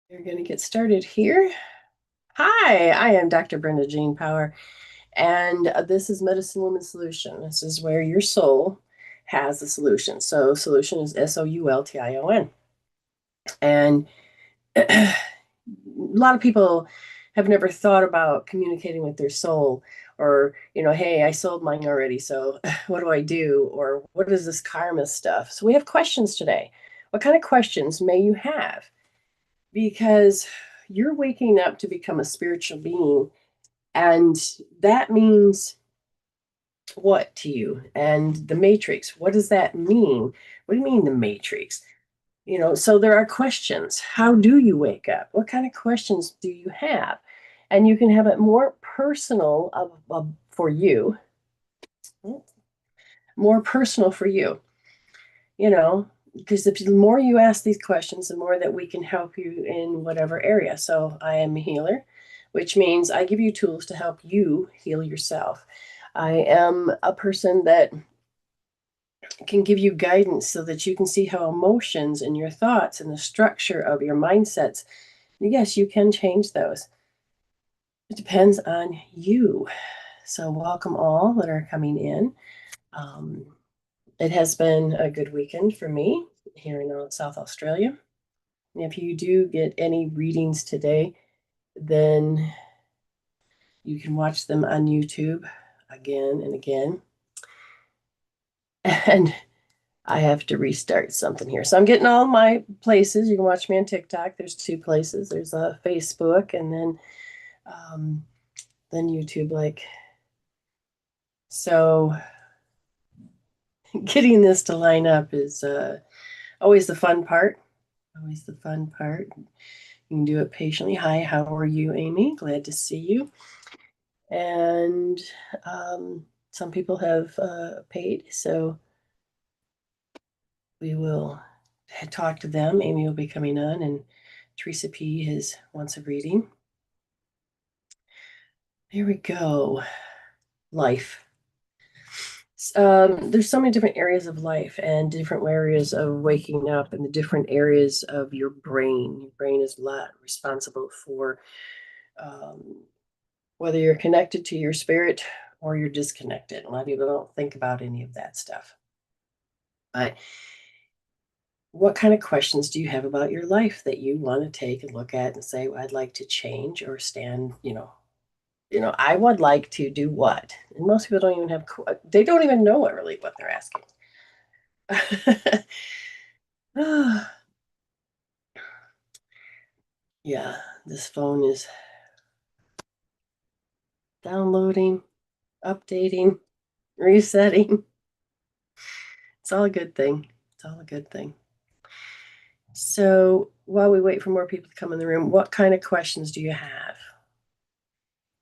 We're going to get started here. Hi, I am Dr. Brenda Jean Power, and this is Medicine Woman Solution. This is where your soul has the solution. So, solution is SOULTION. And a lot of people have never thought about communicating with their soul, or, hey, I sold mine already, so what do I do? Or what is this karma stuff? So, we have questions today. What kind of questions may you have? Because you're waking up to become a spiritual being, and that means what to you? And the matrix, what does that mean? What do you mean, the matrix? So there are questions. How do you wake up? What kind of questions do you have? And you can have it more personal for you, more personal for you, you know, because the more you ask these questions, the more that we can help you in whatever area. So I am a healer, which means I give you tools to help you heal yourself. I am a person that can give you guidance so that you can see how emotions and your thoughts and the structure of your mindsets, yes, you can change those. It depends on you. So welcome all that are coming in. Um, it has been a good weekend for me here in South Australia. If you do get any readings today, then you can watch them on YouTube again and again. And I have to restart something here. So I'm getting all my places. You can watch me on TikTok. There's two places. There's a Facebook and um, then YouTube. So, getting this to line up is always the fun part. Always the fun part. You can do it patiently. Hi, how are you, Amy? Glad to see you. And some people have paid, so we will talk to them. Amy will be coming on, and Teresa P wants a reading. Here we go. Life. There's so many different areas of life and different areas of waking up and the different areas of your brain. Your brain is a lot responsible for um, whether you're connected to your spirit or you're disconnected. A lot of people don't think about any of that stuff. But what kind of questions do you have about your life that you want to take a look at and say, well, I'd like to change or stand, I would like to do what? And most people don't even they don't even know what they're asking. Yeah, this phone is downloading, updating, resetting. It's all a good thing. It's all a good thing. So while we wait for more people to come in the room, what kind of questions do you have?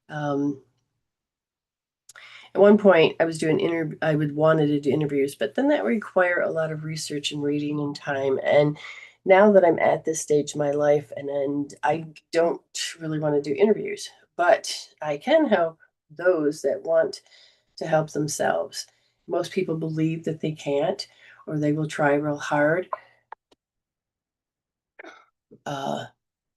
Um, at one point, I was doing I would wanted to do interviews, but then that require a lot of research and reading and time. And now that I'm at this stage of my life, and I don't really want to do interviews, but I can help those that want to help themselves. Most people believe that they can't, or they will try real hard. Uh,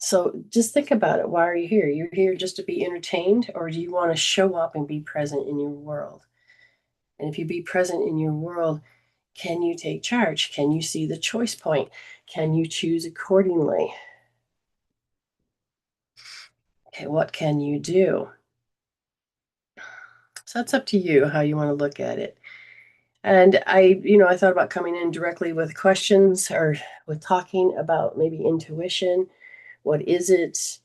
so just think about it. Why are you here? You're here just to be entertained, or do you want to show up and be present in your world? And if you be present in your world, can you take charge? Can you see the choice point? Can you choose accordingly? Okay, what can you do? So that's up to you how you want to look at it. And I thought about coming in directly with questions or with talking about maybe intuition. What is it?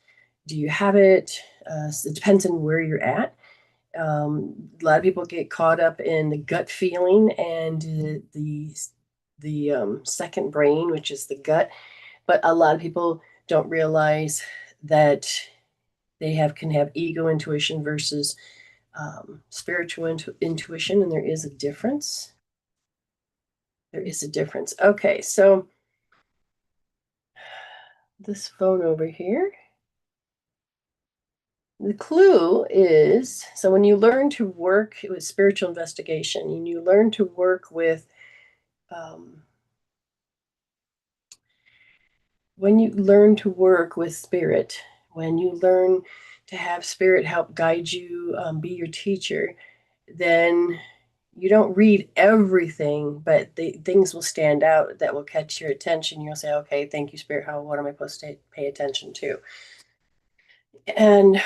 Do you have it? It depends on where you're at. A lot of people get caught up in the gut feeling and the second brain, which is the gut. But a lot of people don't realize that can have ego intuition versus spiritual intuition, and there is a difference. There is a difference. Okay, so this phone over here. The clue is, so when you learn to work with spiritual investigation and you learn to work with um, when you learn to work with spirit, when you learn to have spirit help guide you, be your teacher, then you don't read everything, but things will stand out that will catch your attention. You'll say, okay, thank you, spirit. What am I supposed to pay attention to? And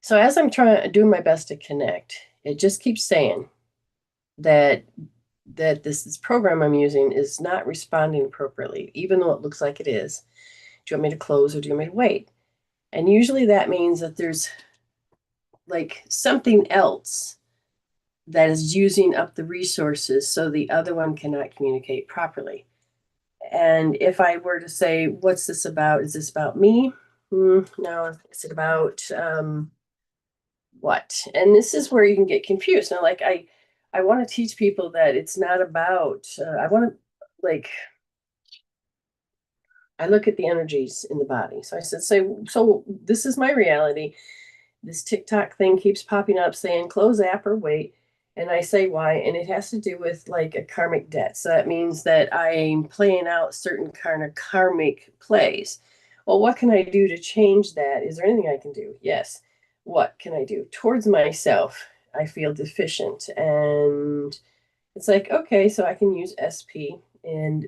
so as I'm doing my best to connect, it just keeps saying that this program I'm using is not responding appropriately, even though it looks like it is. Do you want me to close or do you want me to wait? And usually that means that there's like something else that is using up the resources so the other one cannot communicate properly. And if I were to say, what's this about? Is this about me? No. Is it about what? And this is where you can get confused. Now, like I want to teach people that it's not about. I want to like I look at the energies in the body. So I said, so this is my reality. This TikTok thing keeps popping up saying close app or wait. And I say why, and it has to do with like a karmic debt. So that means that I'm playing out certain kind of karmic plays. Well, what can I do to change that? Is there anything I can do? Yes. What can I do? Towards myself, I feel deficient. And it's like, okay, so I can use SP, and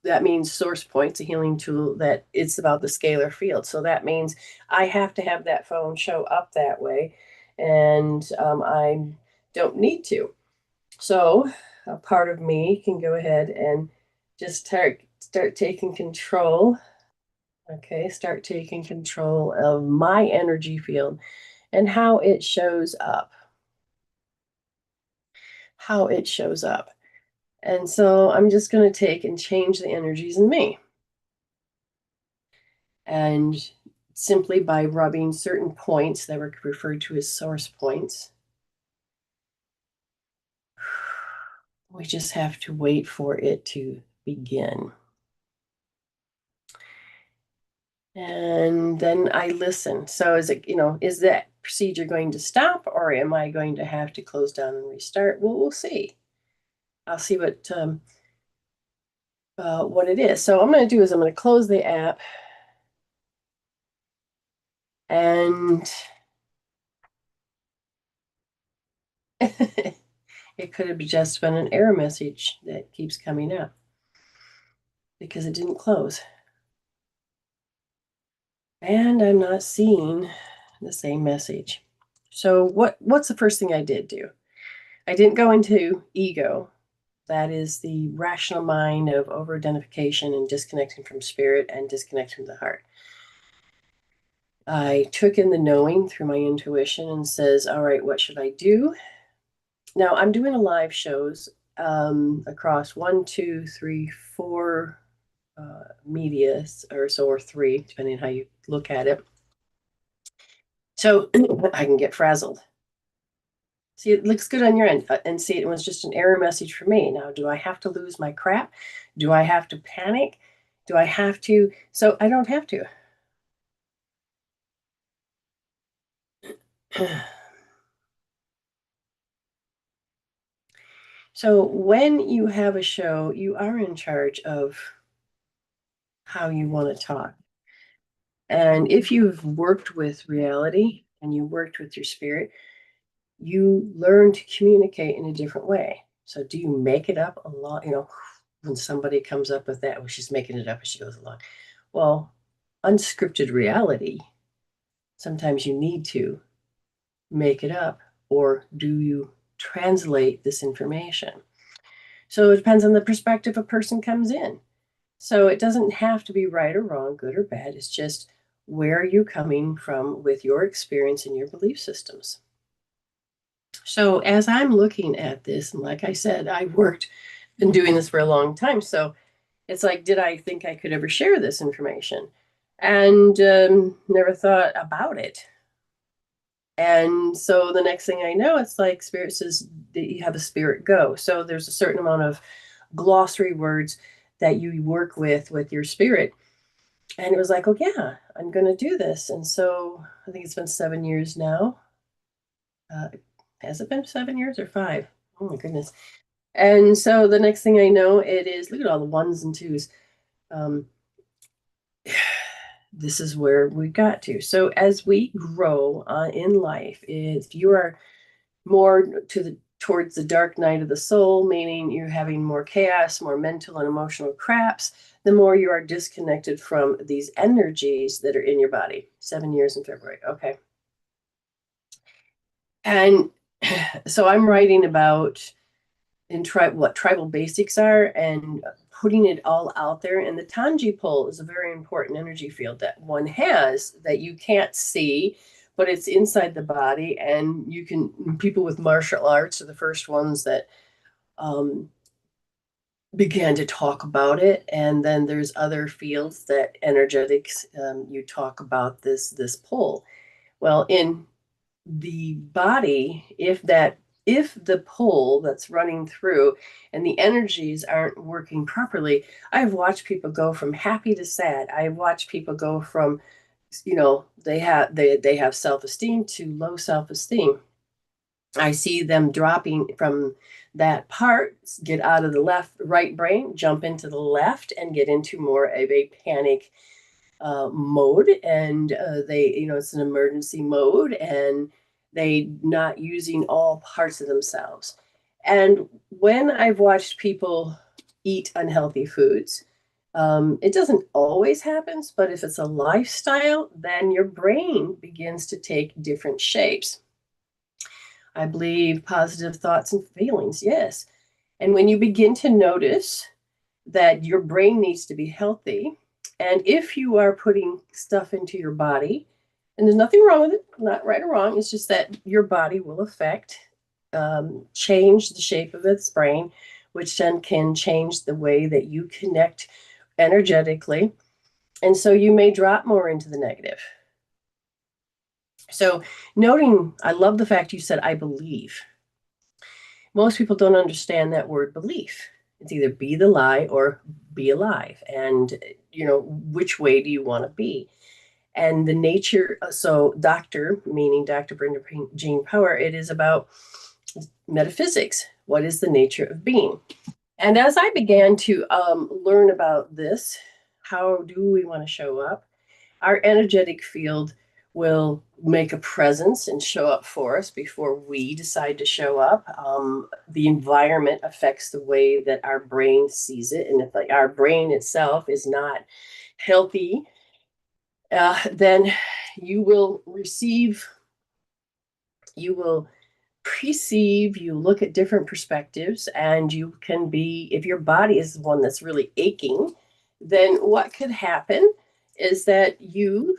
that means source points, a healing tool that it's about the scalar field. So that means I have to have that phone show up that way, and I don't need to. So a part of me can go ahead and just start taking control. Okay, start taking control of my energy field and how it shows up. How it shows up. And so I'm just going to take and change the energies in me. And simply by rubbing certain points that were referred to as source points, we just have to wait for it to begin. And then I listen. So is that procedure going to stop, or am I going to have to close down and restart? Well, we'll see. I'll see what it is. So what I'm going to do is I'm going to close the app, and it could have just been an error message that keeps coming up because it didn't close. And I'm not seeing the same message. So what's the first thing I did do? I didn't go into ego. That is the rational mind of over-identification and disconnecting from spirit and disconnecting from the heart. I took in the knowing through my intuition and says, all right, what should I do? Now I'm doing a live shows across 1, 2, 3, 4 medias or 3, depending on how you look at it. So I can get frazzled. See, it looks good on your end. And see, it was just an error message for me. Now, do I have to lose my crap? Do I have to panic? Do I have to? So I don't have to. So when you have a show, you are in charge of how you want to talk. And if you've worked with reality and you worked with your spirit, you learn to communicate in a different way. So do you make it up a lot? When somebody comes up with that, well, she's making it up as she goes along. Well, unscripted reality, sometimes you need to make it up, or do you translate this information? So it depends on the perspective a person comes in. So it doesn't have to be right or wrong, good or bad. It's just where are you coming from with your experience and your belief systems. So as I'm looking at this, and like I said, been doing this for a long time. So it's like, did I think I could ever share this information? And never thought about it. And so the next thing I know, it's like spirit says that you have a spirit go. So there's a certain amount of glossary words that you work with your spirit. And it was like, oh yeah, I'm going to do this. And so I think it's been 7 years now. Has it been 7 years or 5? Oh my goodness. And so the next thing I know, it is, look at all the ones and twos. Um, this is where we got to. So as we grow in life, if you are more towards the dark night of the soul, meaning you're having more chaos, more mental and emotional craps, the more you are disconnected from these energies that are in your body. 7 years in February. Okay. And so I'm writing about what tribal basics are and putting it all out there. And the Tanji pole is a very important energy field that one has that you can't see, but it's inside the body. And you can, people with martial arts are the first ones that um, began to talk about it. And then there's other fields that energetics, you talk about this pole. Well, in the body, if the pole that's running through and the energies aren't working properly, I've watched people go from happy to sad. I've watched people go from, they have self-esteem to low self-esteem. I see them dropping from that part, get out of the right brain, jump into the left, and get into more of a panic mode. And it's an emergency mode, and they not using all parts of themselves. And when I've watched people eat unhealthy foods, it doesn't always happen, but if it's a lifestyle, then your brain begins to take different shapes. I believe positive thoughts and feelings, yes. And when you begin to notice that your brain needs to be healthy, and if you are putting stuff into your body, and there's nothing wrong with it, not right or wrong, it's just that your body will affect, change the shape of its brain, which then can change the way that you connect energetically. And so you may drop more into the negative. So, noting, I love the fact you said, I believe. Most people don't understand that word belief. It's either be the lie or be alive. And, which way do you want to be? And the nature, so doctor, meaning Dr. Brenda Jean Power, it is about metaphysics. What is the nature of being? And as I began to learn about this, how do we want to show up? Our energetic field will make a presence and show up for us before we decide to show up. The environment affects the way that our brain sees it. And if our brain itself is not healthy, then you will receive, you will perceive, you look at different perspectives, and you can be, if your body is the one that's really aching, then what could happen is that you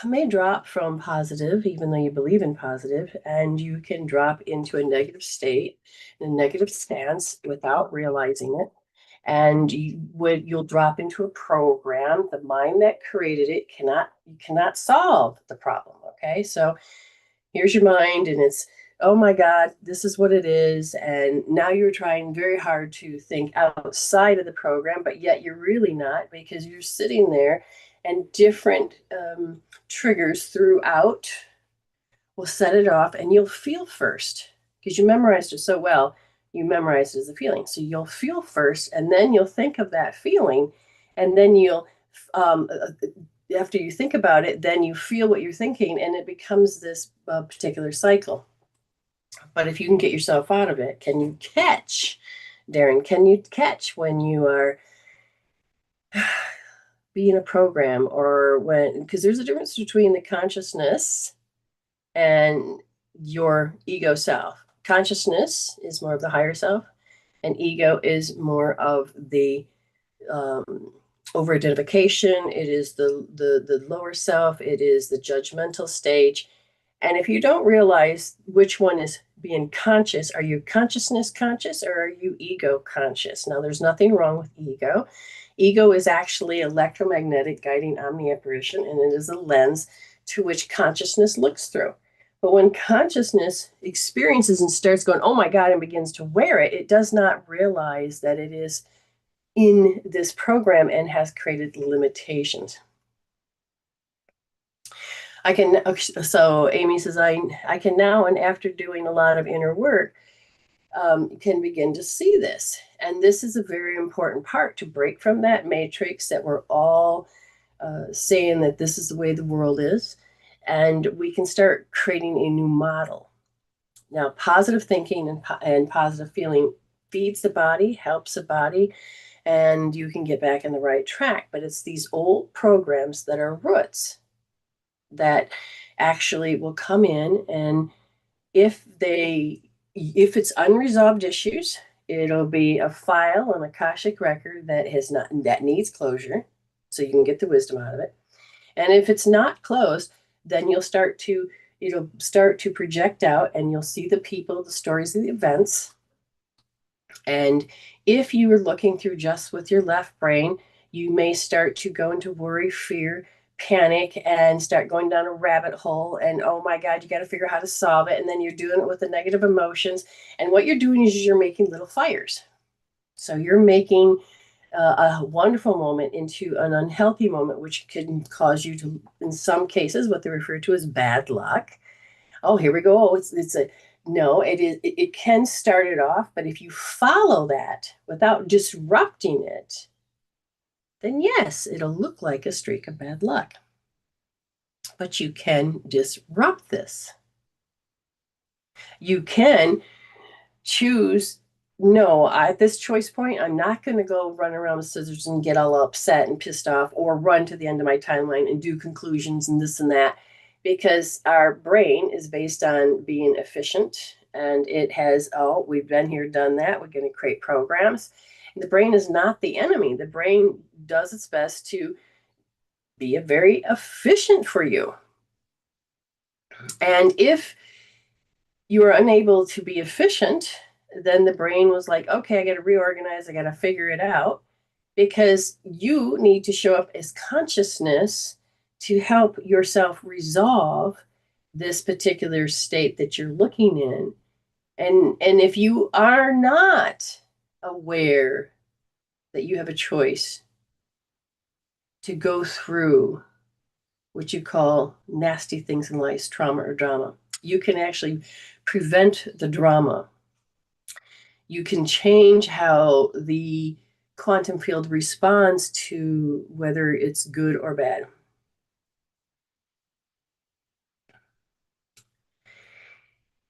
may drop from positive, even though you believe in positive, and you can drop into a negative state, a negative stance without realizing it. And you'll drop into a program. The mind that created it cannot solve the problem. Okay, so here's your mind, and it's, oh my God, this is what it is. And now you're trying very hard to think outside of the program, but yet you're really not, because you're sitting there and different triggers throughout will set it off, and you'll feel first because you memorized it so well. You memorized it as a feeling. So you'll feel first, and then you'll think of that feeling, and then you'll after you think about it, then you feel what you're thinking, and it becomes this particular cycle. But if you can get yourself out of it, can you catch, Darren? Can you catch when you are being a program, or when, because there's a difference between the consciousness and your ego self. Consciousness is more of the higher self, and ego is more of the over identification. It is the lower self. It is the judgmental stage. And if you don't realize which one is being conscious, are you consciousness conscious or are you ego conscious? Now, there's nothing wrong with ego. Ego is actually electromagnetic guiding omni-apparition, and it is a lens to which consciousness looks through. But when consciousness experiences and starts going, oh my God, and begins to wear it, it does not realize that it is in this program and has created limitations. So Amy says, I can now, and after doing a lot of inner work, can begin to see this. And this is a very important part to break from that matrix that we're all saying that this is the way the world is. And we can start creating a new model. Now, positive thinking and positive feeling feeds the body, helps the body, and you can get back in the right track. But it's these old programs that are roots that actually will come in, and if it's unresolved issues, it'll be a file, an akashic record that needs closure, so you can get the wisdom out of it. And if it's not closed, then it'll start to project out, and you'll see the people, the stories, the events. And if you are looking through just with your left brain, you may start to go into worry, fear, panic, and start going down a rabbit hole. And oh my God, you got to figure out how to solve it. And then you're doing it with the negative emotions. And what you're doing is you're making little fires. So you're making a wonderful moment into an unhealthy moment, which can cause you to, in some cases, what they refer to as bad luck. Oh, here we go. It's a no. It is. It can start it off, but if you follow that without disrupting it, then yes, it'll look like a streak of bad luck. But you can disrupt this. You can choose, no, at this choice point, I'm not going to go run around with scissors and get all upset and pissed off, or run to the end of my timeline and do conclusions and this and that, because our brain is based on being efficient, and it has, oh, we've been here, done that. We're going to create programs. The brain is not the enemy. The brain does its best to be very efficient for you. And if you are unable to be efficient, then the brain was like, okay, I got to reorganize. I got to figure it out, because you need to show up as consciousness to help yourself resolve this particular state that you're looking in. And if you are not aware that you have a choice to go through what you call nasty things in life, trauma or drama, you can actually prevent the drama. You can change how the quantum field responds to whether it's good or bad.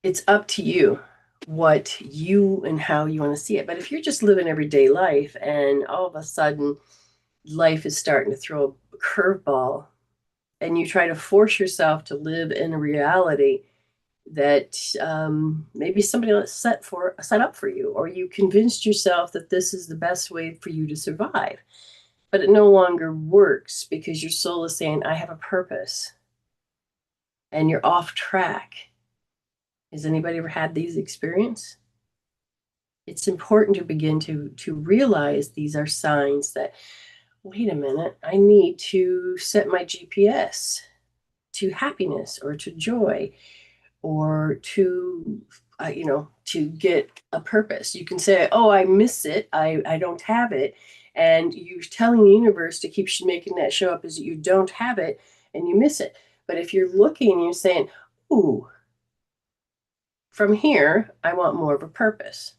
It's up to you what you and how you want to see it. But if you're just living everyday life and all of a sudden life is starting to throw a curveball, and you try to force yourself to live in a reality that maybe somebody else set up for you, or you convinced yourself that this is the best way for you to survive, but it no longer works because your soul is saying, I have a purpose, and you're off track. Has anybody ever had these experiences? It's important to begin to realize these are signs that, wait a minute, I need to set my GPS to happiness or to joy, or to to get a purpose. You can say, oh, I miss it, I don't have it, and you're telling the universe to keep making that show up as you don't have it and you miss it. But if you're looking and you're saying, ooh, from here I want more of a purpose,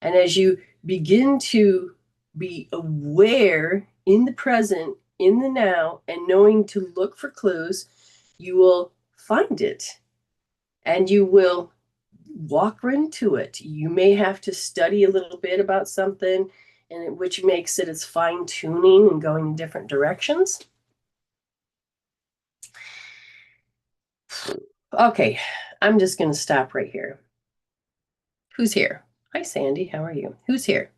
and as you begin to be aware in the present, in the now, and knowing to look for clues, you will find it. And you will walk into it. You may have to study a little bit about something, and which makes it as fine tuning and going in different directions. Okay, I'm just going to stop right here. Who's here? Hi, Sandy. How are you? Who's here?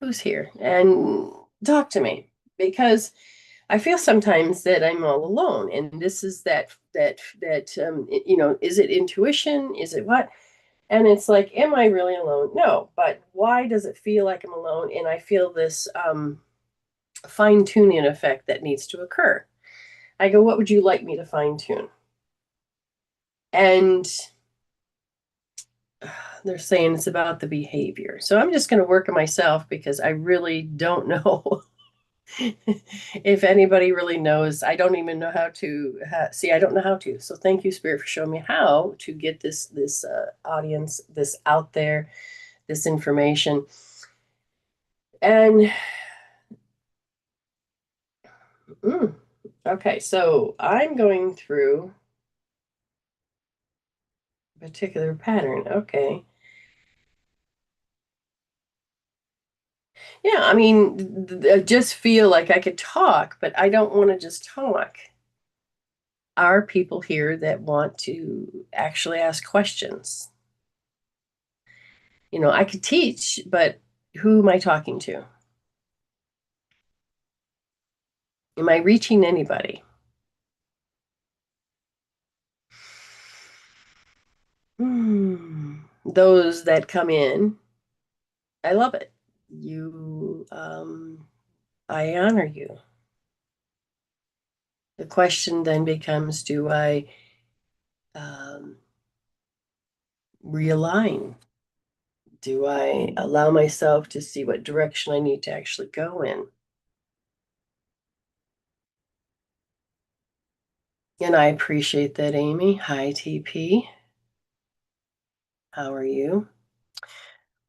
Who's here? And talk to me, because I feel sometimes that I'm all alone, and this is is it intuition? Is it what? And it's like, am I really alone? No, but why does it feel like I'm alone? And I feel this fine tuning effect that needs to occur. I go, what would you like me to fine tune? And they're saying it's about the behavior. So I'm just going to work on myself, because I really don't know If anybody really knows, I don't even know how to see. I don't know how to. So thank you, Spirit, for showing me how to get this audience, this out there, this information. And mm, okay, so I'm going through a particular pattern. Okay. Yeah, I mean, I just feel like I could talk, but I don't want to just talk. Are people here that want to actually ask questions? You know, I could teach, but who am I talking to? Am I reaching anybody? Those that come in, I love it. I honor you. The question then becomes, do I um, realign? Do I allow myself to see what direction I need to actually go in? And I appreciate that, Amy. Hi, TP. How are you?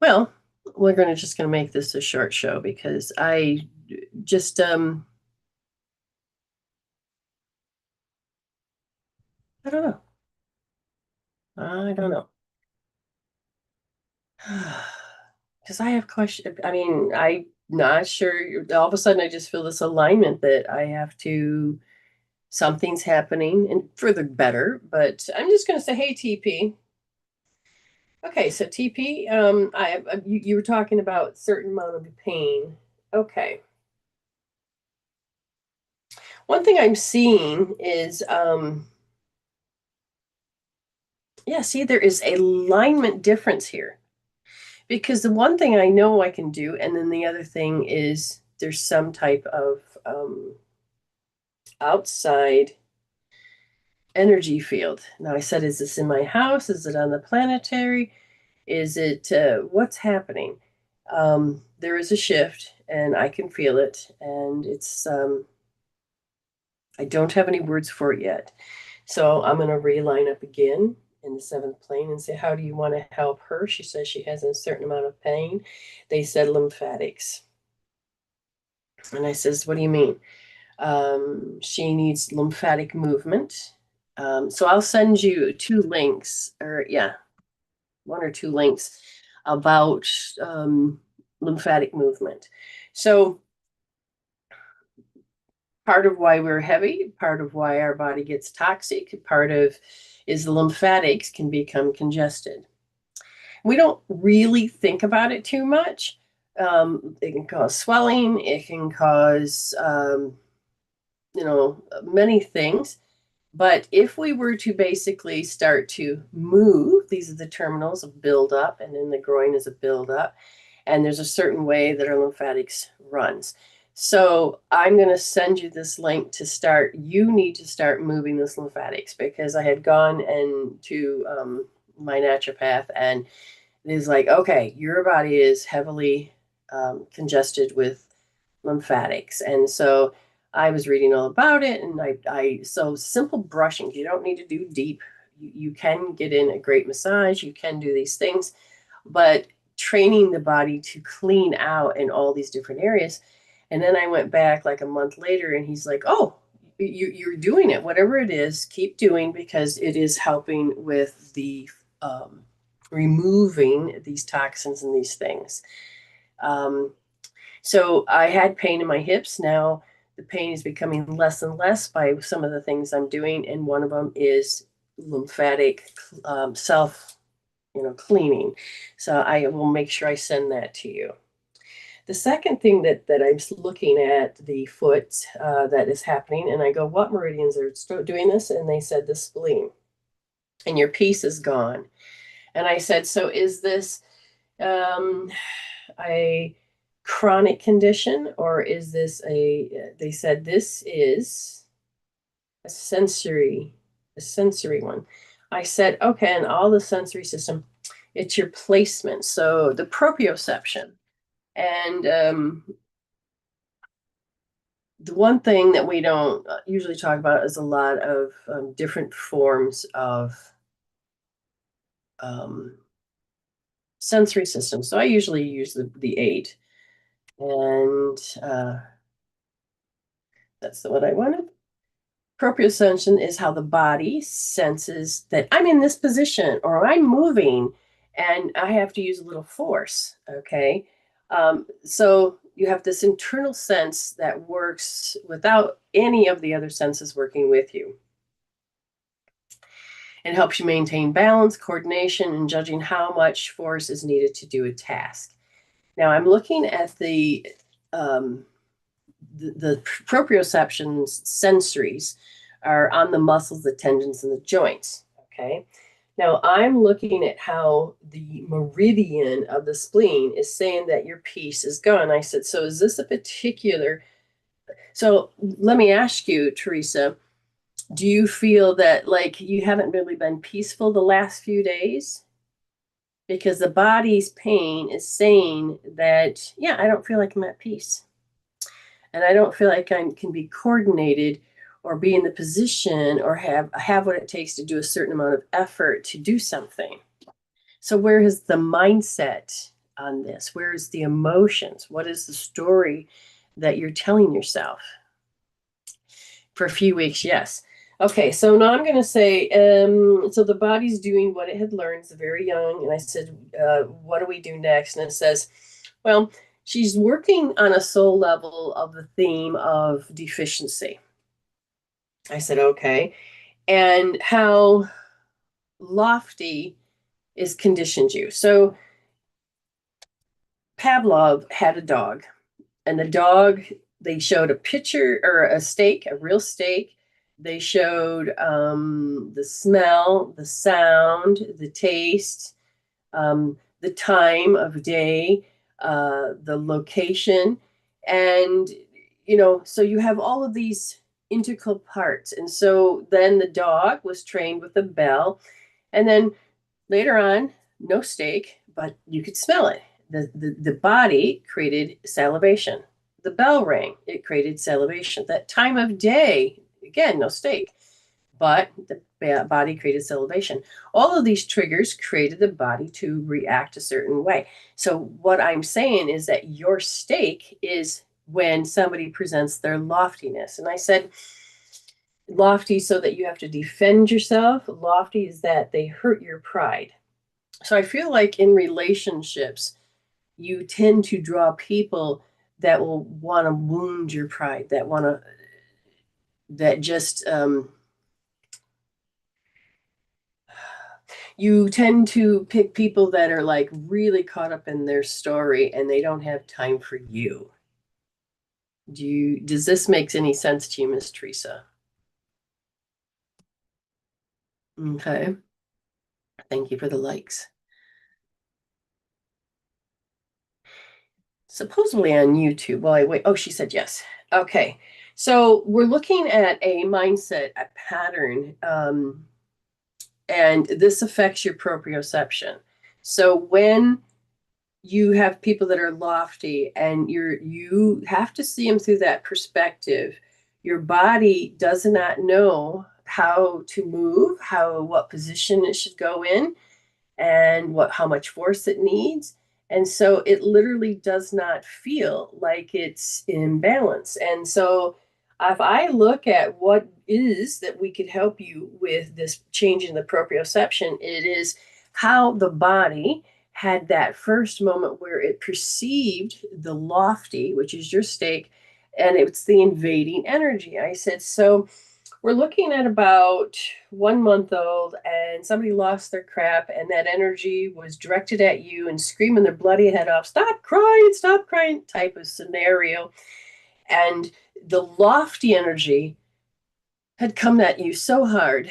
Well, we're just gonna make this a short show because I just I don't know. I don't know. Because I have questions. I mean, I'm not sure. All of a sudden, I just feel this alignment that I have to, something's happening and for the better. But I'm just going to say, hey, TP. Okay, so TP, you were talking about certain amount of pain. Okay. One thing I'm seeing is, yeah, see, there is a alignment difference here. Because the one thing I know I can do, and then the other thing is there's some type of outside energy field. Now, I said, is this in my house? Is it on the planetary? Is it what's happening? There is a shift, and I can feel it, and it's I don't have any words for it yet. So I'm going to realign up again in the seventh plane and say, how do you want to help her? She says she has a certain amount of pain. They said lymphatics. And I says, what do you mean? She needs lymphatic movement. So I'll send you two links, or yeah, one or two links about lymphatic movement. So part of why we're heavy, part of why our body gets toxic, part of is the lymphatics can become congested. We don't really think about it too much. It can cause swelling. It can cause, many things. But if we were to basically start to move, these are the terminals of buildup, and then the groin is a buildup, and there's a certain way that our lymphatics runs. So I'm going to send you this link to start. You need to start moving this lymphatics because I had gone and to my naturopath, and he's like, okay, your body is heavily congested with lymphatics, and so I was reading all about it, and so simple brushing. You don't need to do deep. You can get in a great massage. You can do these things, but training the body to clean out in all these different areas. And then I went back like a month later, and he's like, "Oh, you're doing it. Whatever it is, keep doing because it is helping with the removing these toxins and these things." Um, so I had pain in my hips. Now the pain is becoming less and less by some of the things I'm doing, and one of them is lymphatic self, cleaning. So I will make sure I send that to you. The second thing that I'm looking at the foot that is happening, and I go, what meridians are doing this? And they said the spleen, and your piece is gone. And I said, so is this um, a chronic condition or is this they said this is a sensory one. I said, okay, and all the sensory system, it's your placement. So the proprioception. And the one thing that we don't usually talk about is a lot of different forms of um, sensory systems. So I usually use the eight, and that's the one I wanted. Proprioception is how the body senses that I'm in this position or I'm moving and I have to use a little force. Okay. So you have this internal sense that works without any of the other senses working with you. It helps you maintain balance, coordination, and judging how much force is needed to do a task. Now I'm looking at the proprioception's sensories are on the muscles, the tendons, and the joints. Okay. Now I'm looking at how the meridian of the spleen is saying that your piece is gone. I said, so is this a particular? So let me ask you, Teresa, do you feel that like you haven't really been peaceful the last few days? Because the body's pain is saying that, yeah, I don't feel like I'm at peace. And I don't feel like I can be coordinated or be in the position or have what it takes to do a certain amount of effort to do something. So where is the mindset on this? Where is the emotions? What is the story that you're telling yourself? For a few weeks, yes. Okay, so now I'm going to say, so the body's doing what it had learned. It's very young. And I said, what do we do next? And it says, well, she's working on a soul level of the theme of deficiency. I said, okay. And how lofty is conditioned you. So Pavlov had a dog, and the dog, they showed a picture or a steak, a real steak. They showed the smell, the sound, the taste, the time of day, the location. And, so you have all of these integral parts. And so then the dog was trained with a bell. And then later on, no steak, but you could smell it. The body created salivation. The bell rang, it created salivation. That time of day, again, no steak, but the body created salivation. All of these triggers created the body to react a certain way. So what I'm saying is that your steak is when somebody presents their loftiness. And I said, lofty so that you have to defend yourself. Lofty is that they hurt your pride. So I feel like in relationships, you tend to draw people that will want to wound your pride, that just, you tend to pick people that are like really caught up in their story and they don't have time for you. Does this make any sense to you, Miss Teresa? Okay. Thank you for the likes. Supposedly on YouTube. Well, I wait. Oh, she said yes. Okay. So we're looking at a mindset, a pattern, and this affects your proprioception. So when you have people that are lofty and you have to see them through that perspective, your body does not know how to move, what position it should go in, and how much force it needs. And so it literally does not feel like it's in balance. And so if I look at what is that we could help you with this change in the proprioception, it is how the body had that first moment where it perceived the lofty, which is your stake, and it's the invading energy. I said, so we're looking at about 1 month old, and somebody lost their crap, and that energy was directed at you and screaming their bloody head off, stop crying, type of scenario. And the lofty energy had come at you so hard,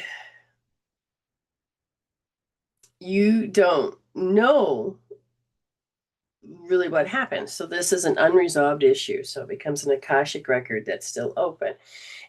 you don't know really what happened. So this is an unresolved issue. So it becomes an Akashic record that's still open.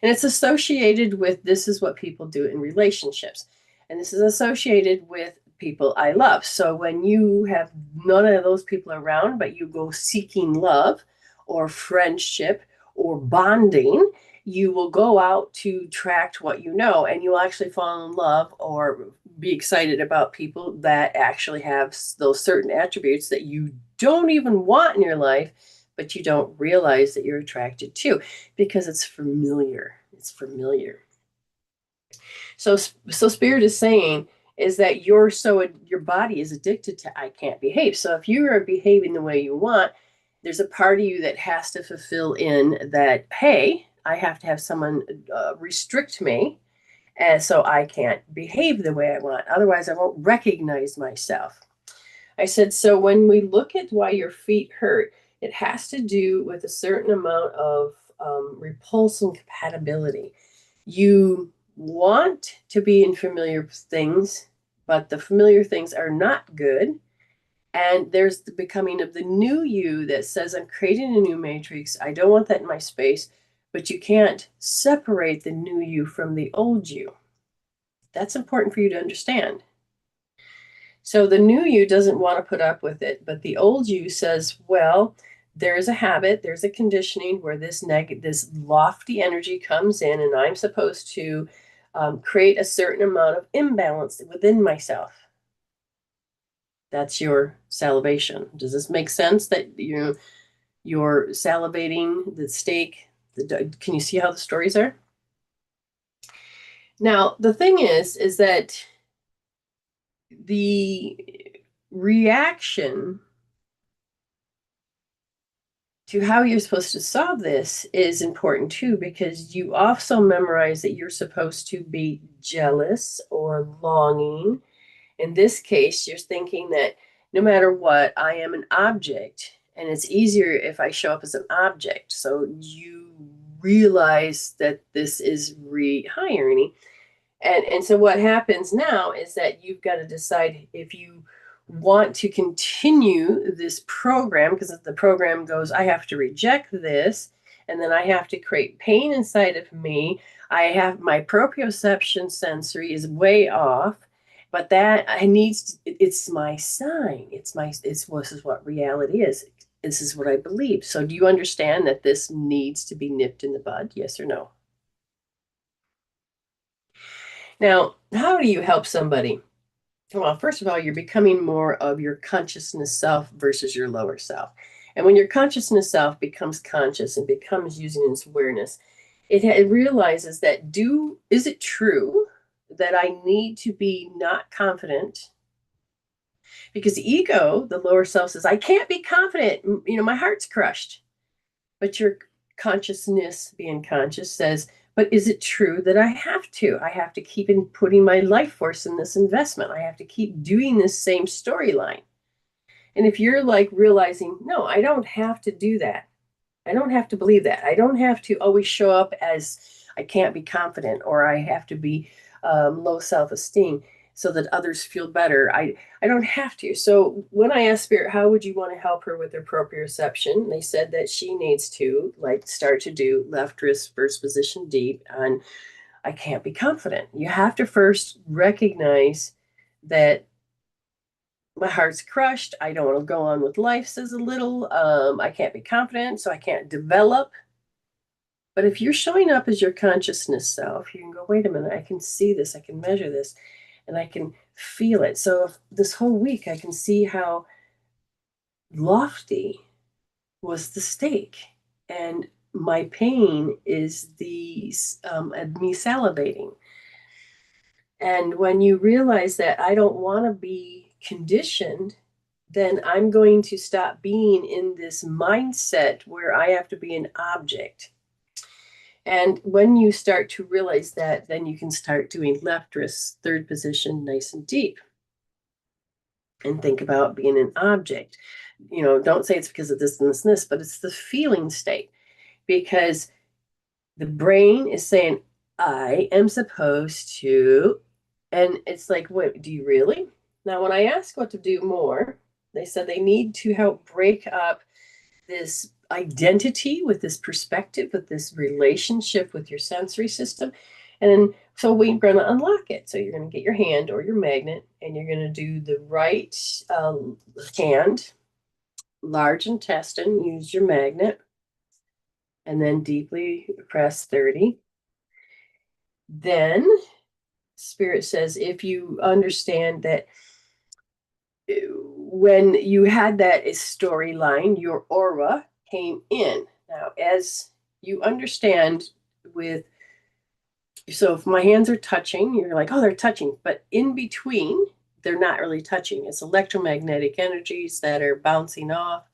And it's associated with, this is what people do in relationships. And this is associated with people I love. So when you have none of those people around, but you go seeking love or friendship or bonding, you will go out to attract what you know, and you'll actually fall in love or be excited about people that actually have those certain attributes that you don't even want in your life, but you don't realize that you're attracted to because it's familiar. It's familiar. So spirit is saying is that your body is addicted to I can't behave. So if you are behaving the way you want, there's a part of you that has to fulfill in that, hey, I have to have someone restrict me, and so I can't behave the way I want. Otherwise, I won't recognize myself. I said, so when we look at why your feet hurt, it has to do with a certain amount of repulse and compatibility. You want to be in familiar things, but the familiar things are not good. And there's the becoming of the new you that says, I'm creating a new matrix. I don't want that in my space, but you can't separate the new you from the old you. That's important for you to understand. So the new you doesn't want to put up with it, but the old you says, well, there's a habit, there's a conditioning where this lofty energy comes in, and I'm supposed to create a certain amount of imbalance within myself. That's your salivation. Does this make sense that you're salivating the steak? Can you see how the stories are? Now, the thing is that the reaction to how you're supposed to solve this is important too, because you also memorize that you're supposed to be jealous or longing. In this case, you're thinking that no matter what, I am an object, and it's easier if I show up as an object. So you realize that this is hi, Ernie. And so what happens now is that you've got to decide if you want to continue this program, because the program goes, I have to reject this, and then I have to create pain inside of me. I have my proprioception sensory is way off, but that it's my sign. This is what reality is. This is what I believe. So do you understand that this needs to be nipped in the bud? Yes or no? Now, how do you help somebody? Well, first of all, you're becoming more of your consciousness self versus your lower self. And when your consciousness self becomes conscious and becomes using its awareness, it realizes that is it true that I need to be not confident? Because the ego, the lower self, says, I can't be confident. My heart's crushed. But your consciousness, being conscious, says, but is it true that I have to? I have to keep putting my life force in this investment. I have to keep doing this same storyline. And if you're like realizing, no, I don't have to do that. I don't have to believe that. I don't have to always show up as I can't be confident, or I have to be low self-esteem so that others feel better. I don't have to. So when I asked Spirit, how would you want to help her with her proprioception? They said that she needs to start to do left wrist first position deep on I can't be confident. You have to first recognize that my heart's crushed. I don't want to go on with life, says a little. I can't be confident, so I can't develop. But if you're showing up as your consciousness self, you can go, wait a minute, I can see this, I can measure this, and I can feel it. So this whole week, I can see how lofty was the stake. And my pain is me salivating. And when you realize that I don't want to be conditioned, then I'm going to stop being in this mindset where I have to be an object. And when you start to realize that, then you can start doing left wrist, third position, nice and deep. And think about being an object. Don't say it's because of this and this and this, but it's the feeling state. Because the brain is saying, I am supposed to. And it's like, wait, do you really? Now, when I ask what to do more, they said they need to help break up this identity with this perspective, with this relationship with your sensory system. And so we're going to unlock it. So you're going to get your hand or your magnet, and you're going to do the right hand, large intestine, use your magnet. and then deeply press 30. Then Spirit says, if you understand that when you had that storyline, your aura came in. Now, as you understand so if my hands are touching, you're like, oh, they're touching. But in between, they're not really touching. It's electromagnetic energies that are bouncing off.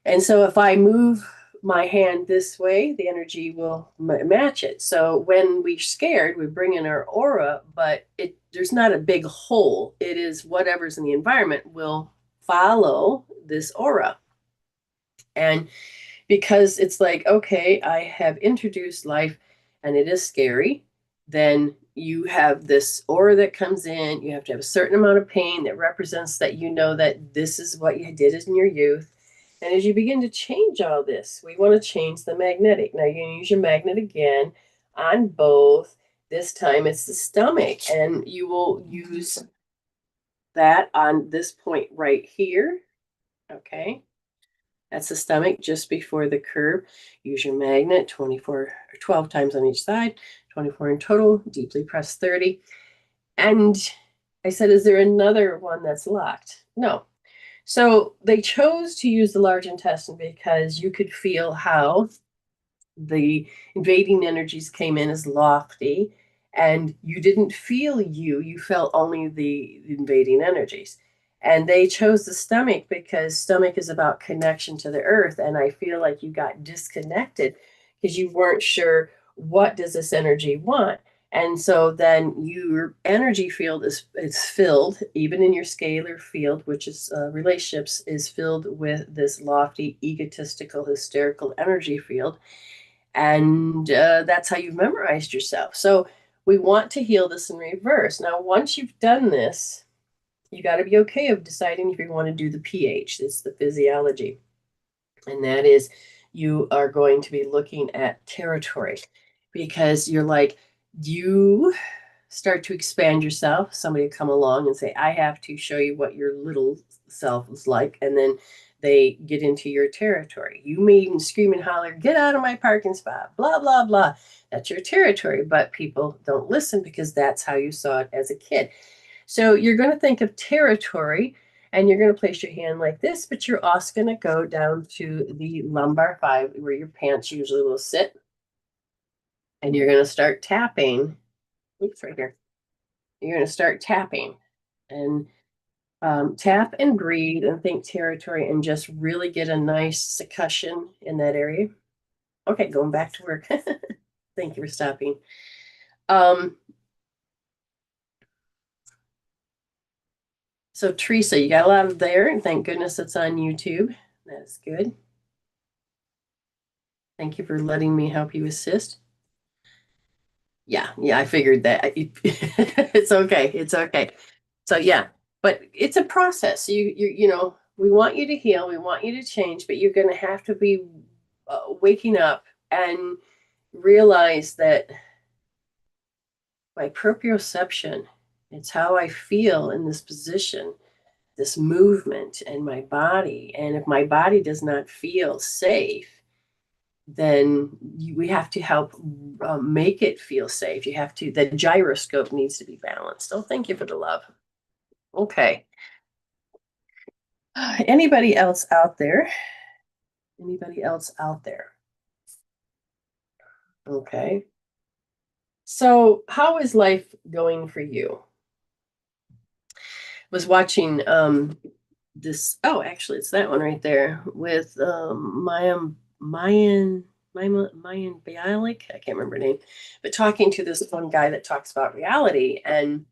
And so if I move my hand this way, the energy will match it. So when we're scared, we bring in our aura, but there's not a big hole. It is whatever's in the environment will follow this aura. And because it's like, okay, I have introduced life and it is scary, then you have this aura that comes in. You have to have a certain amount of pain that represents that you know that this is what you did in your youth. And as you begin to change all this, we want to change the magnetic. Now you're going to use your magnet again on both. This time it's the stomach, and you will use that on this point right here. Okay. That's the stomach just before the curve. Use your magnet 24 or 12 times on each side, 24 in total, deeply press 30. And I said, is there another one that's locked? No. So they chose to use the large intestine because you could feel how the invading energies came in as lofty, and you didn't feel you felt only the invading energies. And they chose the stomach because stomach is about connection to the earth, and I feel like you got disconnected because you weren't sure, what does this energy want? And so then your energy field is filled, even in your scalar field, which is relationships, is filled with this lofty, egotistical, hysterical energy field. And that's how you've memorized yourself. So we want to heal this in reverse. Now, once you've done this, you got to be okay of deciding if you want to do the pH. It's the physiology. And that is, you are going to be looking at territory, because you're like, you start to expand yourself. Somebody come along and say, I have to show you what your little self is like. And then they get into your territory. You may even scream and holler, get out of my parking spot, blah, blah, blah. That's your territory. But people don't listen because that's how you saw it as a kid. So you're going to think of territory, and you're going to place your hand like this, but you're also going to go down to the lumbar 5, where your pants usually will sit. And you're going to start tapping. Oops, right here. You're going to start tapping, and tap and breathe and think territory, and just really get a nice succussion in that area. Okay, going back to work. Thank you for stopping. So Teresa, you got a lot of there, and thank goodness it's on YouTube. That's good. Thank you for letting me help you assist. Yeah, I figured that. It's okay. It's okay. So yeah, but it's a process. We want you to heal, we want you to change, but you're going to have to be waking up and realize that my proprioception, it's how I feel in this position, this movement in my body. And if my body does not feel safe, then we have to help make it feel safe. The gyroscope needs to be balanced. Oh, thank you for the love. Okay. Anybody else out there? Anybody else out there? Okay. So, how is life going for you? Was watching this. Oh, actually, it's that one right there with Mayan Bialik. I can't remember her name, but talking to this one guy that talks about reality, and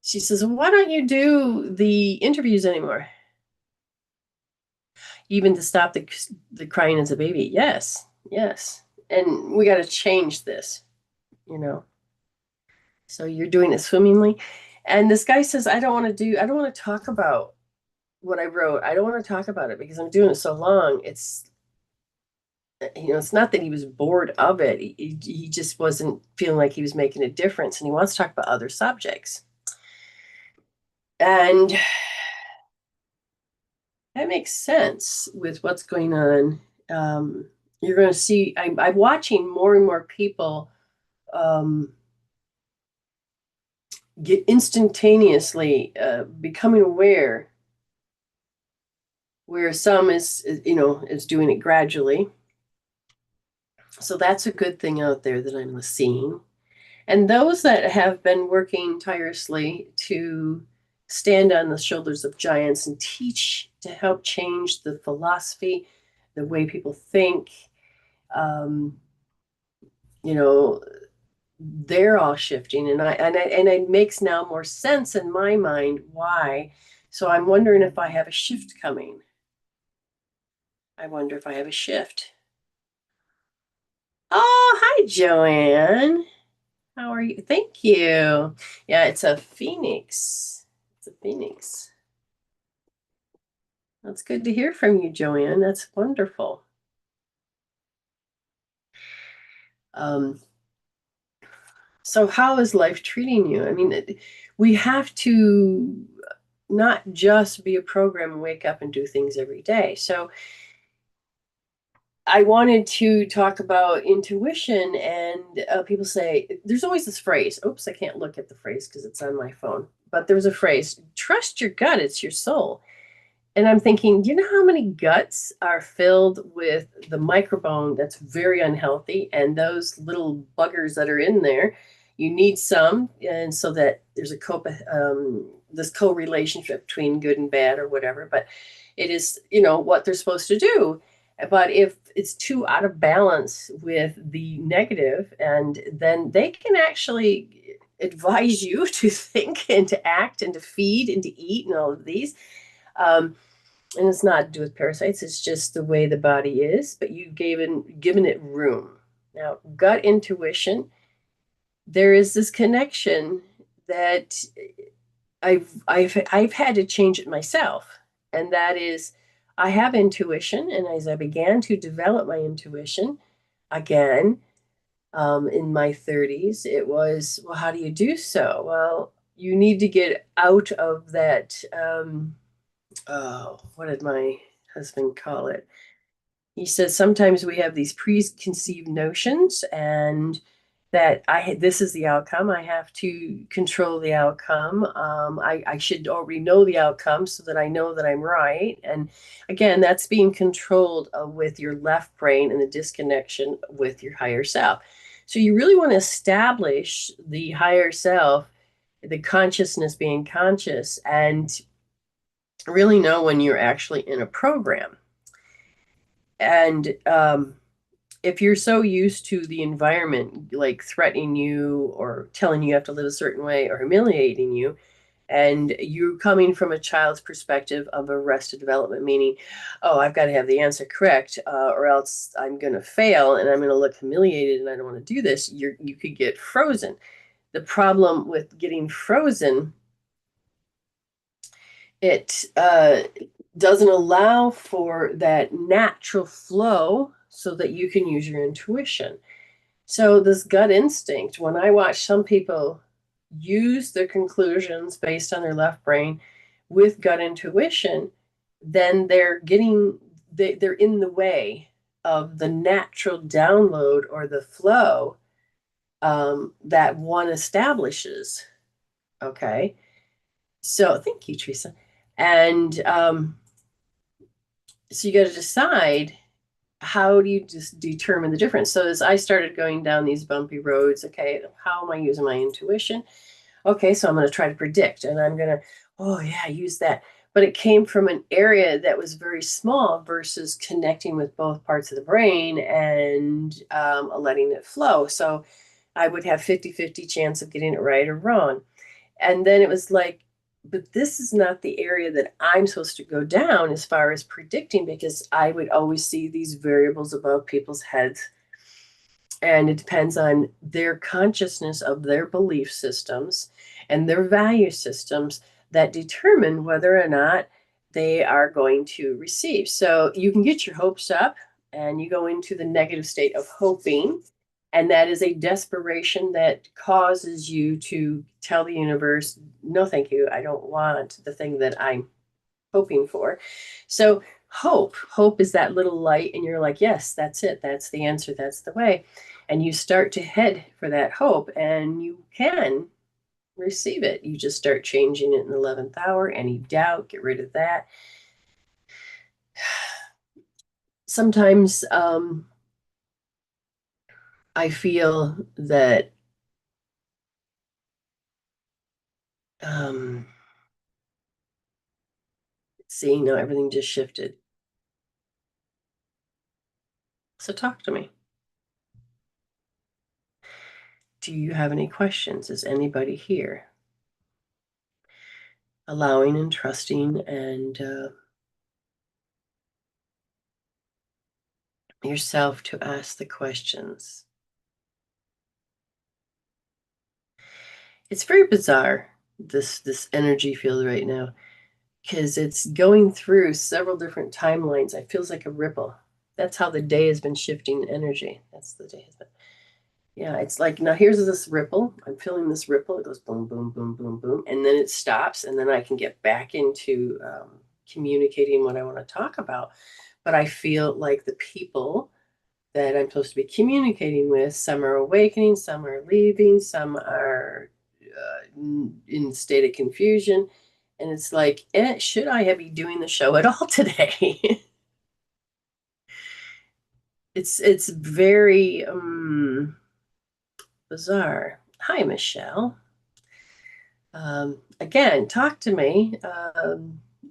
she says, "Why don't you do the interviews anymore? Even to stop the crying as a baby?" Yes, yes, and we got to change this, you know. So you're doing it swimmingly. And this guy says, I don't want to talk about what I wrote. I don't want to talk about it because I'm doing it so long. It's not that he was bored of it. He just wasn't feeling like he was making a difference, and he wants to talk about other subjects. And that makes sense with what's going on you're going to see, I'm watching more and more people um, get instantaneously becoming aware, where some is doing it gradually. So that's a good thing out there that I'm seeing. And those that have been working tirelessly to stand on the shoulders of giants and teach to help change the philosophy, the way people think, um, you know, they're all shifting, and it makes now more sense in my mind why. So I'm wondering if I have a shift coming. I wonder if I have a shift. Oh, hi, Joanne. How are you? Thank you. Yeah, it's a phoenix. It's a phoenix. That's good to hear from you, Joanne. That's wonderful. Um, so how is life treating you? I mean, we have to not just be a program and wake up and do things every day. So I wanted to talk about intuition, and people say there's always this phrase. Oops, I can't look at the phrase because it's on my phone. But there's a phrase: "Trust your gut; it's your soul." And I'm thinking, you know how many guts are filled with the microbiome that's very unhealthy, and those little buggers that are in there, you need some, and so that there's a this co-relationship between good and bad or whatever. But it is, what they're supposed to do. But if it's too out of balance with the negative, and then they can actually advise you to think and to act and to feed and to eat and all of these. Um, and it's not to do with parasites, it's just the way the body is, but you've given it room. Now, gut intuition, there is this connection that I've had to change it myself, and that is, I have intuition, and as I began to develop my intuition again, in my 30s, it was, well, how do you do so? Well, you need to get out of that. Oh, what did my husband call it? He says sometimes we have these preconceived notions, and that this is the outcome. I have to control the outcome. I should already know the outcome so that I know that I'm right. And again, that's being controlled with your left brain and the disconnection with your higher self. So you really want to establish the higher self, the consciousness being conscious, and really know when you're actually in a program. And if you're so used to the environment, like threatening you or telling you have to live a certain way or humiliating you, and you're coming from a child's perspective of arrested development, meaning, oh, I've got to have the answer correct, or else I'm going to fail and I'm going to look humiliated and I don't want to do this, you could get frozen. The problem with getting frozen, it doesn't allow for that natural flow so that you can use your intuition. So, this gut instinct, when I watch some people use their conclusions based on their left brain with gut intuition, then they're in the way of the natural download or the flow that one establishes. Okay. So, thank you, Teresa. And so you got to decide, how do you just determine the difference? So as I started going down these bumpy roads, okay, how am I using my intuition? Okay, so I'm going to try to predict, and I'm going to, oh yeah, use that. But it came from an area that was very small versus connecting with both parts of the brain and letting it flow. So I would have 50-50 chance of getting it right or wrong. And then it was like, but this is not the area that I'm supposed to go down as far as predicting, because I would always see these variables above people's heads. And it depends on their consciousness of their belief systems and their value systems that determine whether or not they are going to receive. So you can get your hopes up and you go into the negative state of hoping, and that is a desperation that causes you to tell the universe, no, thank you. I don't want the thing that I'm hoping for. So Hope is that little light, and you're like, yes, that's it. That's the answer. That's the way. And you start to head for that hope, and you can receive it. You just start changing it in the 11th hour. Any doubt, get rid of that. Sometimes I feel that um, see, now everything just shifted. So talk to me. Do you have any questions? Is anybody here? Allowing and trusting and yourself to ask the questions. It's very bizarre, this energy field right now, because it's going through several different timelines. It feels like a ripple. That's how the day has been shifting energy. That's the day has been. Yeah, it's like, now here's this ripple. I'm feeling this ripple. It goes boom, boom, boom, boom, boom. And then it stops. And then I can get back into communicating what I want to talk about. But I feel like the people that I'm supposed to be communicating with, some are awakening, some are leaving, some are in state of confusion. And it's like, should I be doing the show at all today? It's very bizarre. Hi, Michelle. Again, talk to me.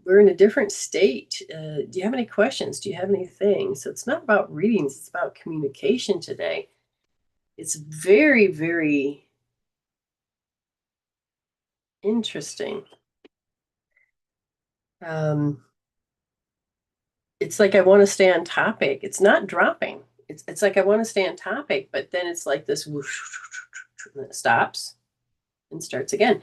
We're in a different state. Do you have any questions? Do you have anything? So it's not about readings, it's about communication today. It's very, very interesting. It's like I want to stay on topic. It's not dropping. It's like I want to stay on topic, but then it's like this whoosh, and it stops and starts again.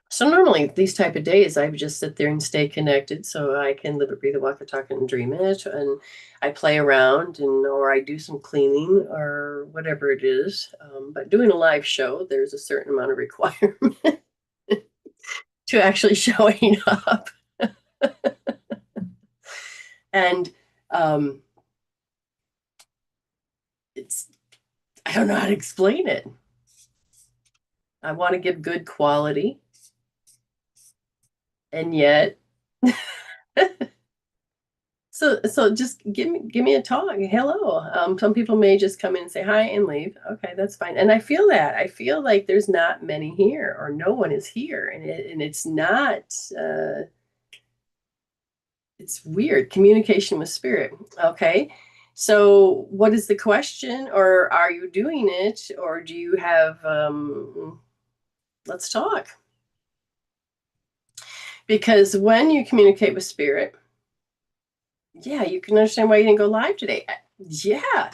So normally these type of days, I would just sit there and stay connected, so I can live it, breathe it, walk it, talk it, and dream it, and I play around, and or I do some cleaning or whatever it is. But doing a live show, there's a certain amount of requirement to actually showing up, and it's, I don't know how to explain it. I want to give good quality, and yet so just give me a talk. Hello. Some people may just come in and say hi and leave. Okay, that's fine. And I feel that. I feel like there's not many here, or no one is here, and it's not. It's weird. Communication with spirit. Okay. So what is the question, or are you doing it, or do you have? Let's talk. Because when you communicate with spirit, yeah, you can understand why you didn't go live today. Yeah.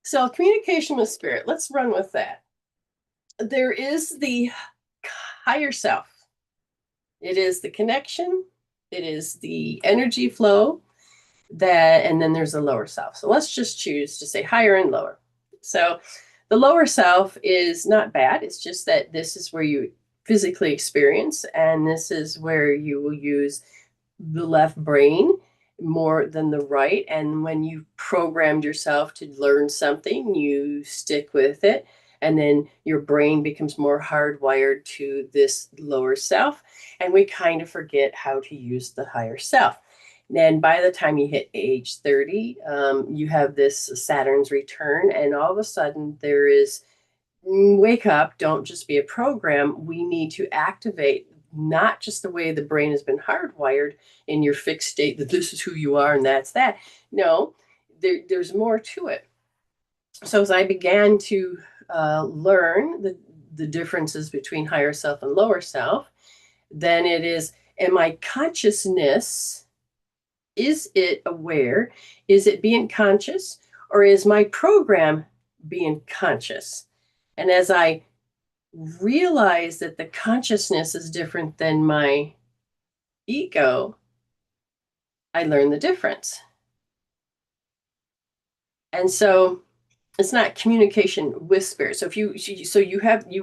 So communication with spirit, let's run with that. There is the higher self. It is the connection. It is the energy flow that, and then there's the lower self. So let's just choose to say higher and lower. So the lower self is not bad. It's just that this is where you physically experience, and this is where you will use the left brain more than the right. And when you programmed yourself to learn something, you stick with it. And then your brain becomes more hardwired to this lower self. And we kind of forget how to use the higher self. And by the time you hit age 30, you have this Saturn's return. And all of a sudden, there is wake up, don't just be a program. We need to activate not just the way the brain has been hardwired in your fixed state that this is who you are and that's that. No, there's more to it. So as I began to learn the differences between higher self and lower self, then it is, am I consciousness? Is it aware? Is it being conscious? Or is my program being conscious? And as I realize that the consciousness is different than my ego, I learn the difference. And so it's not communication with spirit. So if you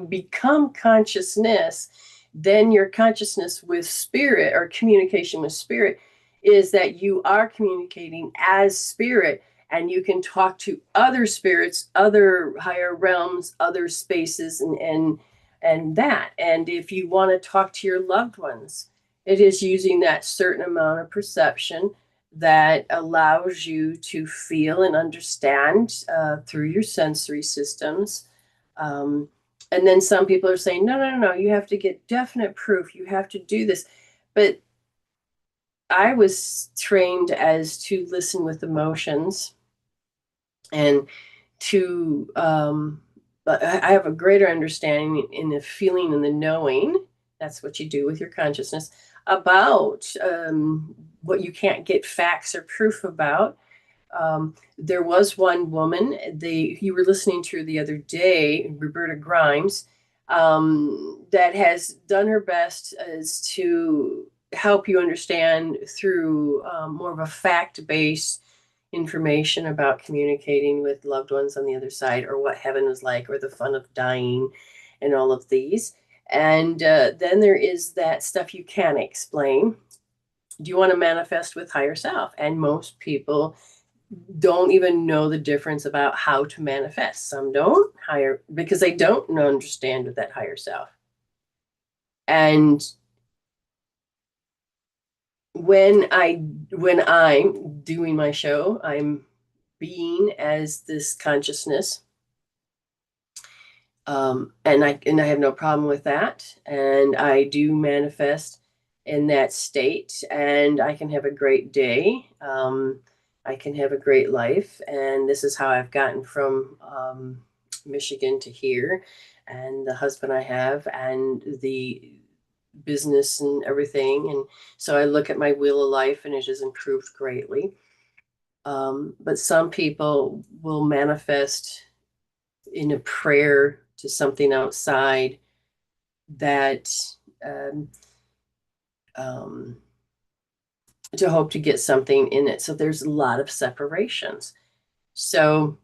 become consciousness, then your consciousness with spirit or communication with spirit is that you are communicating as spirit, and you can talk to other spirits, other higher realms, other spaces, and that. And if you want to talk to your loved ones, it is using that certain amount of perception that allows you to feel and understand through your sensory systems. And then some people are saying, no, no, no, no, you have to get definite proof. You have to do this. But I was trained as to listen with emotions and to, I have a greater understanding in the feeling and the knowing. That's what you do with your consciousness about what you can't get facts or proof about. There was one woman you were listening to the other day, Roberta Grimes, that has done her best as to help you understand through more of a fact-based information about communicating with loved ones on the other side, or what heaven is like, or the fun of dying, and all of these. And then there is that stuff you can't explain. Do you want to manifest with higher self? And most people don't even know the difference about how to manifest. Some don't higher because they don't understand that higher self. And when I'm doing my show, I'm being as this consciousness. And I have no problem with that. And I do manifest in that state, and I can have a great day. I can have a great life. And this is how I've gotten from Michigan to here, and the husband I have, and the business and everything. And so I look at my wheel of life, and it has improved greatly. But some people will manifest in a prayer to something outside that um, um, to hope to get something in it. So there's a lot of separations. So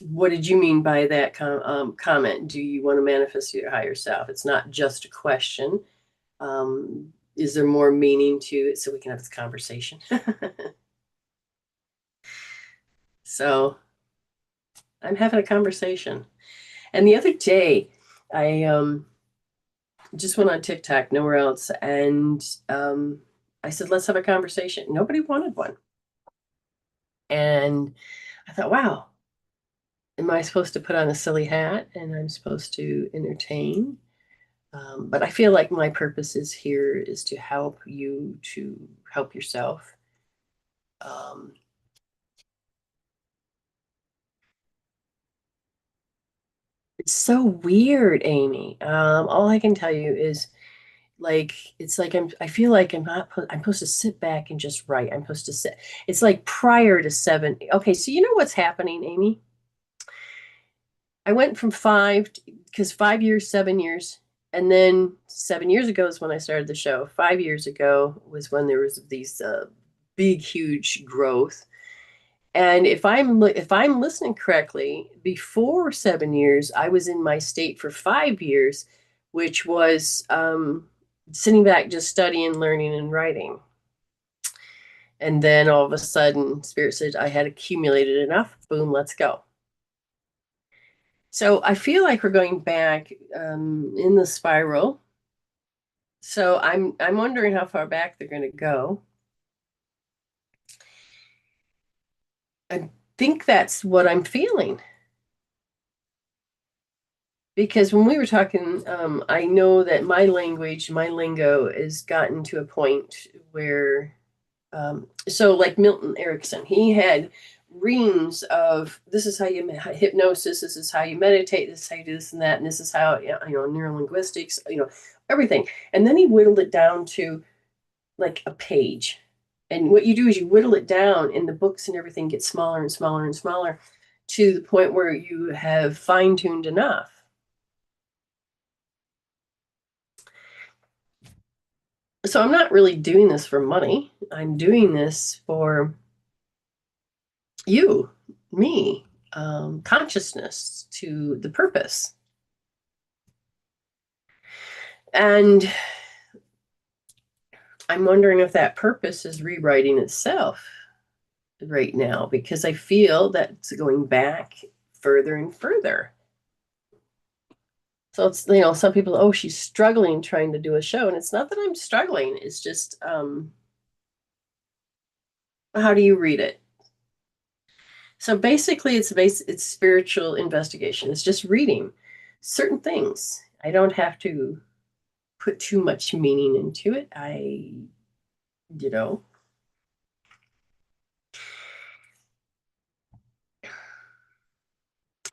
what did you mean by that comment? Do you want to manifest your higher self? It's not just a question. Is there more meaning to it, so we can have this conversation? So I'm having a conversation. And the other day, I just went on TikTok, nowhere else, and I said, let's have a conversation. Nobody wanted one. And I thought, wow, am I supposed to put on a silly hat and I'm supposed to entertain? But I feel like my purpose is here is to help you to help yourself. Um, it's so weird, Amy. All I can tell you is like it's like I feel like I'm supposed to sit back and just write. I'm supposed to sit. It's like prior to 7. Okay, so you know what's happening, Amy? I went from 5 because 5 years, 7 years, and then 7 years ago is when I started the show. 5 years ago was when there was these big, huge growth. And if I'm listening correctly, before 7 years, I was in my state for 5 years, which was sitting back, just studying, learning, and writing. And then all of a sudden, Spirit said I had accumulated enough. Boom, let's go. So I feel like we're going back in the spiral. So I'm wondering how far back they're going to go. I think that's what I'm feeling. Because when we were talking, I know that my language, my lingo has gotten to a point where, so like Milton Erickson, he had reams of this is how you hypnosis, this is how you meditate, this is how you do this and that, and this is how, neurolinguistics, everything. And then he whittled it down to like a page. And what you do is you whittle it down, and the books and everything get smaller and smaller and smaller to the point where you have fine-tuned enough. So I'm not really doing this for money. I'm doing this for you, me, consciousness, to the purpose. And I'm wondering if that purpose is rewriting itself right now, because I feel that it's going back further and further. So it's, some people, oh, she's struggling trying to do a show. And it's not that I'm struggling. It's just, how do you read it? So basically it's spiritual investigation. It's just reading certain things. I don't have to put too much meaning into it. You know,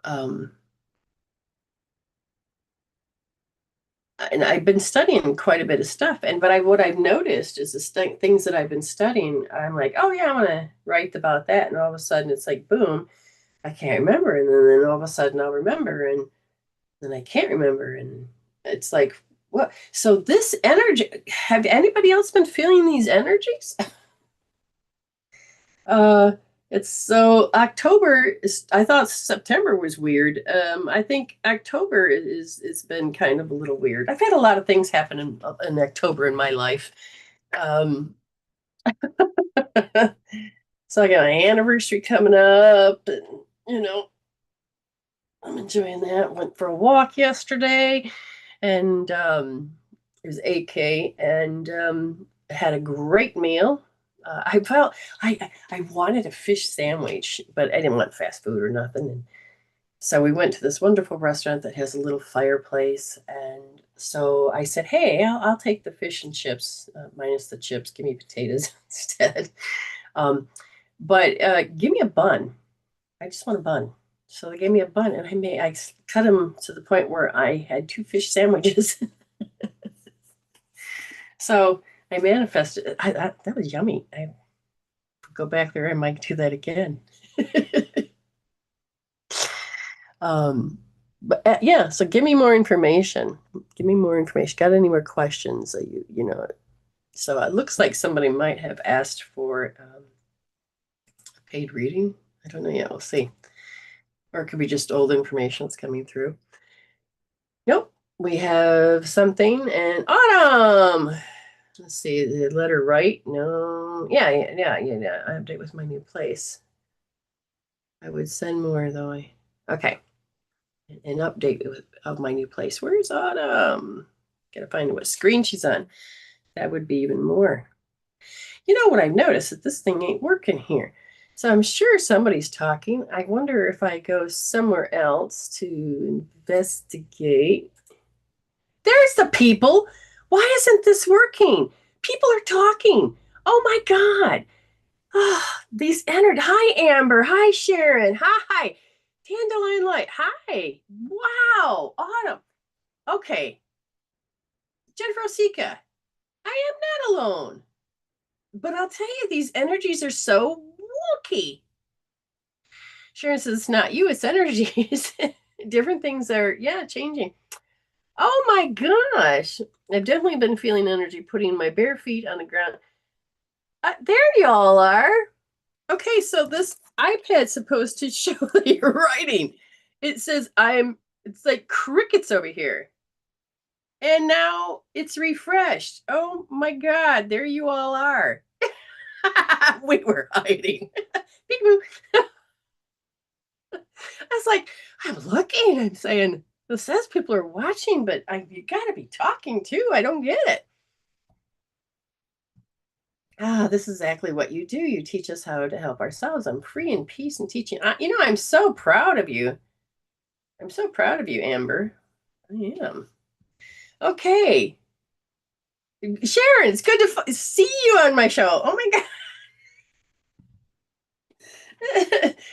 um, and I've been studying quite a bit of stuff. What I've noticed is the things that I've been studying. I'm like, oh yeah, I want to write about that, and all of a sudden it's like, boom, I can't remember, and then all of a sudden I'll remember, and then I can't remember, and it's like, what? So this energy. Have anybody else been feeling these energies? Uh, it's so October is, I thought September was weird. I think October it's been kind of a little weird. I've had a lot of things happen in October in my life. Um, so I got an anniversary coming up, and you know, I'm enjoying that. Went for a walk yesterday, and it was 8K, and had a great meal. I felt I wanted a fish sandwich, but I didn't want fast food or nothing. And so we went to this wonderful restaurant that has a little fireplace, and so I said, "Hey, I'll take the fish and chips, minus the chips. Give me potatoes instead." Um, but give me a bun. I just want a bun. So they gave me a bun, and I cut them to the point where I had two fish sandwiches. So I manifested. That was yummy. I go back there. I might do that again. But yeah. So give me more information. Give me more information. Got any more questions? You know. So it looks like somebody might have asked for a paid reading. I don't know yet. We'll see. Or it could be just old information that's coming through. Nope. We have something and autumn. Let's see, the letter right? No. Yeah. I update with my new place. I would send more though. Okay. An update of my new place. Where's Autumn? Gotta find what screen she's on. That would be even more. You know what I've noticed that this thing ain't working here. So I'm sure somebody's talking. I wonder if I go somewhere else to investigate. There's the people. Why isn't this working? People are talking. Oh my God. Oh, these entered. Hi, Amber. Hi, Sharon. Hi. Dandelion Light. Hi. Wow. Autumn. Okay. Jennifer Osika. I am not alone. But I'll tell you, these energies are so wonky. Sharon says it's not you, it's energies. Different things are, yeah, changing. Oh my gosh. I've definitely been feeling energy putting my bare feet on the ground. There y'all are. Okay, so this iPad's supposed to show that you're writing. It says it's like crickets over here. And now it's refreshed. Oh my God, there you all are. We were hiding. I was like, I'm looking, I'm saying, it says people are watching, but you gotta be talking too. I don't get it. This is exactly what you do. You teach us how to help ourselves. I'm free in peace and teaching. I'm so proud of you. I'm so proud of you, Amber. I am. Okay. Sharon, it's good to see you on my show. Oh my God.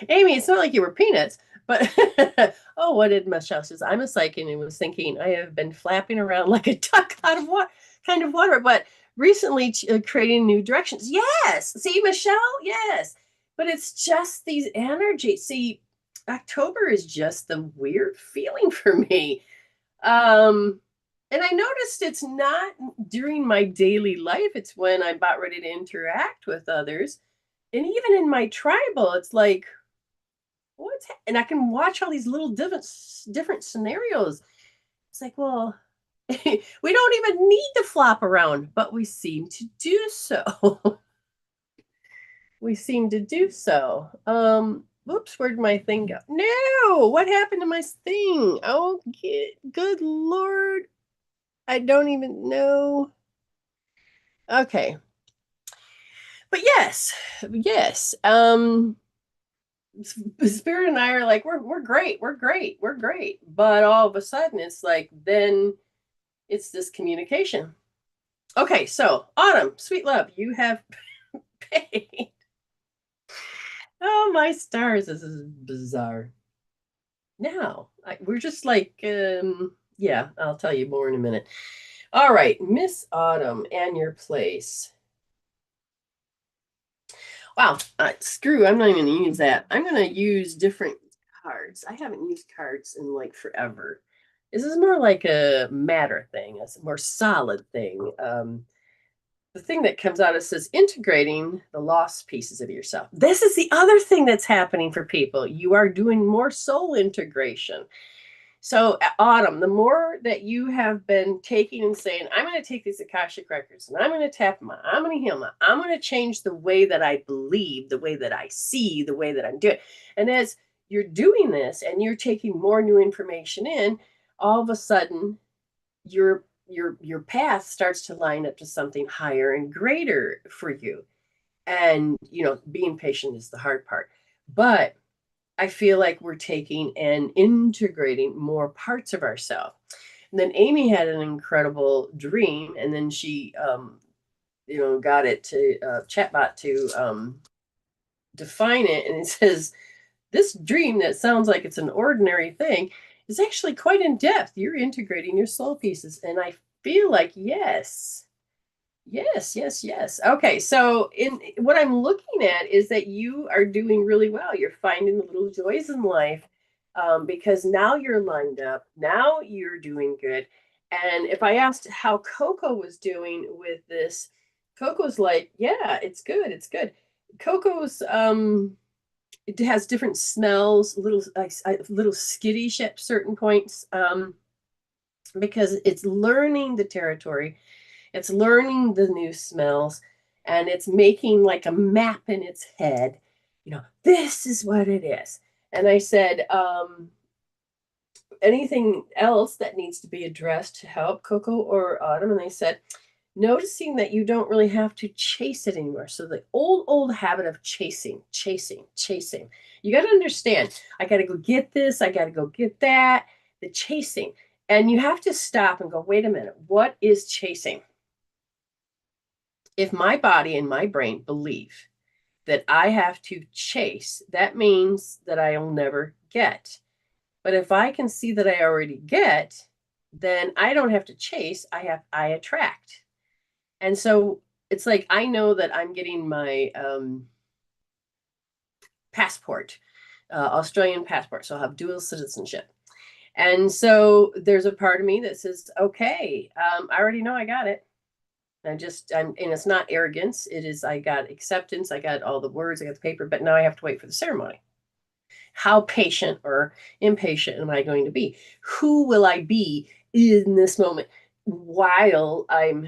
Amy, it's not like you were peanuts, but oh, what did Michelle says? I'm a psychic and was thinking I have been flapping around like a duck out of water, kind of water, but recently creating new directions. Yes. See, Michelle? Yes. But it's just these energies. See, October is just the weird feeling for me. Um, and I noticed it's not during my daily life, it's when I'm about ready to interact with others. And even in my tribal, it's like, and I can watch all these little different scenarios. It's like, well, We don't even need to flop around, but we seem to do so. We seem to do so. Whoops, where'd my thing go? No, what happened to my thing? Oh, good Lord. I don't even know. Okay. But yes, yes. Spirit and I are like, we're great, we're great, we're great. But all of a sudden it's like, then it's this communication. Okay, so Autumn, sweet love, you have paid. Oh my stars, this is bizarre. Now, we're just like, yeah, I'll tell you more in a minute. All right, Miss Autumn and your place. Wow, screw, I'm not even going to use that. I'm going to use different cards. I haven't used cards in like forever. This is more like a matter thing, a more solid thing. The thing that comes out, it says integrating the lost pieces of yourself. This is the other thing that's happening for people. You are doing more soul integration. So, Autumn, the more that you have been taking and saying, I'm going to take these Akashic records and I'm going to tap them, I'm going to heal them, I'm going to change the way that I believe, the way that I see, the way that I'm doing. And as you're doing this and you're taking more new information in, all of a sudden your path starts to line up to something higher and greater for you. And being patient is the hard part. But I feel like we're taking and integrating more parts of ourselves. And then Amy had an incredible dream, and then she, got it to chatbot to define it, and it says this dream that sounds like it's an ordinary thing is actually quite in depth. You're integrating your soul pieces, and I feel like yes. Yes, yes, yes. Okay, so in what I'm looking at is that you are doing really well. You're finding the little joys in life because now you're lined up. Now you're doing good. And if I asked how Coco was doing with this, Coco's like, yeah, it's good, it's good. Coco's it has different smells, little skittish at certain points because it's learning the territory, it's learning the new smells, and it's making like a map in its head. This is what it is. And I said, anything else that needs to be addressed to help Coco or Autumn? And they said, noticing that you don't really have to chase it anymore. So the old habit of chasing. You got to understand, I got to go get this, I got to go get that, the chasing. And you have to stop and go, wait a minute, what is chasing? If my body and my brain believe that I have to chase, that means that I'll never get. But if I can see that I already get, then I don't have to chase, I attract. And so it's like I know that I'm getting my passport, Australian passport, so I'll have dual citizenship. And so there's a part of me that says, okay, I already know I got it. And it's not arrogance. It is, I got acceptance. I got all the words, I got the paper, but now I have to wait for the ceremony. How patient or impatient am I going to be? Who will I be in this moment while I'm,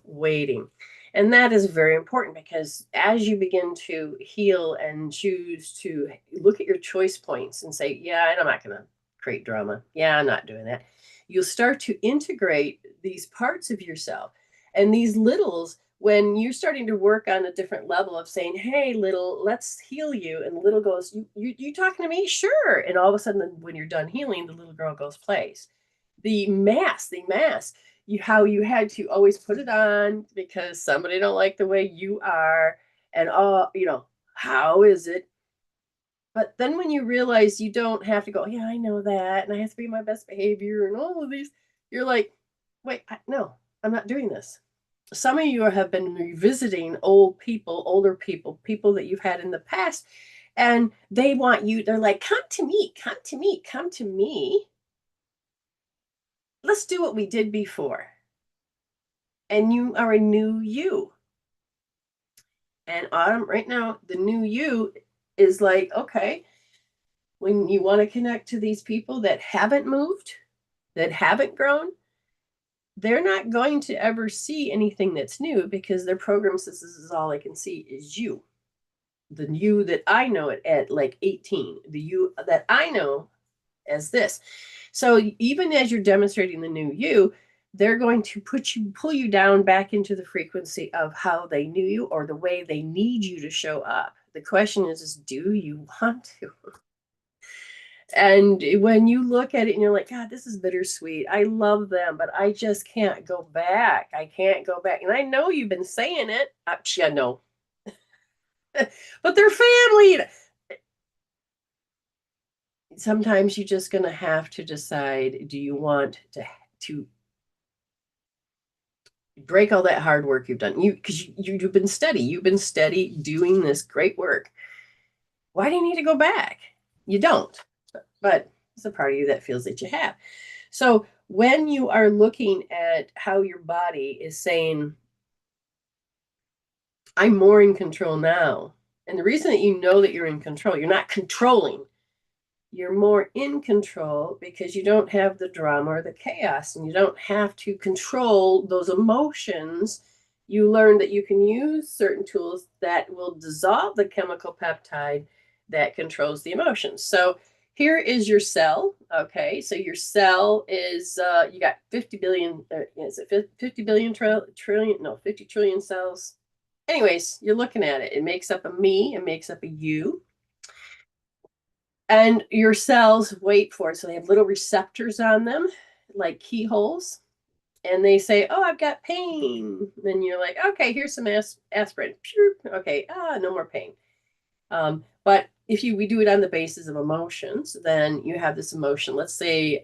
waiting? And that is very important because as you begin to heal and choose to look at your choice points and say, yeah, I'm not going to create drama. Yeah, I'm not doing that. You'll start to integrate these parts of yourself and these littles when you're starting to work on a different level of saying, hey, little, let's heal you. And the little goes, you talking to me? Sure. And all of a sudden, when you're done healing, the little girl goes, plays. The mask, how you had to always put it on because somebody don't like the way you are. And how is it? But then when you realize you don't have to go, yeah, I know that. And I have to be my best behavior and all of these, you're like, wait, no, I'm not doing this. Some of you have been revisiting older people, people that you've had in the past, and they want you, they're like, come to me, come to me, come to me. Let's do what we did before. And you are a new you. And Autumn, right now, the new you is like, okay, when you want to connect to these people that haven't moved, that haven't grown, they're not going to ever see anything that's new because their program says this is all I can see is you. The you that I know it at like 18, the you that I know as this. So even as you're demonstrating the new you, they're going to pull you down back into the frequency of how they knew you or the way they need you to show up. The question is do you want to? And when you look at it and you're like, God, this is bittersweet. I love them, but I just can't go back. I can't go back. And I know you've been saying it. Yeah, no. But they're family. Sometimes you're just going to have to decide, do you want to break all that hard work you've done? Because you've been steady doing this great work. Why do you need to go back? You don't, but it's a part of you that feels that you have. So when you are looking at how your body is saying, I'm more in control now. And the reason that you know that you're in control, you're not controlling, you're more in control because you don't have the drama or the chaos and you don't have to control those emotions. You learn that you can use certain tools that will dissolve the chemical peptide that controls the emotions. So here is your cell. Okay, so your cell is you got 50 billion. Is it 50 billion trillion? No, 50 trillion cells. Anyways, you're looking at it. It makes up a me. It makes up a you. And your cells wait for it. So they have little receptors on them, like keyholes. And they say, oh, I've got pain. Then you're like, okay, here's some aspirin. Okay, no more pain. But if we do it on the basis of emotions, then you have this emotion. Let's say,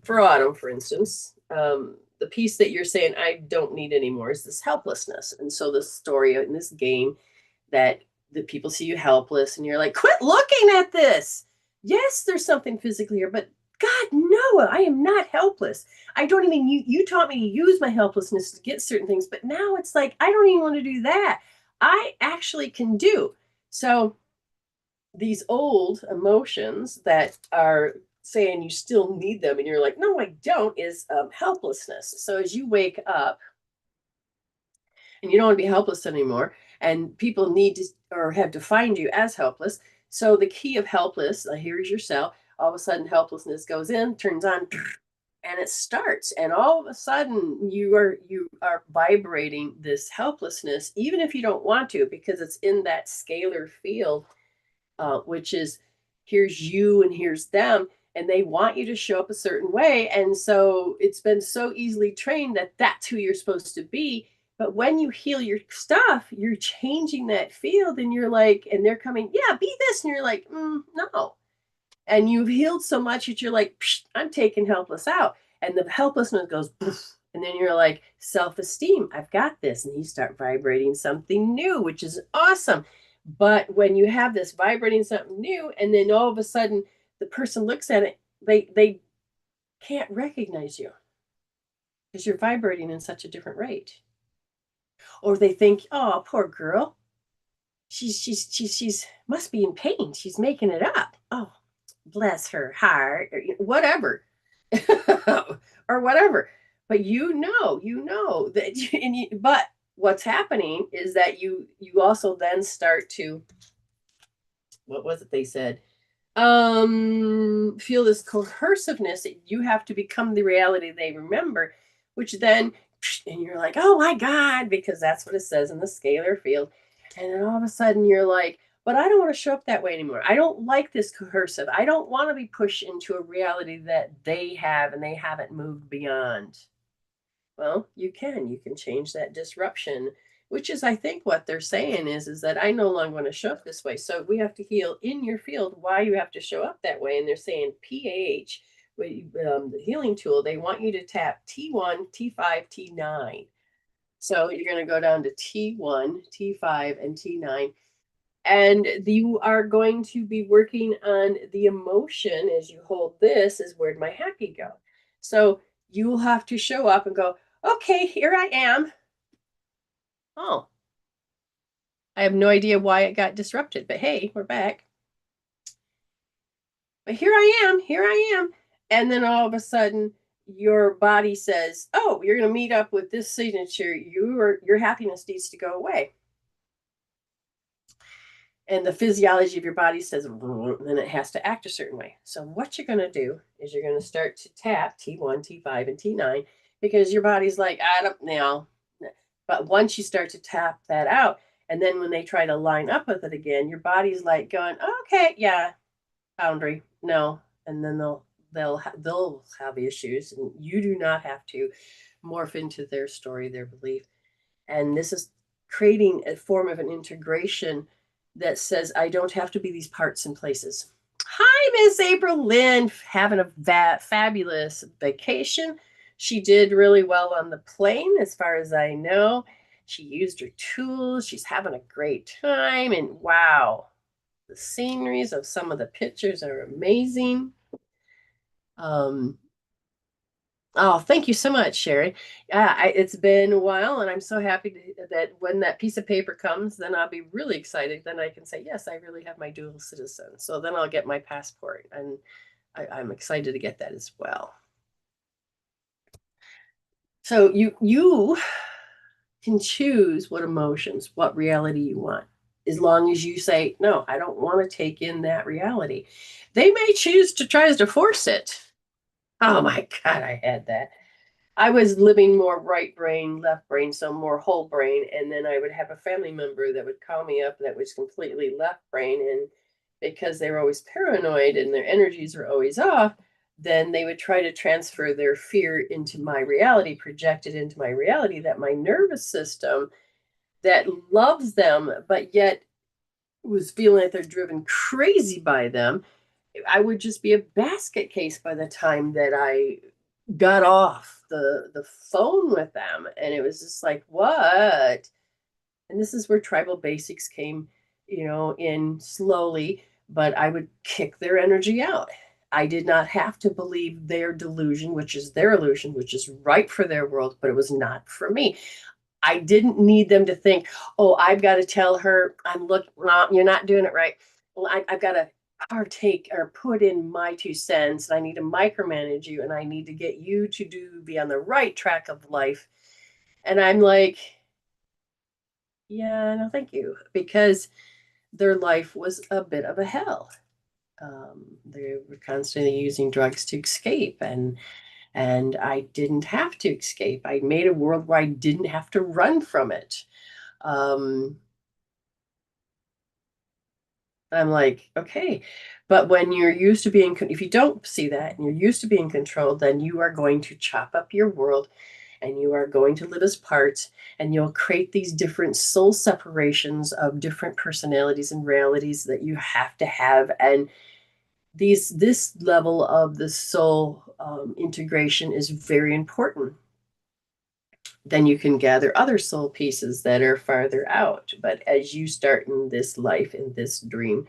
for Autumn, for instance, the piece that you're saying, I don't need anymore is this helplessness. And so the story in this game that people see you helpless and you're like, quit looking at this. Yes, there's something physically here, but God, no, I am not helpless. I don't even, you taught me to use my helplessness to get certain things, but now it's like, I don't even want to do that. I actually can do. So these old emotions that are saying you still need them and you're like, no, I don't, is helplessness. So as you wake up, and you don't want to be helpless anymore. And people need to or have defined you as helpless. So the key of helpless, here's your cell. All of a sudden, helplessness goes in, turns on, and it starts. And all of a sudden, you are vibrating this helplessness, even if you don't want to, because it's in that scalar field, which is here's you and here's them, and they want you to show up a certain way. And so it's been so easily trained that that's who you're supposed to be. But when you heal your stuff, you're changing that field and you're like, and they're coming, yeah, be this. And you're like, no. And you've healed so much that you're like, I'm taking helpless out. And the helplessness goes, poof, and then you're like, self-esteem, I've got this. And you start vibrating something new, which is awesome. But when you have this vibrating something new, and then all of a sudden the person looks at it, they can't recognize you because you're vibrating in such a different rate. Or they think, oh, poor girl. She's must be in pain. She's making it up. Oh, bless her heart, or whatever. Or whatever. But you know that but what's happening is that you also then start to, what was it they said? Feel this coerciveness that you have to become the reality they remember, which then, and you're like, oh my God, because that's what it says in the scalar field. And then all of a sudden you're like, but I don't want to show up that way anymore. I don't like this coercive. I don't want to be pushed into a reality that they have and they haven't moved beyond. Well, you can change that disruption, which is, I think, what they're saying is that I no longer want to show up this way. So we have to heal in your field why you have to show up that way. And they're saying PH, the healing tool, they want you to tap T1, T5, T9. So you're going to go down to T1, T5, and T9. And you are going to be working on the emotion as you hold this is where'd my happy go? So you will have to show up and go, okay, here I am. Oh, I have no idea why it got disrupted, but hey, we're back. But here I am. And then all of a sudden, your body says, oh, you're going to meet up with this signature, your happiness needs to go away. And the physiology of your body says, then it has to act a certain way. So what you're going to do is you're going to start to tap T1, T5, and T9 because your body's like, I don't know. But once you start to tap that out, and then when they try to line up with it again, your body's like going, okay, yeah, boundary, no, and then they'll have issues, and you do not have to morph into their story, their belief. And this is creating a form of an integration that says, I don't have to be these parts and places. Hi, Miss April Lynn, having a fabulous vacation. She did really well on the plane, as far as I know. She used her tools. She's having a great time. And wow, the sceneries of some of the pictures are amazing. Oh, thank you so much, Sherry. It's been a while, and I'm so happy that when that piece of paper comes, then I'll be really excited. Then I can say, yes, I really have my dual citizen. So then I'll get my passport, and I'm excited to get that as well. So you can choose what emotions, what reality you want, as long as you say, no, I don't want to take in that reality. They may choose to try to force it. Oh my God, I had that. I was living more right brain, left brain, so more whole brain. And then I would have a family member that would call me up that was completely left brain. And because they were always paranoid and their energies were always off, then they would try to transfer their fear into my reality, project it into my reality, that my nervous system that loves them, but yet was feeling that they're driven crazy by them. I would just be a basket case by the time that I got off the phone with them, and it was just like, what? And this is where tribal basics came, in slowly, but I would kick their energy out. I did not have to believe their delusion, which is their illusion, which is right for their world, but it was not for me. I didn't need them to think, oh, I've got to tell her, no, you're not doing it right. Well, I've got to partake or put in my 2 cents. And I need to micromanage you, and I need to get you to be on the right track of life. And I'm like, yeah, no, thank you, because their life was a bit of a hell. They were constantly using drugs to escape, and I didn't have to escape. I made a world where I didn't have to run from it. Um, I'm like, okay. But when you're used to being, if you don't see that and you're used to being controlled, then you are going to chop up your world, and you are going to live as parts, and you'll create these different soul separations of different personalities and realities that you have to have. And this level of the soul integration is very important. Then you can gather other soul pieces that are farther out. But as you start in this life, in this dream,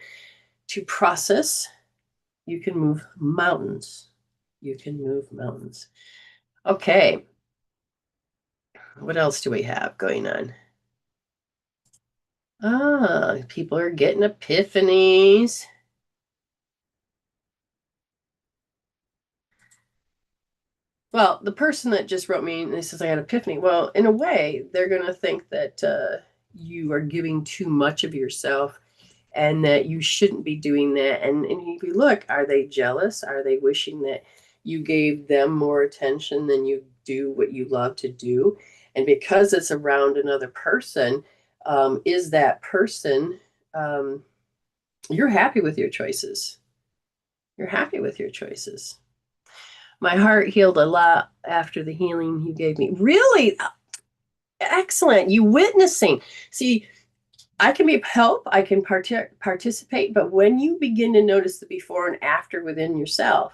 to process, you can move mountains. You can move mountains. Okay. What else do we have going on? People are getting epiphanies. Well, the person that just wrote me and they says I had epiphany. Well, in a way, they're going to think that you are giving too much of yourself and that you shouldn't be doing that. And if you look, are they jealous? Are they wishing that you gave them more attention than you do what you love to do? And because it's around another person, is that person, um, you're happy with your choices. You're happy with your choices. My heart healed a lot after the healing you gave me. Really? Excellent. You witnessing. See, I can be of help, I can participate, but when you begin to notice the before and after within yourself,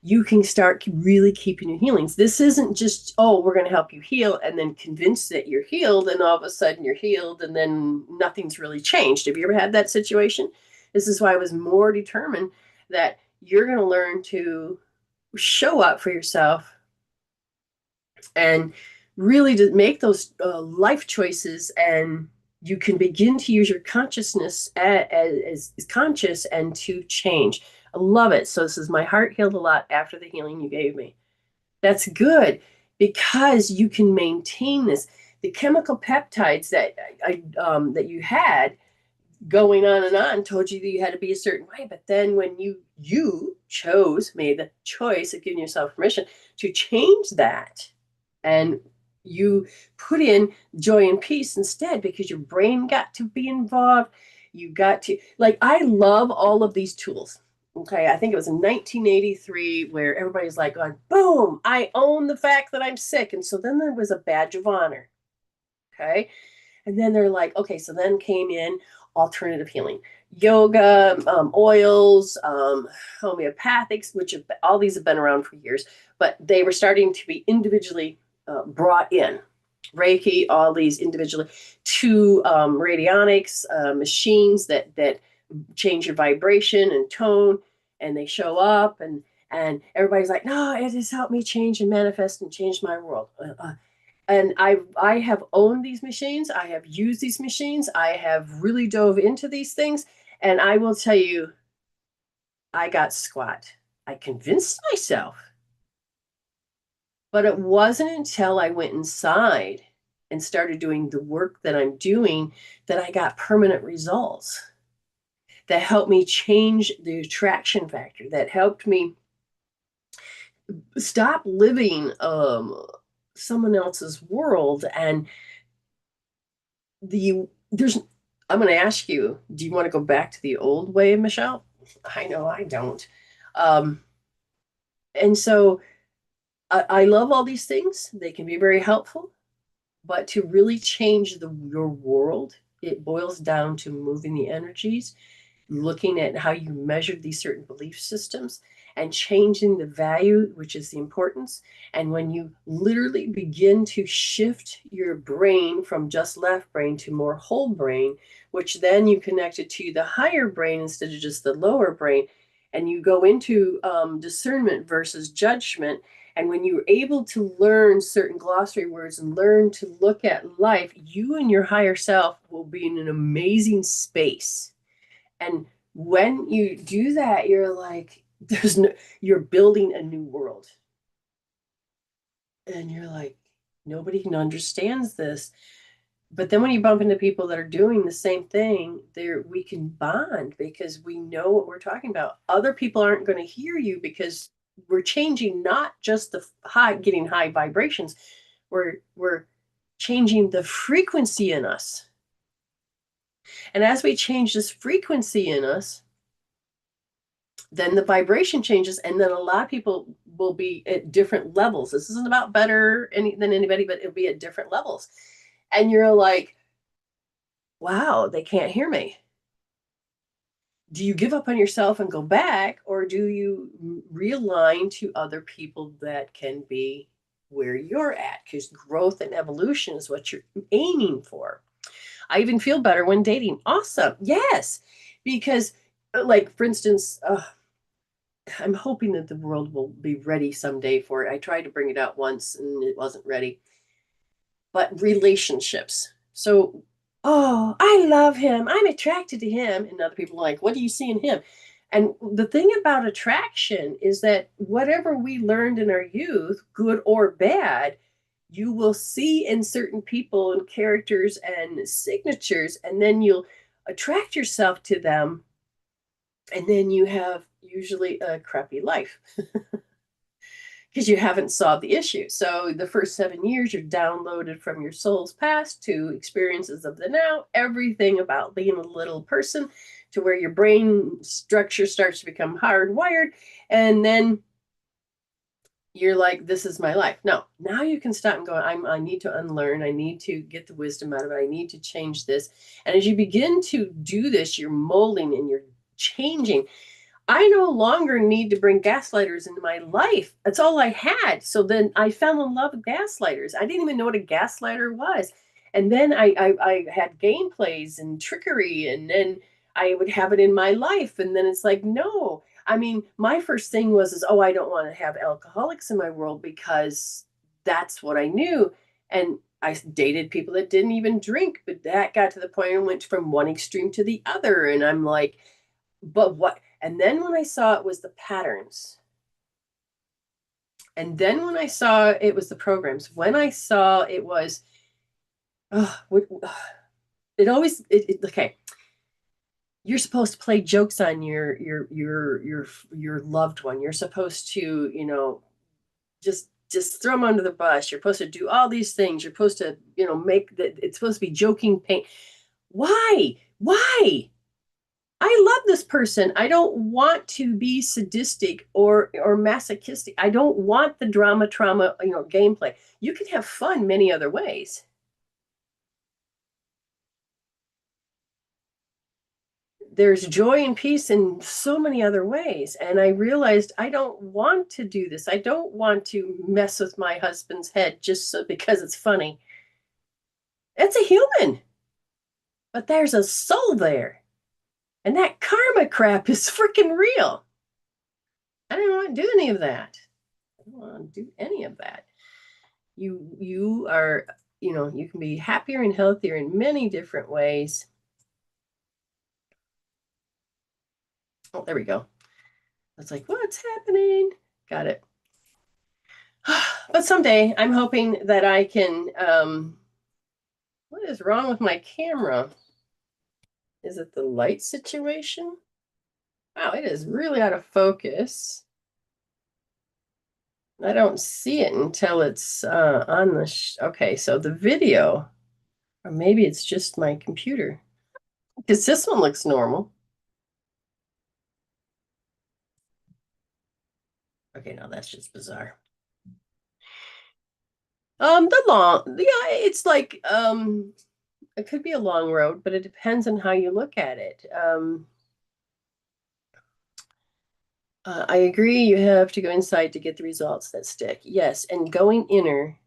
you can start really keeping your healings. This isn't just, oh, we're going to help you heal and then convince that you're healed, and all of a sudden you're healed and then nothing's really changed. Have you ever had that situation? This is why I was more determined that you're going to learn to show up for yourself and really to make those life choices, and you can begin to use your consciousness as conscious and to change. I love it. So this is my heart healed a lot after the healing you gave me. That's good because you can maintain this. The chemical peptides that you had going on and on told you that you had to be a certain way, but then when you made the choice of giving yourself permission to change that, and you put in joy and peace instead because your brain got to be involved. You got to, like, I love all of these tools. Okay, I think it was in 1983 where everybody's like, going, boom, I own the fact that I'm sick. And so then there was a badge of honor. Okay. And then they're like, okay, so then came in alternative healing, yoga, oils, homeopathics, which have, all these have been around for years, but they were starting to be individually brought in. Reiki, all these individually, to radionics, machines that change your vibration and tone, and they show up, and everybody's like, no, it has helped me change and manifest and change my world. And I have owned these machines. I have used these machines. I have really dove into these things. And I will tell you, I got squat. I convinced myself. But it wasn't until I went inside and started doing the work that I'm doing that I got permanent results that helped me change the attraction factor, that helped me stop living someone else's world. And there's I'm going to ask you, do you want to go back to the old way, Michelle? I know I don't. um and so I love all these things. They can be very helpful, but to really change your world, it boils down to moving the energies, looking at how you measure these certain belief systems, and changing the value, which is the importance. And when you literally begin to shift your brain from just left brain to more whole brain, which then you connect it to the higher brain instead of just the lower brain, and you go into discernment versus judgment. And when you're able to learn certain glossary words and learn to look at life, you and your higher self will be in an amazing space. And when you do that, you're like, you're building a new world. And you're like, nobody can understands this. But then when you bump into people that are doing the same thing, there we can bond because we know what we're talking about. Other people aren't going to hear you because we're changing not just the getting high vibrations. We're changing the frequency in us. And as we change this frequency in us, then the vibration changes, and then a lot of people will be at different levels. This isn't about better than anybody, but it'll be at different levels. And you're like, wow, they can't hear me. Do you give up on yourself and go back, or do you realign to other people that can be where you're at? Because growth and evolution is what you're aiming for. I even feel better when dating. Awesome. Yes. Because, like, for instance, I'm hoping that the world will be ready someday for it. I tried to bring it out once and it wasn't ready. But relationships. So, oh, I love him. I'm attracted to him. And other people are like, what do you see in him? And the thing about attraction is that whatever we learned in our youth, good or bad, you will see in certain people and characters and signatures, and then you'll attract yourself to them. And then you have usually a crappy life because you haven't solved the issue. So the first 7 years, you're downloaded from your soul's past to experiences of the now, everything about being a little person to where your brain structure starts to become hardwired. And then you're like, this is my life. No, now you can stop and go, I need to unlearn. I need to get the wisdom out of it. I need to change this. And as you begin to do this, you're molding and you're changing. I no longer need to bring gaslighters into my life. That's all I had. So then I fell in love with gaslighters. I didn't even know what a gaslighter was. And then I had gameplays and trickery, and then I would have it in my life. And then it's like, no. I mean, my first thing was, oh, I don't want to have alcoholics in my world because that's what I knew. And I dated people that didn't even drink, but that got to the point and went from one extreme to the other. And I'm like, but what? And then when I saw it was the patterns, And then when I saw it was the programs, when I saw it was, okay. You're supposed to play jokes on your loved one. You're supposed to, just throw them under the bus. You're supposed to do all these things. You're supposed to, make that it's supposed to be joking pain. Why? Why? I love this person. I don't want to be sadistic or masochistic. I don't want the drama, trauma, gameplay. You can have fun many other ways. There's joy and peace in so many other ways. And I realized I don't want to do this. I don't want to mess with my husband's head just because it's funny. It's a human, but there's a soul there. And that karma crap is freaking real. I don't want to do any of that. I don't want to do any of that. You are, you can be happier and healthier in many different ways. Oh, there we go. It's like, what's happening? Got it. But someday I'm hoping that I can, what is wrong with my camera? Is it the light situation? Wow, it is really out of focus. I don't see it until it's on the, okay, so the video, or maybe it's just my computer, because this one looks normal. Okay, no, that's just bizarre. It's like, it could be a long road, but it depends on how you look at it. I agree, you have to go inside to get the results that stick. Yes, and going inner,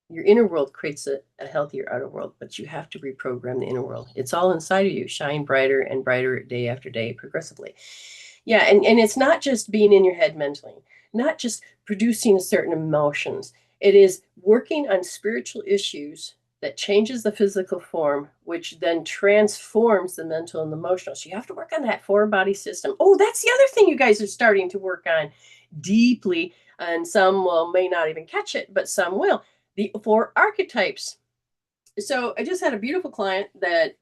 your inner world creates a healthier outer world, but you have to reprogram the inner world. It's all inside of you, shine brighter and brighter day after day, progressively. Yeah, and it's not just being in your head mentally, not just producing certain emotions. It is working on spiritual issues that changes the physical form, which then transforms the mental and the emotional. So you have to work on that four body system. Oh, that's the other thing you guys are starting to work on deeply, and some may not even catch it, but some will. The four archetypes. So I just had a beautiful client that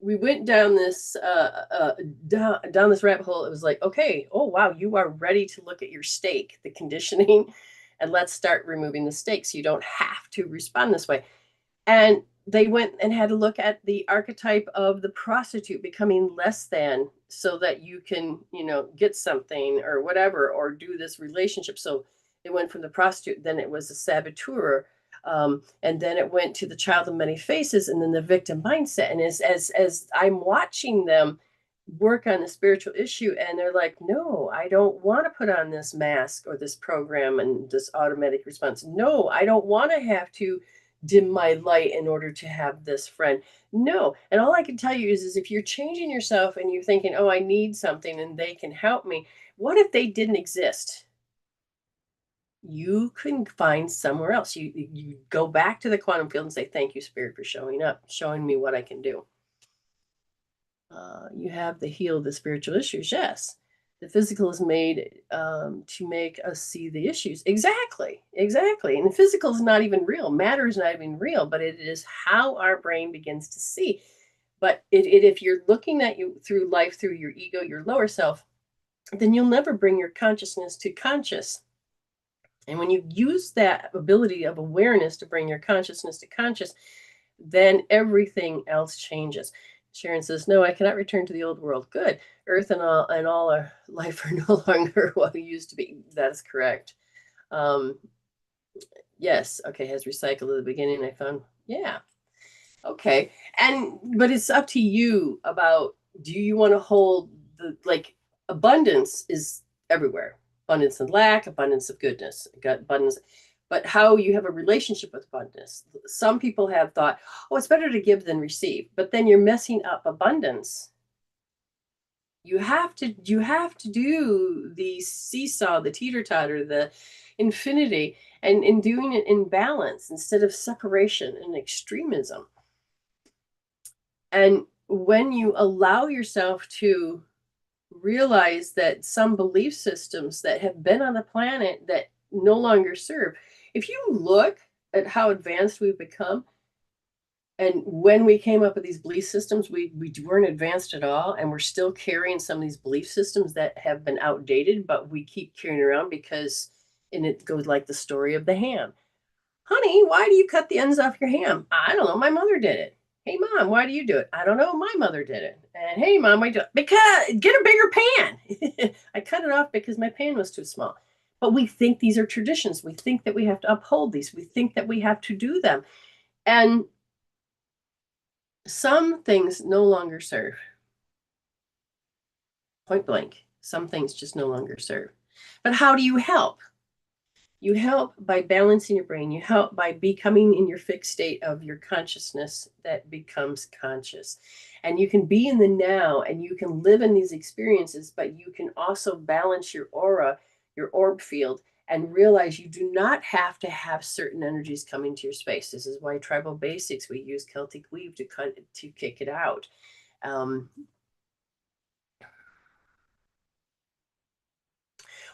we went down this down this rabbit hole. It was like, okay, oh wow, you are ready to look at your stake, the conditioning, and let's start removing the stakes. You don't have to respond this way. And they went and had to look at the archetype of the prostitute becoming less than, so that you can, get something or whatever, or do this relationship. So it went from the prostitute, then it was a saboteur, and then it went to the child of many faces, and then the victim mindset. And as I'm watching them work on the spiritual issue, and they're like, no, I don't want to put on this mask or this program and this automatic response. No, I don't want to have to dim my light in order to have this friend. No. And all I can tell you is if you're changing yourself and you're thinking, oh, I need something and they can help me, what if they didn't exist? You can find somewhere else. You go back to the quantum field and say, thank you, Spirit, for showing up, showing me what I can do. You have the heal the spiritual issues. Yes. The physical is made to make us see the issues. Exactly. And the physical is not even real. Matter is not even real, but it is how our brain begins to see. But if you're looking at you through life, through your ego, your lower self, then you'll never bring your consciousness to conscious. And when you use that ability of awareness to bring your consciousness to conscious, then everything else changes. Sharon says, no, I cannot return to the old world. Good. Earth and all our life are no longer what we used to be. That is correct. Yes. Okay. Has recycled at the beginning. I found, yeah. Okay. But it's up to you about, do you want to hold abundance is everywhere. Abundance and lack, abundance of goodness, abundance. But how you have a relationship with abundance. Some people have thought, oh, it's better to give than receive, but then you're messing up abundance. You have to do the seesaw, the teeter-totter, the infinity, and in doing it in balance instead of separation and extremism. And when you allow yourself to realize that some belief systems that have been on the planet that no longer serve. If you look at how advanced we've become, and when we came up with these belief systems, we weren't advanced at all, and we're still carrying some of these belief systems that have been outdated, but we keep carrying around because, and it goes like the story of the ham. Honey, why do you cut the ends off your ham? I don't know. My mother did it. Hey, mom, why do you do it? I don't know. My mother did it. And hey, mom, why do it? Because get a bigger pan. I cut it off because my pan was too small. But we think these are traditions. We think that we have to uphold these. We think that we have to do them. And some things no longer serve. Point blank. Some things just no longer serve. But how do you help? You help by balancing your brain. You help by becoming in your fixed state of your consciousness that becomes conscious. And you can be in the now and you can live in these experiences, but you can also balance your aura, your orb field, and realize you do not have to have certain energies coming to your space. This is why tribal basics, we use Celtic weave to kick it out. Um,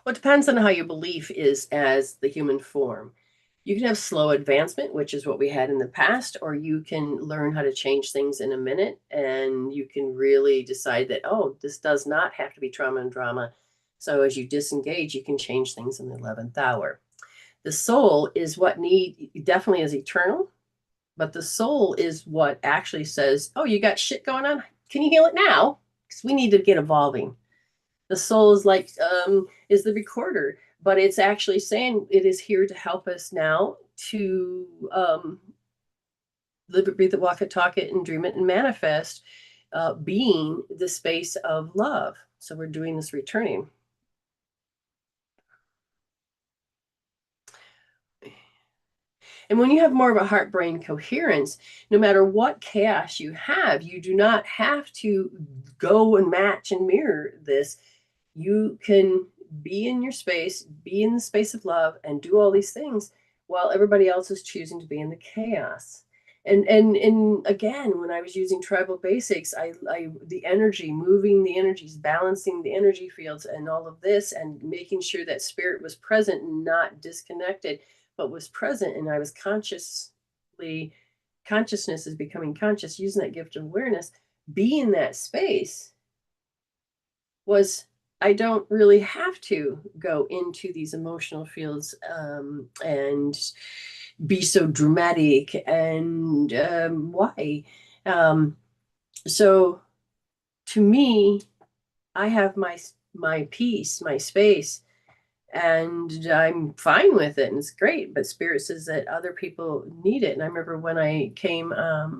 Well, it depends on how your belief is as the human form. You can have slow advancement, which is what we had in the past, or you can learn how to change things in a minute and you can really decide that, oh, this does not have to be trauma and drama. So as you disengage, you can change things in the 11th hour. The soul is what definitely is eternal, but the soul is what actually says, oh, you got shit going on. Can you heal it now? Because we need to get evolving. The soul is like is the recorder, but it's actually saying it is here to help us now to live it, breathe it, walk it, talk it, and dream it and manifest, being the space of love. So we're doing this returning. And when you have more of a heart brain coherence, no matter what chaos you have, you do not have to go and match and mirror this. You can be in your space, be in the space of love, and do all these things while everybody else is choosing to be in the chaos. And again, when I was using tribal basics, I the energy, moving the energies, balancing the energy fields, and all of this, and making sure that spirit was present and not disconnected, but was present. And I was consciousness is becoming conscious, using that gift of awareness, be in that space was I don't really have to go into these emotional fields and be so dramatic and why. Um, so to me, I have my peace, my space, and I'm fine with it, and it's great. But Spirit says that other people need it, and I remember when I came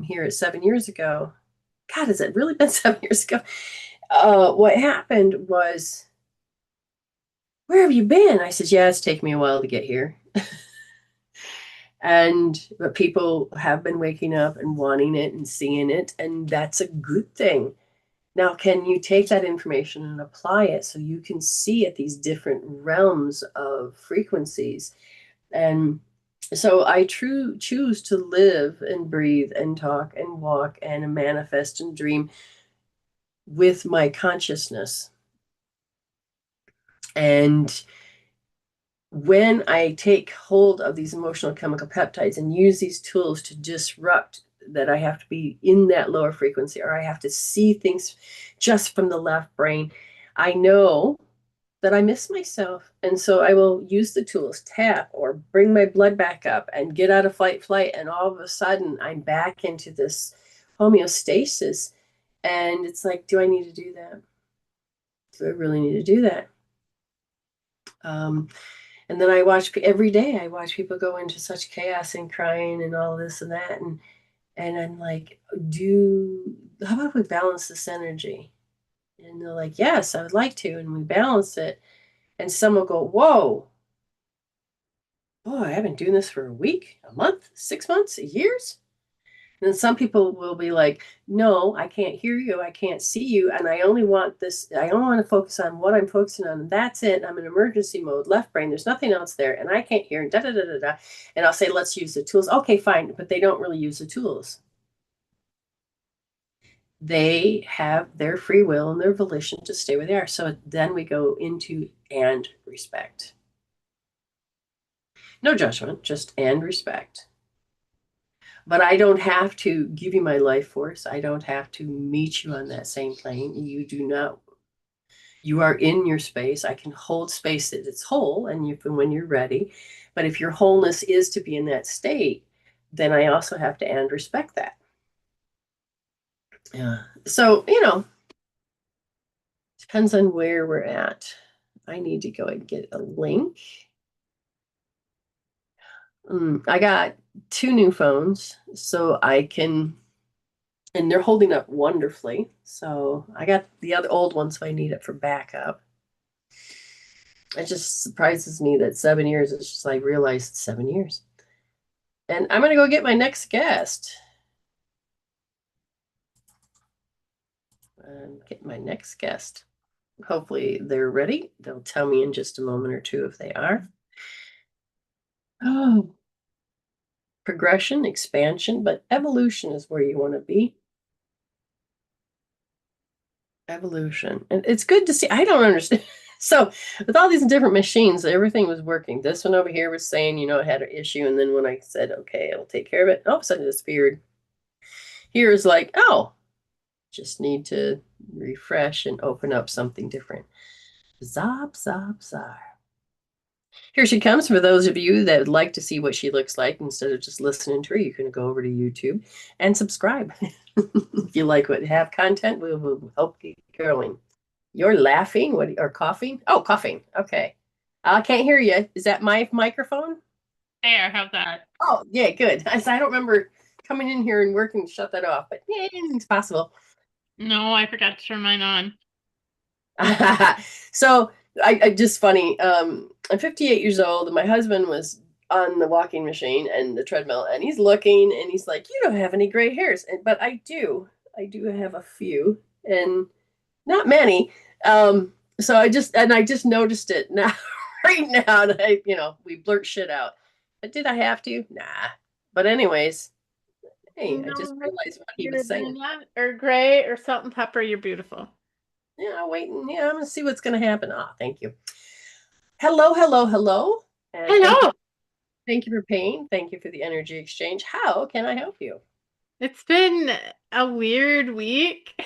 here at 7 years ago. God, has it really been 7 years ago? What happened was, where have you been? I said, yeah, it's taken me a while to get here. But people have been waking up and wanting it and seeing it, and that's a good thing. Now, can you take that information and apply it so you can see at these different realms of frequencies? And so I choose to live and breathe and talk and walk and manifest and dream with my consciousness. And when I take hold of these emotional chemical peptides and use these tools to disrupt that, I have to be in that lower frequency, or I have to see things just from the left brain, I know that I miss myself. And so I will use the tools, tap or bring my blood back up and get out of flight. And all of a sudden I'm back into this homeostasis. And it's like, do I need to do that? Do I really need to do that? And then I watch every day, I watch people go into such chaos and crying and all this and that. And I'm like, how about we balance this energy? And they're like, yes, I would like to. And we balance it. And some will go, whoa, boy, I've been doing this for a week, a month, 6 months, years. And then some people will be like, no, I can't hear you. I can't see you. And I only want this. I only want to focus on what I'm focusing on. And that's it. I'm in emergency mode, left brain. There's nothing else there. And I can't hear. And da da da da da. And I'll say, let's use the tools. Okay, fine. But they don't really use the tools. They have their free will and their volition to stay where they are. So then we go into and respect. No judgment, just and respect. But I don't have to give you my life force. I don't have to meet you on that same plane. You do not. You are in your space. I can hold space that it's whole, and you when you're ready. But if your wholeness is to be in that state, then I also have to and respect that. Yeah. So depends on where we're at. I need to go and get a link. I got 2 new phones, so I can, and they're holding up wonderfully. So I got the other old one, so I need it for backup. It just surprises me that 7 years is just, I realized 7 years. And I'm going to go get my next guest. Get my next guest. Hopefully they're ready. They'll tell me in just a moment or two if they are. Oh, progression, expansion, but evolution is where you want to be. Evolution. And it's good to see. I don't understand. So with all these different machines, everything was working. This one over here was saying, it had an issue. And then when I said, okay, I'll take care of it, all of a sudden it disappeared. Here is like, oh, just need to refresh and open up something different. Zop, zop, zop. Here she comes. For those of you that would like to see what she looks like instead of just listening to her, you can go over to YouTube and subscribe. If you like what have content, we'll help keep going. You're laughing? What, or coughing? Oh, coughing. Okay. I can't hear you. Is that my microphone? There, how's that? Oh, yeah, good. I don't remember coming in here and working to shut that off, but yeah, anything's possible. No, I forgot to turn mine on. So I just funny. I'm 58 years old, and my husband was on the walking machine and the treadmill, and he's looking, and he's like, "You don't have any gray hairs," but I do. I do have a few, and not many. So I just noticed it now, right now, and we blurt shit out. But did I have to? Nah. But anyways, hey, I just No, realized what he you're was saying. brunette or gray or salt and pepper. You're beautiful. Yeah, waiting. Yeah, I'm gonna see what's gonna happen. Ah, thank you. Hello, hello, hello, and Hello. thank you for paying. Thank you for the energy exchange. How can I help you? It's been a weird week.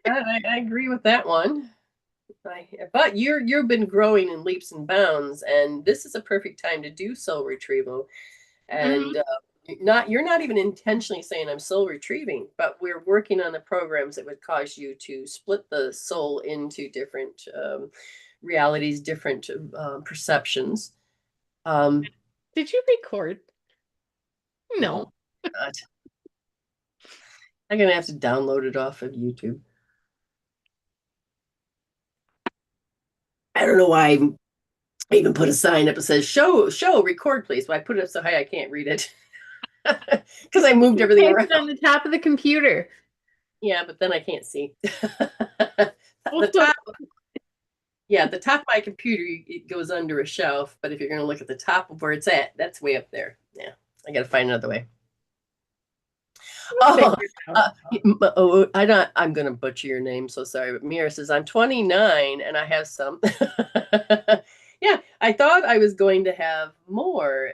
I agree with that one. But you've been growing in leaps and bounds, and this is a perfect time to do soul retrieval. Mhm. And you're not even intentionally saying I'm soul retrieving, but we're working on the programs that would cause you to split the soul into different realities, different perceptions. Um, Did you record? no, No. not. I'm gonna have to download it off of YouTube. I don't know why I even put a sign up that says show record please, but I put it up so high I can't read it because I moved You everything typed around. it on the top of the computer. Yeah, but then I can't see. The Also, top, yeah, the top of my computer, it goes under a shelf, but if you're going to look at the top of where it's at, that's way up there. Yeah, I got to find another way. we'll Oh, figure it out. I don't. I'm going to butcher your name, so sorry. But Mira says I'm 29 and I have some. Yeah, I thought I was going to have more,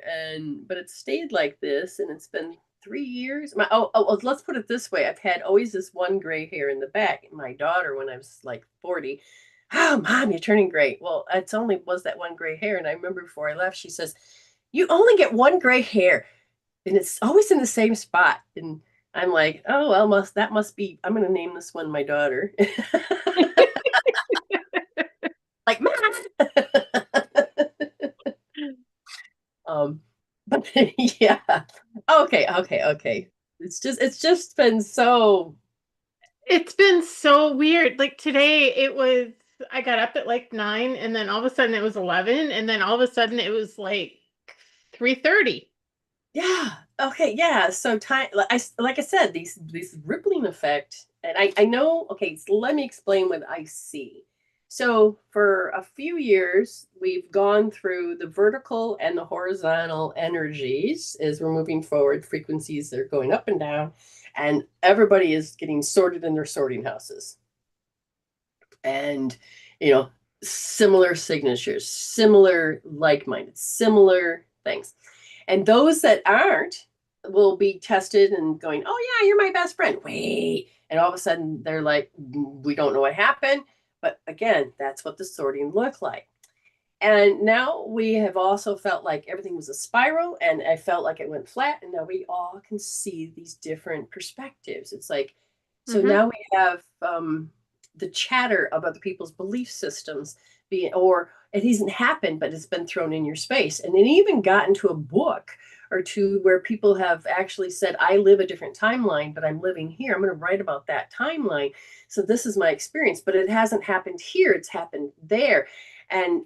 but it stayed like this, and it's been 3 years. Let's put it this way: I've had always this one gray hair in the back. My daughter, when I was like 40, oh, mom, you're turning gray. Well, it's only was that one gray hair, and I remember before I left, she says, "You only get one gray hair, and it's always in the same spot." And I'm like, "Oh well, that must be. I'm going to name this one my daughter." Like, mom. Um, but yeah. Okay. It's just been so. It's been so weird. Like today, I got up at like 9, and then all of a sudden it was 11, and then all of a sudden it was like 3:30. Yeah. Okay. Yeah. So time, like I said, these rippling effect, and I know. Okay. So let me explain what I see. So for a few years, we've gone through the vertical and the horizontal energies as we're moving forward. Frequencies are going up and down, and everybody is getting sorted in their sorting houses. And you know, similar signatures, similar like-minded, similar things. And those that aren't will be tested and going, oh yeah, you're my best friend. Wait. And all of a sudden they're like, we don't know what happened. But again, that's what the sorting looked like. And now we have also felt like everything was a spiral, and I felt like it went flat. And now we all can see these different perspectives. It's like, so Mm-hmm. now we have the chatter of other people's belief systems being, or it hasn't happened, but it's been thrown in your space. And it even got into a book or two where people have actually said, I live a different timeline, but I'm living here. I'm going to write about that timeline. So this is my experience, but it hasn't happened here. It's happened there. And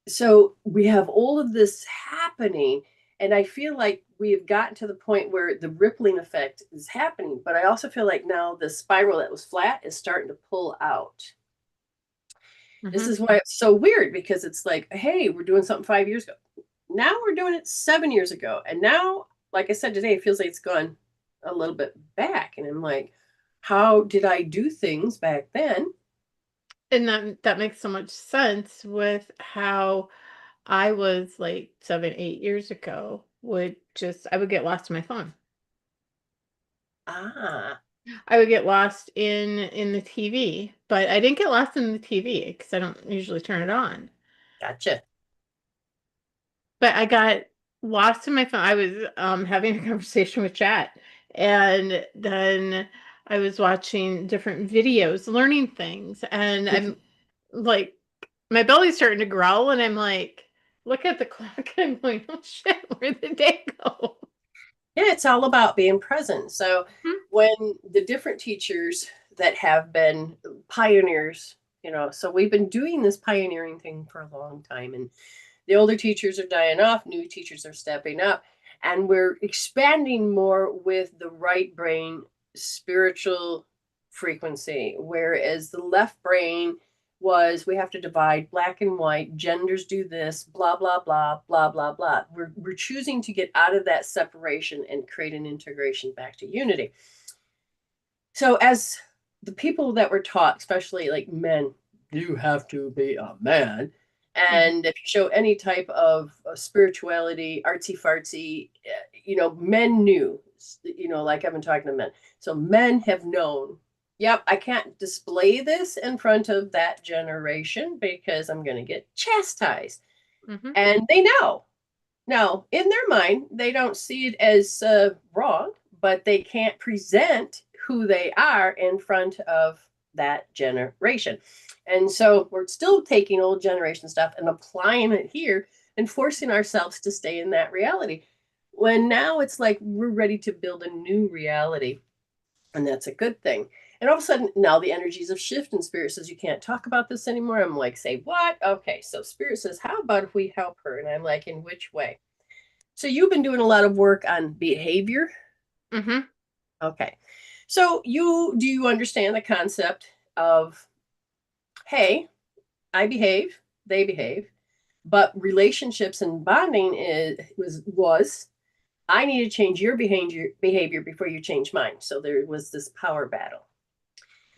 so we have all of this happening, and I feel like we have gotten to the point where the rippling effect is happening, but I also feel like now the spiral that was flat is starting to pull out. This Mm-hmm. is why it's so weird, because it's like, hey, we're doing something 5 years ago, now we're doing it 7 years ago, and now, like I said today, it feels like it's gone a little bit back, and I'm like, how did I do things back then? And that makes so much sense with how I was like 7, 8 years ago, I would get lost in my phone. Ah, I would get lost in the TV, but I didn't get lost in the TV because I don't usually turn it on. gotcha. But I got lost in my phone. I was having a conversation with chat, and then I was watching different videos, learning things, and I'm like, my belly's starting to growl, and I'm like, look at the clock, and I'm going, oh shit, where'd the day go? Yeah, it's all about being present. So Hmm. when the different teachers that have been pioneers, so we've been doing this pioneering thing for a long time, and the older teachers are dying off, new teachers are stepping up, and we're expanding more with the right brain spiritual frequency, whereas the left brain was, we have to divide black and white, genders do this, blah blah blah blah blah blah. We're choosing to get out of that separation and create an integration back to unity. So as the people that were taught, especially like men, you have to be a man. Mhm. And if you show any type of spirituality, artsy fartsy, men knew, like I've been talking to men. So men have known, yep, I can't display this in front of that generation because I'm going to get chastised. Mhm. And they know. Now, in their mind, they don't see it as wrong, but they can't present who they are in front of that generation. And so we're still taking old generation stuff and applying it here and forcing ourselves to stay in that reality. When now it's like we're ready to build a new reality, and that's a good thing. And all of a sudden, now the energies of shift, and Spirit says, you can't talk about this anymore. I'm like, say what? Okay. So Spirit says, how about if we help her? And I'm like, in which way? So you've been doing a lot of work on behavior. Mhm. Okay. So do you understand the concept of, hey, I behave, they behave, but relationships and bonding was I need to change your behavior before you change mine. So there was this power battle.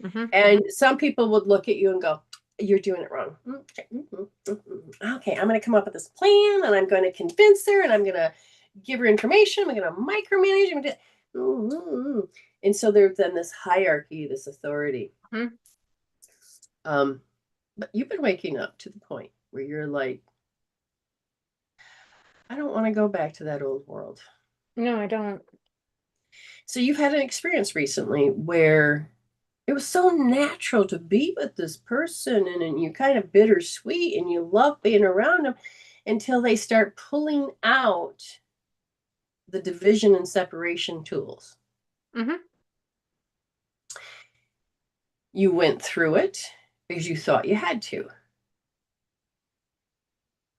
Mhm. And some people would look at you and go, you're doing it wrong. Okay, I'm going to come up with this plan, and I'm going to convince her, and I'm going to give her information. I'm going to micromanage. And so there's then this hierarchy, this authority. Mhm. Um, but you've been waking up to the point where you're like, I don't want to go back to that old world. No, I don't. So you've had an experience recently where it was so natural to be with this person, and you're kind of bittersweet and you love being around them until they start pulling out the division and separation tools. Mhm. You went through it because you thought you had to.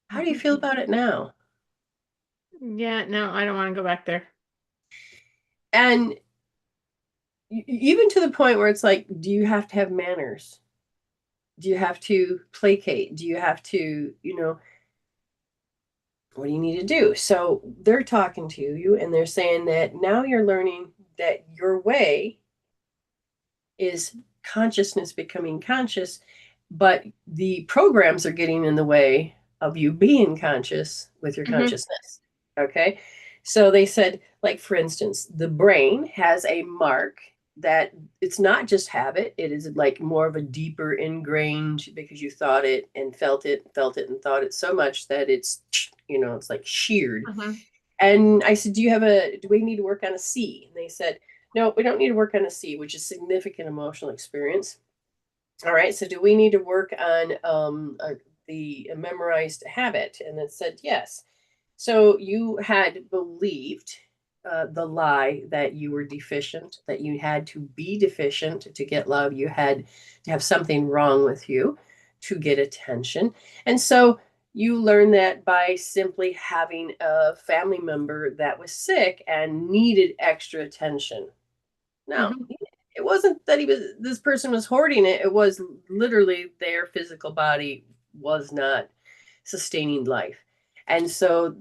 How do you Mhm. feel about it now? Yeah, no, I don't want to go back there. And even to the point where it's like, do you have to have manners? Do you have to placate? Do you have to, what do you need to do? So they're talking to you and they're saying that now you're learning that your way is consciousness becoming conscious, but the programs are getting in the way of you being conscious with your Hmm. consciousness. Okay. So they said, like, for instance, the brain has a mark that it's not just habit, it is like more of a deeper ingrained because you thought it and felt it and thought it so much that it's, it's like sheared. Hmm. And I said, do we need to work on a C? And they said, no, we don't need to work on a C, which is significant emotional experience. All right, so do we need to work on the memorized habit? And it said yes. So you had believed the lie that you were deficient, that you had to be deficient to get love. You had to have something wrong with you to get attention. And so you learn that by simply having a family member that was sick and needed extra attention. No, Hmm. it wasn't that this person was hoarding it. It was literally their physical body was not sustaining life. And so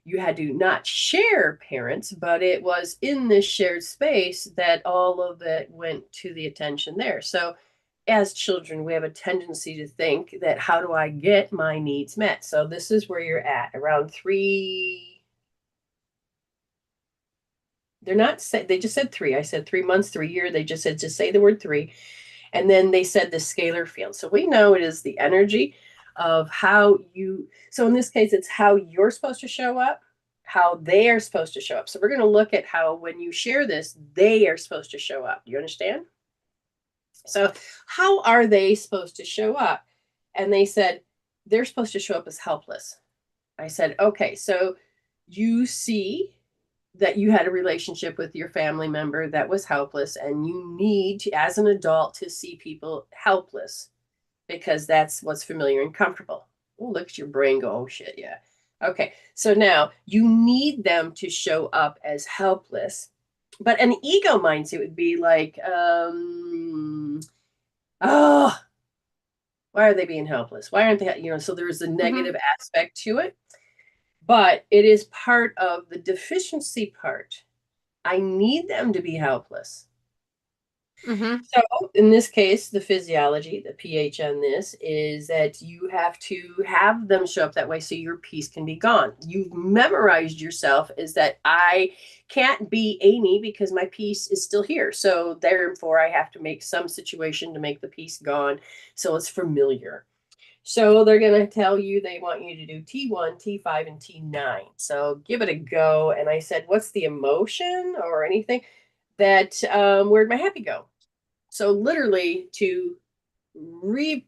you had to not share parents, but it was in this shared space that all of it went to the attention there. So as children, we have a tendency to think that how do I get my needs met? So this is where you're at around three. They're not said, they just said three. I said 3 months, 3 year. They just said, just say the word three. And then they said the scalar field. So we know it is the energy of how you, so in this case, it's how you're supposed to show up, how they are supposed to show up. So we're going to look at how when you share this, they are supposed to show up. You understand? So how are they supposed to show up? And they said, they're supposed to show up as helpless. I said, okay, so you see that you had a relationship with your family member that was helpless, and you need to, as an adult, to see people helpless because that's what's familiar and comfortable. Oh, look at your brain go, oh shit, yeah. Okay, so now you need them to show up as helpless, but an ego mindset would be like, oh, why are they being helpless? Why aren't they, so there's a Hmm. negative aspect to it, but it is part of the deficiency part. I need them to be helpless. Hmm. So in this case, the physiology, the pH on this is that you have to have them show up that way so your peace can be gone. You've memorized yourself is that I can't be Amy because my peace is still here. So therefore I have to make some situation to make the peace gone. So it's familiar. So they're going to tell you they want you to do T1, T5, and T9. So give it a go. And I said, what's the emotion or anything that, where'd my happy go? So literally to re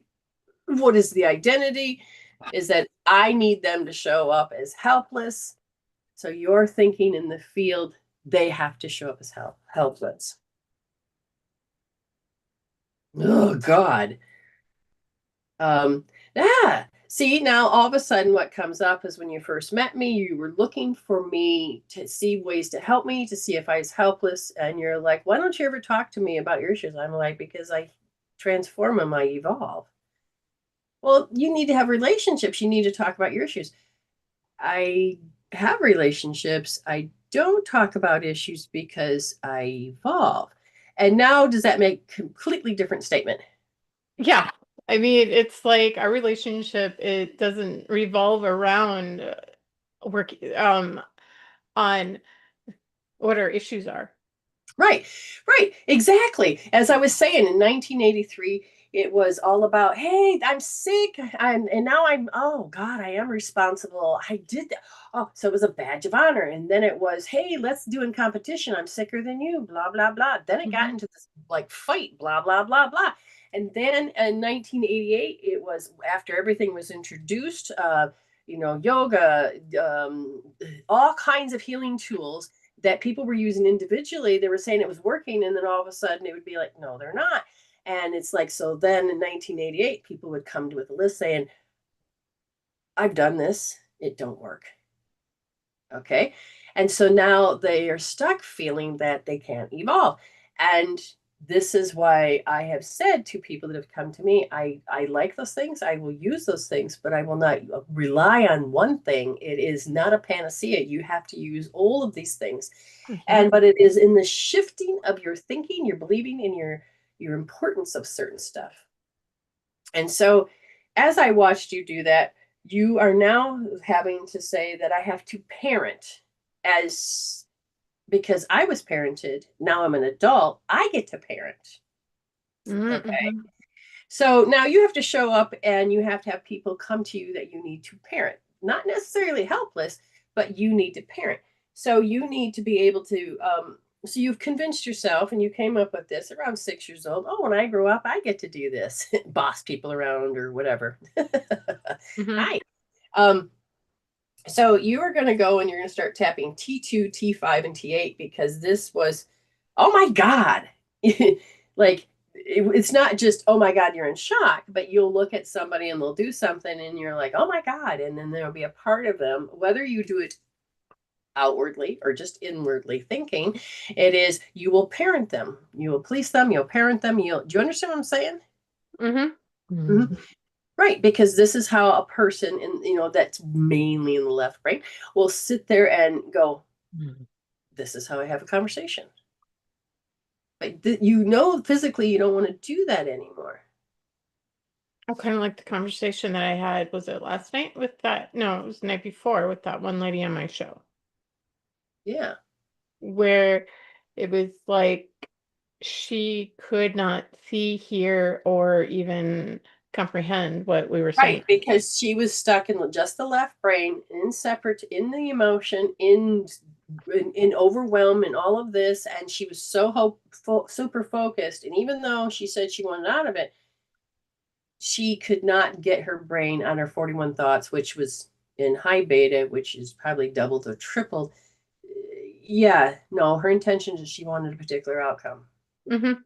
what is the identity is that I need them to show up as helpless. So you're thinking in the field, they have to show up as helpless. Oh God. Um, See, now all of a sudden, what comes up is when you first met me, you were looking for me to see ways to help me, to see if I was helpless. And you're like, why don't you ever talk to me about your issues? I'm like, because I transform them, I evolve. Well, you need to have relationships. You need to talk about your issues. I have relationships. I don't talk about issues because I evolve. And now, does that make a completely different statement? Yeah. I mean, it's like our relationship, it doesn't revolve around work on what our issues are. Right, right, exactly. As I was saying in 1983, it was all about, hey, I'm sick. And now oh God, I am responsible. I did that. Oh, so it was a badge of honor. And then it was, hey, let's do in competition. I'm sicker than you, blah, blah, blah. Then it got Hmm. into this like fight, blah, blah, blah, blah. And then in 1988, it was after everything was introduced, yoga, all kinds of healing tools that people were using individually, they were saying it was working, and then all of a sudden it would be like, no, they're not. And it's like, so then in 1988, people would come with a list saying, I've done this, it don't work. Okay. And so now they are stuck feeling that they can't evolve. And this is why I have said to people that have come to me, I like those things. I will use those things, but I will not rely on one thing. It is not a panacea. You have to use all of these things. Hmm. And but it is in the shifting of your thinking, your believing in your importance of certain stuff. And so as I watched you do that, you are now having to say that I have to parent as because I was parented. Now I'm an adult. I get to parent. Okay. Mm-hmm. So now you have to show up and you have to have people come to you that you need to parent. Not necessarily helpless, but you need to parent. So you need to be able to, so you've convinced yourself and you came up with this around 6 years old. Oh, when I grow up, I get to do this, boss people around or whatever. Mm-hmm. Hi. Um, so you are going to go and you're going to start tapping T2, T5, and T8 because this was, oh my God. Like, it's not just, oh my God, you're in shock, but you'll look at somebody and they'll do something and you're like, oh my God. And then there'll be a part of them, whether you do it outwardly or just inwardly thinking, it is you will parent them. You will police them. You'll parent them. Do you understand what I'm saying? Mm-hmm. Mm-hmm. Right, because this is how a person in that's mainly in the left brain will sit there and go, this is how I have a conversation. But physically you don't want to do that anymore. Kind of like the conversation that I had, was it last night with that? No, it was the night before with that one lady on my show, Yeah. where it was like she could not see, hear, or even comprehend what we were saying. Right, because she was stuck in just the left brain, in separate, in the emotion, in overwhelm, and all of this, and she was so hopeful, super focused. And even though she said she wanted out of it, she could not get her brain on her 41 thoughts, which was in high beta, which is probably doubled or tripled. Yeah, no, her intention is she wanted a particular outcome, Mm-hmm.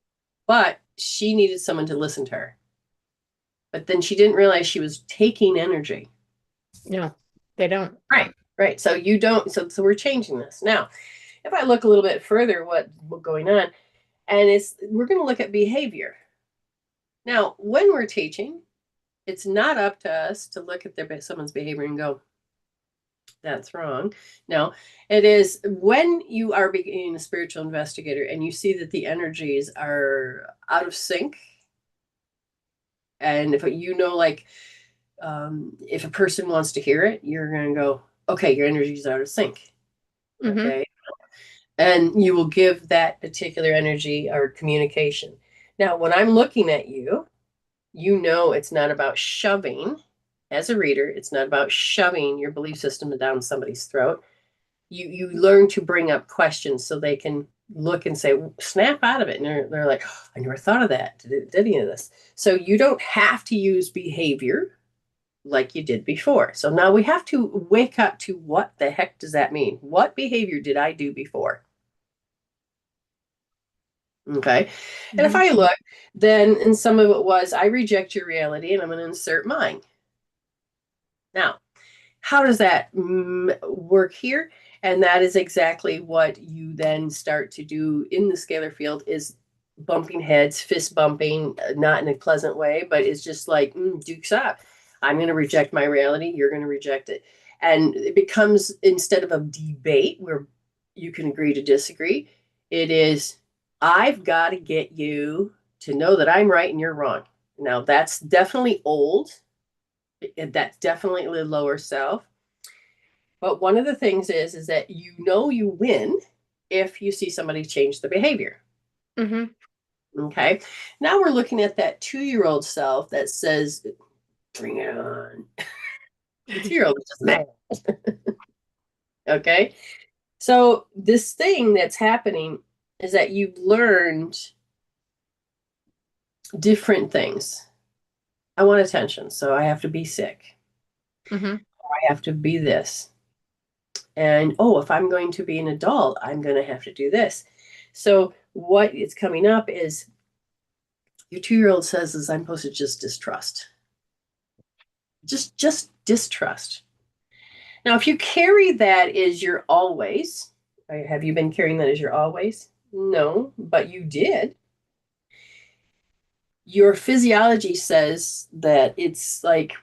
but she needed someone to listen to her. But then she didn't realize she was taking energy. No, they don't. Right, right. So you don't. So we're changing this now. If I look a little bit further, what going on, and we're going to look at behavior. Now, when we're teaching, it's not up to us to look at someone's behavior and go, that's wrong. No, it is when you are being a spiritual investigator and you see that the energies are out of sync. And if like, if a person wants to hear it, you're going to go, okay, your energy is out of sync. Mm-hmm. Okay. And you will give that particular energy or communication. Now, when I'm looking at you, it's not about shoving. As a reader, it's not about shoving your belief system down somebody's throat. You learn to bring up questions so they can look and say, snap out of it. And they're like, oh, I never thought of that. Did any of this? So you don't have to use behavior like you did before. So now we have to wake up to what the heck does that mean? What behavior did I do before? Okay. And if Mm-hmm. I look, then and some of it was I reject your reality and I'm going to insert mine. Now, how does that work here? And that is exactly what you then start to do in the scalar field is bumping heads, fist bumping, not in a pleasant way, but it's just like, Duke's up. I'm going to reject my reality. You're going to reject it. And it becomes, instead of a debate where you can agree to disagree, it is, I've got to get you to know that I'm right and you're wrong. Now, that's definitely old. That's definitely the lower self. But one of the things is that you win if you see somebody change their behavior. Mm-hmm. Okay. Now we're looking at that 2-year-old self that says, bring it on. The 2-year-old is just mad. Okay. So this thing that's happening is that you've learned different things. I want attention, so I have to be sick. Mm-hmm. I have to be this. And if I'm going to be an adult, I'm going to have to do this. So what is coming up is your 2-year-old says is I'm supposed to just distrust. Just distrust. Now, if you carry that as your always, have you been carrying that as your always? No, but you did. Your physiology says that it's like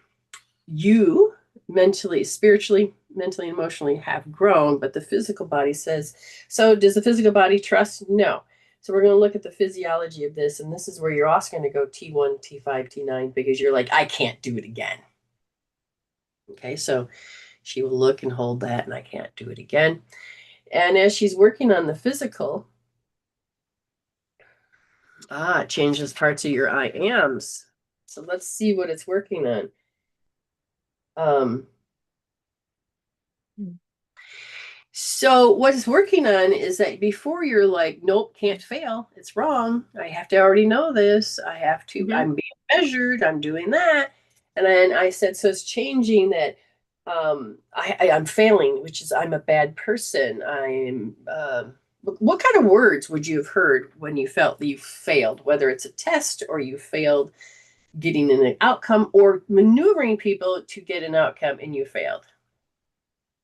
you mentally, spiritually, mentally, emotionally have grown, but the physical body says, so does the physical body trust? No. So we're going to look at the physiology of this, and this is where you're also going to go T1, T5, T9, because you're like, I can't do it again. Okay, so she will look and hold that, and I can't do it again. And as she's working on the physical, it changes parts of your I ams. So let's see what it's working on. Um, So what it's working on is that before you're like, nope, can't fail. It's wrong. I have to already know this. I'm being measured. I'm doing that. And then I said, so it's changing that I'm failing, which is I'm a bad person. What kind of words would you have heard when you felt that you failed, whether it's a test or you failed getting an outcome or maneuvering people to get an outcome and you failed?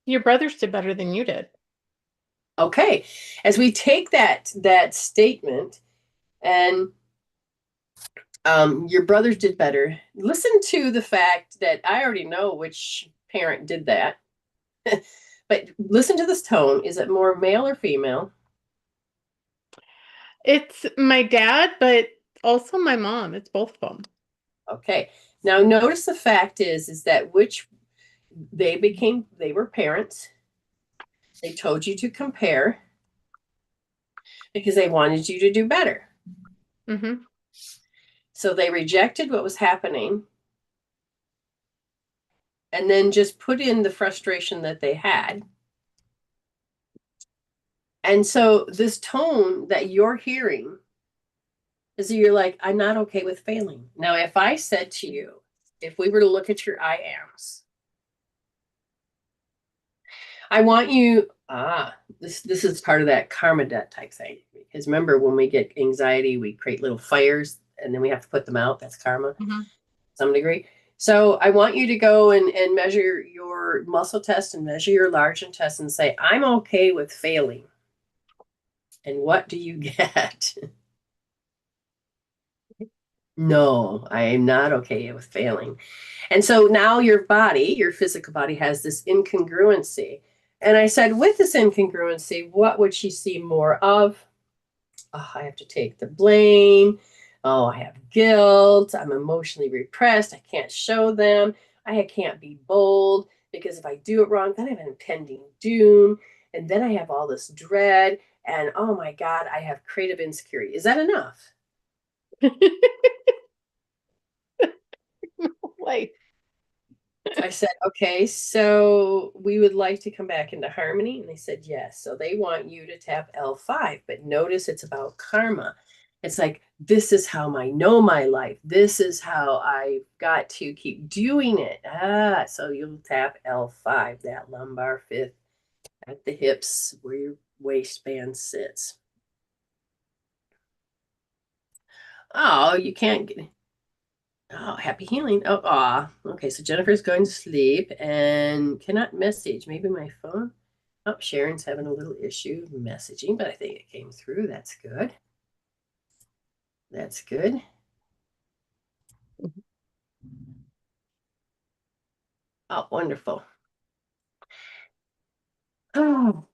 Your brothers did better than you did. Okay, as we take that statement and your brothers did better, listen to the fact that I already know which parent did that, but listen to this tone. Is it more male or female? It's my dad, but also my mom. It's both of them. Okay, now notice the fact is that which they were parents. They told you to compare because they wanted you to do better. Mm-hmm. So they rejected what was happening and then just put in the frustration that they had. And so this tone that you're hearing is that you're like, I'm not okay with failing. Now, if I said to you, if we were to look at your I ams, I want you, this is part of that karma debt type thing. Because remember, when we get anxiety, we create little fires and then we have to put them out. That's karma to Mm-hmm. some degree. So I want you to go and measure your muscle test and measure your large intestine and say, I'm okay with failing. And what do you get? No, I am not okay with failing. And so now your body, your physical body, has this incongruency. And I said, with this incongruency, what would she see more of? Oh, I have to take the blame. Oh, I have guilt. I'm emotionally repressed. I can't show them. I can't be bold because if I do it wrong, then I have an impending doom. And then I have all this dread. And oh my God, I have creative insecurity. Is that enough? Like, I said, okay, so we would like to come back into harmony. And they said, yes. So they want you to tap L5, but notice it's about karma. It's like, this is how I know my life. This is how I've got to keep doing it. So you'll tap L5, that lumbar fifth at the hips where your waistband sits. Oh, you can't get. Oh, happy healing. Okay. So Jennifer's going to sleep and cannot message. Maybe my phone. Oh, Sharon's having a little issue messaging, but I think it came through. That's good. That's good. Oh, wonderful. Oh,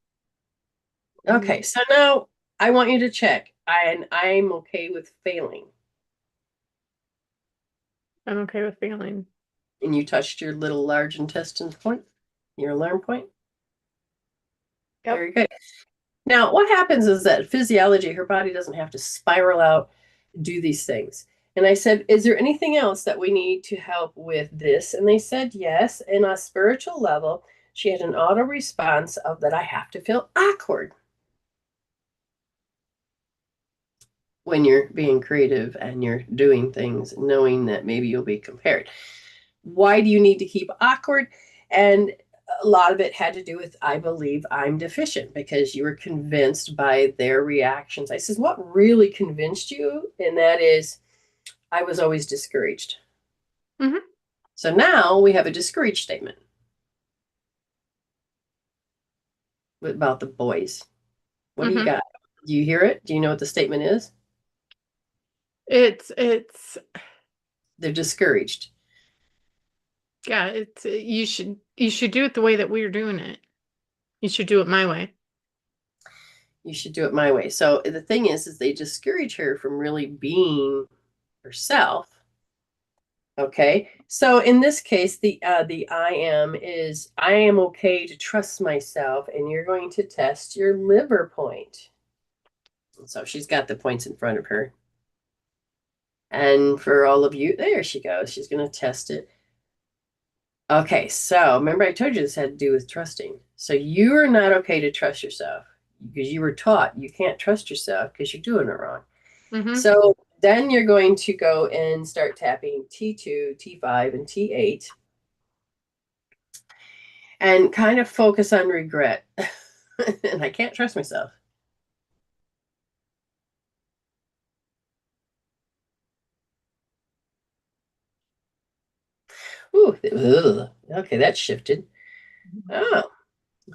okay. So now I want you to check. I'm okay with failing. I'm okay with failing. And you touched your little large intestine point, your alarm point. Yep. Very good. Now, what happens is that physiology, her body doesn't have to spiral out, do these things. And I said, is there anything else that we need to help with this? And they said, yes. And on a spiritual level, she had an auto response of that I have to feel awkward when you're being creative and you're doing things, knowing that maybe you'll be compared. Why do you need to keep awkward? And a lot of it had to do with, I believe I'm deficient because you were convinced by their reactions. I says, what really convinced you? And that is, I was always discouraged. Mm-hmm. So now we have a discouraged statement about the boys. What do you Mm-hmm. got? Do you hear it? Do you know what the statement is? It's They're discouraged. yeah, it's you should do it the way that we're doing it. You should do it my way. You should do it my way. So the thing is they discourage her from really being herself. Okay. So in this case, the I am is I am okay to trust myself, and you're going to test your liver point. So she's got the points in front of her. And for all of you, there she goes. She's going to test it. Okay, so remember I told you this had to do with trusting. So you are not okay to trust yourself because you were taught you can't trust yourself because you're doing it wrong. Mm-hmm. So then you're going to go and start tapping T2, T5, and T8 and kind of focus on regret. And I can't trust myself. Ooh, ugh. Okay, that shifted. Oh,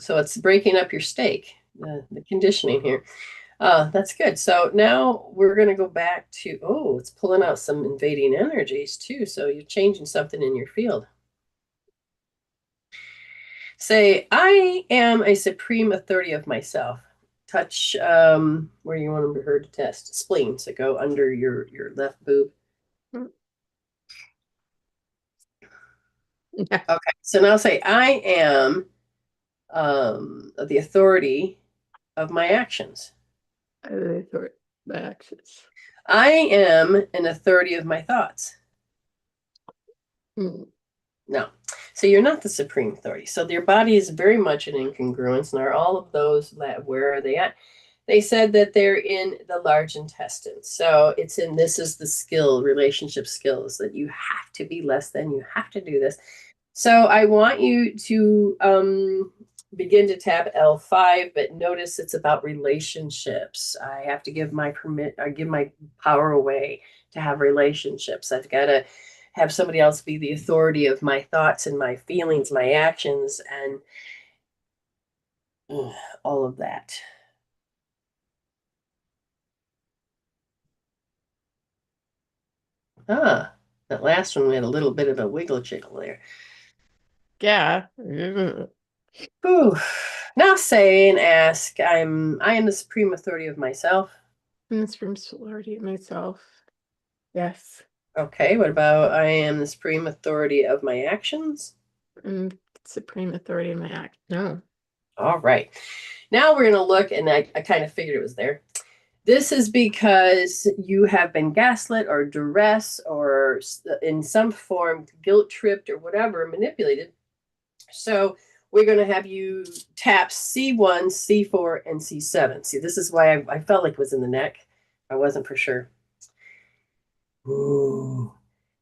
so it's breaking up your stake, the conditioning here. That's good. So now we're going to go back to, oh, it's pulling out some invading energies too. So you're changing something in your field. Say, I am a supreme authority of myself. Touch where you want her to test. Spleen. So go under your left boob. Yeah. Okay. So now say, I am the authority of my actions. I thought my actions. I am an authority of my thoughts. Mm. No. So you're not the supreme authority. So your body is very much an incongruence. And are all of those, where are they at? They said that they're in the large intestine. So it's in, this is the skill, relationship skills, that you have to be less than, you have to do this. So I want you to begin to tap L5, but notice it's about relationships. I have to give my permit, I give my power away to have relationships. I've got to have somebody else be the authority of my thoughts and my feelings, my actions, and all of that. Ah, that last one we had a little bit of a wiggle jiggle there. Yeah. Mm. Whew. Now say and ask, I am the supreme authority of myself. And this from sorority myself. Yes. Okay, what about I am the supreme authority of my actions? And supreme authority in my act. No. All right. Now we're going to look, and I kind of figured it was there. This is because you have been gaslit or duress or in some form guilt tripped or whatever, manipulated. So we're going to have you tap C1, C4, and C7. See, this is why I felt like it was in the neck. I wasn't for sure. Ooh.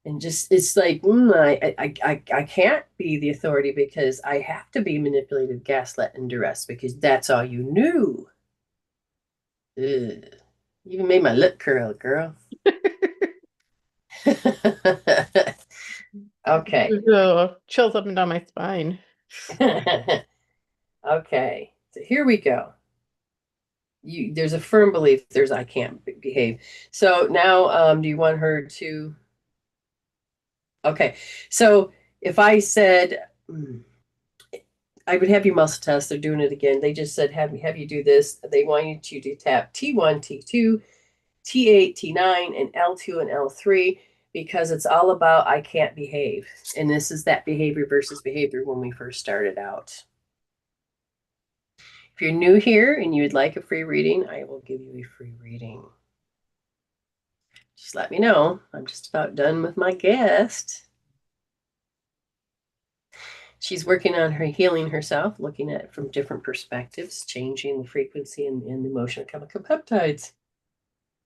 And just, it's like, I can't be the authority because I have to be manipulated, gaslit, and duress because that's all you knew. Ugh. You even made my lip curl, girl. Okay. Ugh, chills up and down my spine. Okay. So here we go. There's a firm belief there's I can't behave. So now do you want her to okay. So if I said I would have you muscle test, they're doing it again. They just said have you do this. They want you to tap T1, T2, T8, T9, and L2 and L3 because it's all about I can't behave. And this is that behavior versus behavior when we first started out. If you're new here and you would like a free reading, I will give you a free reading. Just let me know. I'm just about done with my guest. She's working on her healing herself, looking at it from different perspectives, changing the frequency and the emotional chemical peptides.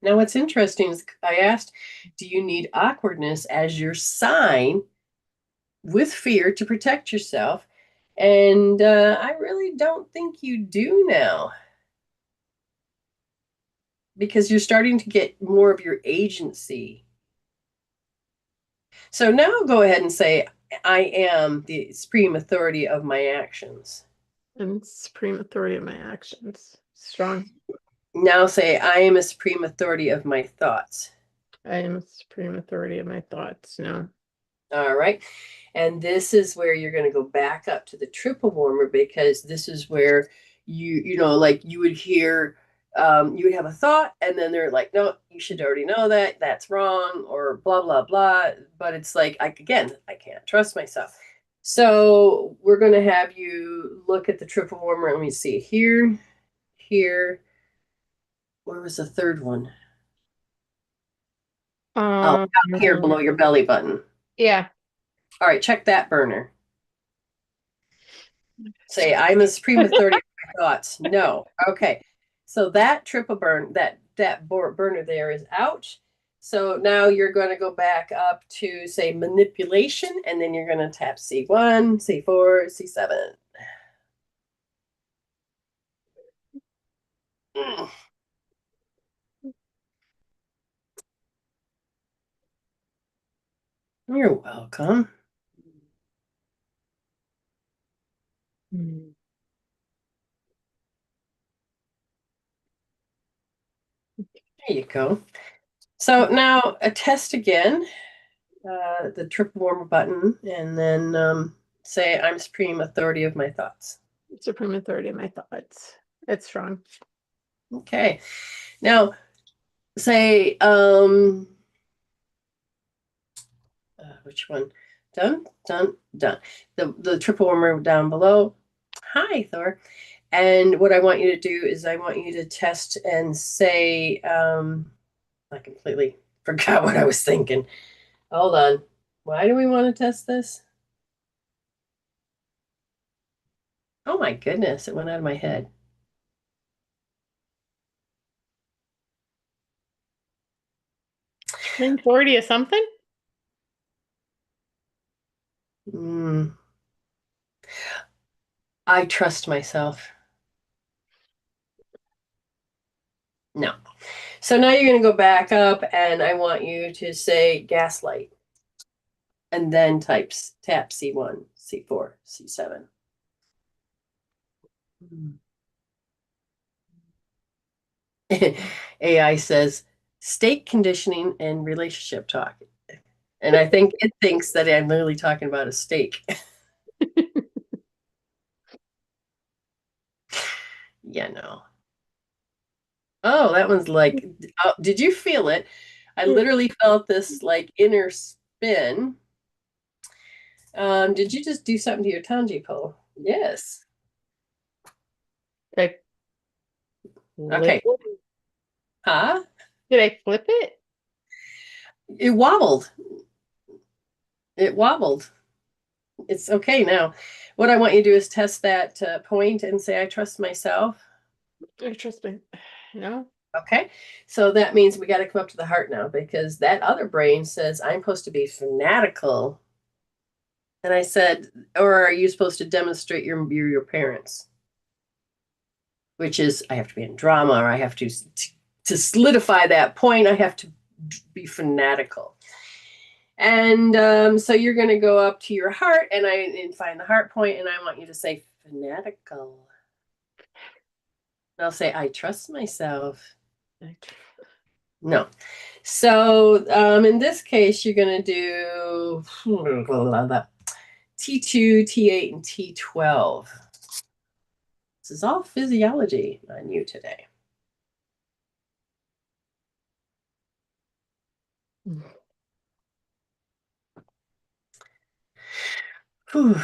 Now, what's interesting is I asked, do you need awkwardness as your sign with fear to protect yourself? And I really don't think you do now because you're starting to get more of your agency. So now go ahead and say, I am the supreme authority of my actions. And supreme authority of my actions. Strong. Now say, I am a supreme authority of my thoughts. I am a supreme authority of my thoughts. No. All right. And this is where you're going to go back up to the triple warmer because this is where like you would hear you would have a thought, and then they're like, no, you should already know that. That's wrong, or blah, blah, blah. But it's like, I can't trust myself. So we're going to have you look at the triple warmer. Let me see here, here. Where was the third one? Oh, Um, down here below your belly button. yeah. All right, check that burner. Say, I'm a supreme authority of my thoughts. No. Okay. So that triple burn, that burner there is out. So now you're going to go back up to say manipulation, and then you're going to tap C1, C4, C7. Mm, you're welcome. Mm. There you go. So now a test again, the triple warmer button, and then say I'm supreme authority of my thoughts. Supreme authority of my thoughts. It's strong. Okay. Now say which one? Done, done, done. The triple warmer down below. Hi, Thor. And what I want you to do is I want you to test and say, I completely forgot what I was thinking. Hold on. Why do we want to test this? Oh my goodness, it went out of my head. 140 or something? Mm, I trust myself. No. So now you're going to go back up and I want you to say gaslight and then tap C1, C4, C7. AI says state conditioning and relationship talk. And I think it thinks that I'm literally talking about a steak. Yeah, no. Oh, that one's like, oh, did you feel it? I literally felt this like inner spin. Did you just do something to your Tanji pole? Yes. Did I flip Okay. it? Huh? Did I flip it? It wobbled. It wobbled. It's okay now. What I want you to do is test that point and say, I trust myself. Interesting. No? Okay. So that means we got to come up to the heart now because that other brain says, I'm supposed to be fanatical. And I said, or are you supposed to demonstrate your parents? Which is, I have to be in drama, or I have to solidify that point, I have to be fanatical. And so you're going to go up to your heart and find the heart point, and I want you to say fanatical. And I'll say, I trust myself. No. So in this case, you're going to do T2, T8, and T12. This is all physiology on you today. Whew.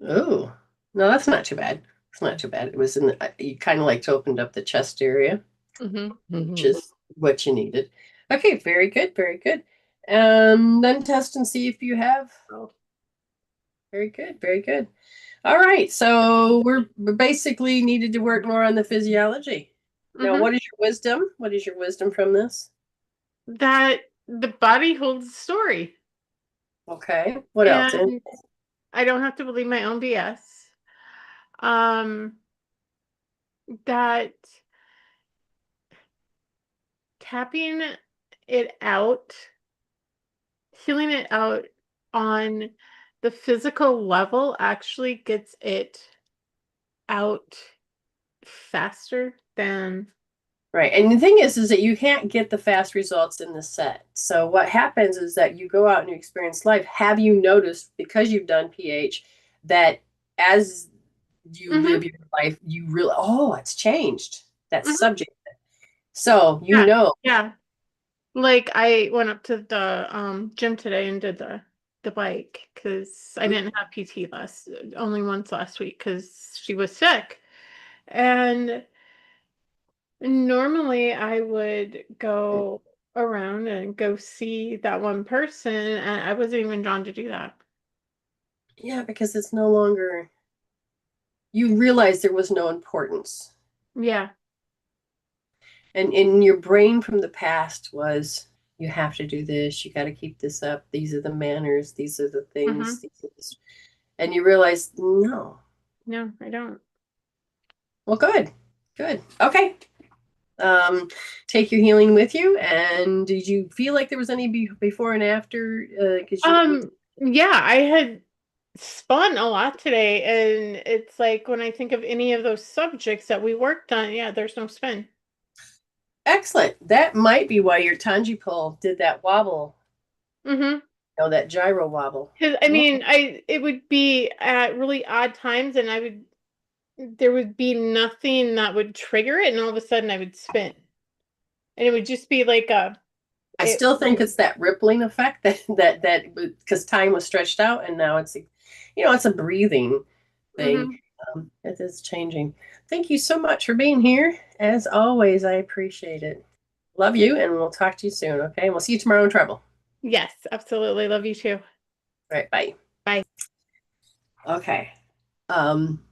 Oh, no, that's not too bad. It's not too bad. It was in the, you kind of like opened up the chest area, which is what you needed. Okay, very good, very good. Then test and see if you have. Oh. Very good, very good. All right, so we're basically needed to work more on the physiology. Now, what is your wisdom? What is your wisdom from this? That the body holds a story. Okay, what else? And I don't have to believe my own BS. Um, that tapping it out, healing it out on the physical level actually gets it out faster than Right. And the thing is that you can't get the fast results in the set. So what happens is that you go out and you experience life. Have you noticed, because you've done PH, that as you Hmm. live your life, you really, oh, it's changed. That Hmm. subject. So you Yeah. know, Yeah. Like I went up to the gym today and did the bike because I didn't have PT only once last week because she was sick. And normally I would go around and go see that one person, and I wasn't even drawn to do that. yeah, because it's no longer, you realize there was no importance. Yeah. And in your brain from the past was, you have to do this, you got to keep this up. These are the manners, these are the things, Hmm. these are the, and you realize, no. No, I don't. Well, good. Good. Okay. Um, take your healing with you. And did you feel like there was any before and after? Because you with Yeah, I had spun a lot today, and it's like when I think of any of those subjects that we worked on, yeah, there's no spin. excellent. That might be why your Tanji pull did that wobble, Mm-hmm. that gyro wobble. Because I mean, I it would be at really odd times, and there would be nothing that would trigger it, and all of a sudden I would spin, and it would just be like a I it. still think it's that rippling effect that because time was stretched out and now it's a breathing thing. Hmm. It is changing. Thank you so much for being here. As always, I appreciate it. Love you, and we'll talk to you soon. Okay, we'll see you tomorrow in trouble. Yes, absolutely. Love you too. All right, bye. Bye. Okay. Um,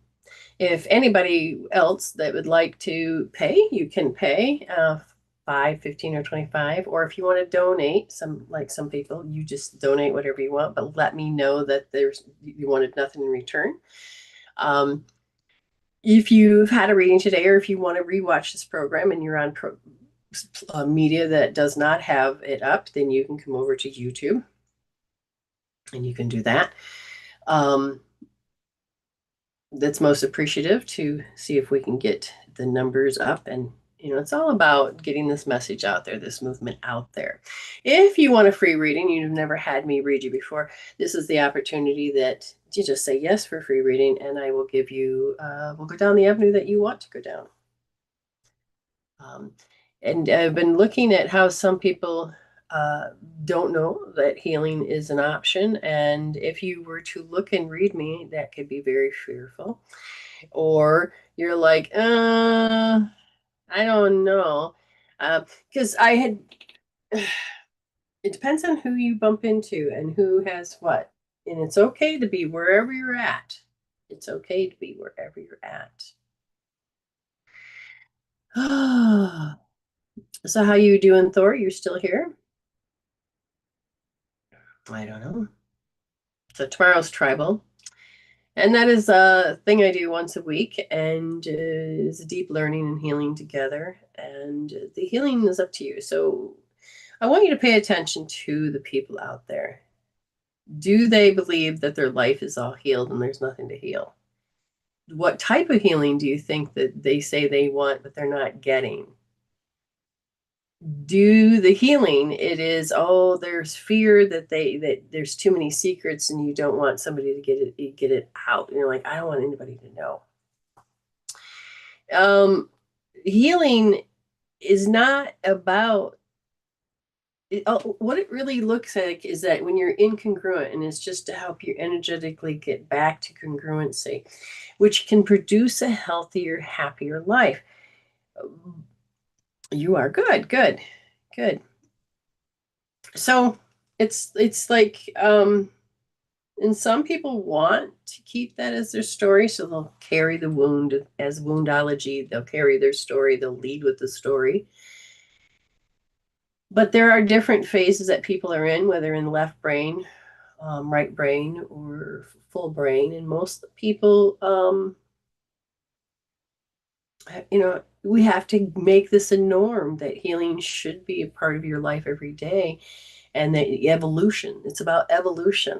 if anybody else that would like to pay, you can pay 5, 15, or 25. Or if you want to donate, some people, you just donate whatever you want, but let me know that you wanted nothing in return. Um, if you've had a reading today, or if you want to rewatch this program and you're on media that does not have it up, then you can come over to YouTube and you can do that. Um, that's most appreciative to see if we can get the numbers up. And it's all about getting this message out there, this movement out there. If you want a free reading, you've never had me read you before, this is the opportunity that you just say yes for free reading, and I will give you we'll go down the avenue that you want to go down. um, and I've been looking at how some people uh, don't know that healing is an option, and if you were to look and read me, that could be very fearful. Or you're like, I don't know. Because I had, it depends on who you bump into and who has what. And it's okay to be wherever you're at. It's okay to be wherever you're at. So how you doing, Thor? You're still here? I don't know. So tomorrow's tribal. And that is a thing I do once a week, and is deep learning and healing together. And the healing is up to you. So I want you to pay attention to the people out there. Do they believe that their life is all healed and there's nothing to heal? What type of healing do you think that they say they want, but they're not getting? Do the healing, it is, oh, there's fear that there's too many secrets and you don't want somebody to get it out. And you're like, I don't want anybody to know. Um, Healing is not about what it really looks like is that when you're incongruent, and it's just to help you energetically get back to congruency, which can produce a healthier, happier life. You are good, good, good. So it's like, and some people want to keep that as their story, so they'll carry the wound as woundology. They'll carry their story. They'll lead with the story. But there are different phases that people are in, whether in left brain, right brain, or full brain. And most people, we have to make this a norm that healing should be a part of your life every day. and the evolution. It's about evolution.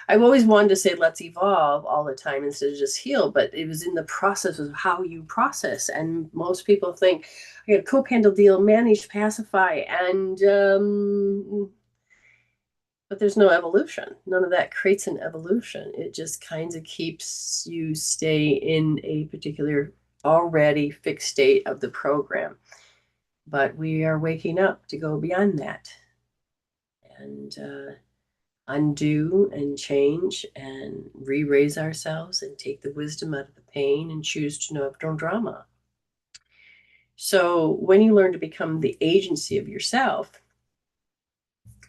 I've always wanted to say let's evolve all the time instead of just heal, but it was in the process of how you process. And most people think, I got to cope, handle, deal, manage, pacify, and but there's no evolution. None of that creates an evolution. It just kind of keeps you stay in a particular already fixed state of the program. But we are waking up to go beyond that and undo and change and re-raise ourselves and take the wisdom out of the pain and choose to know of no drama. So when you learn to become the agency of yourself,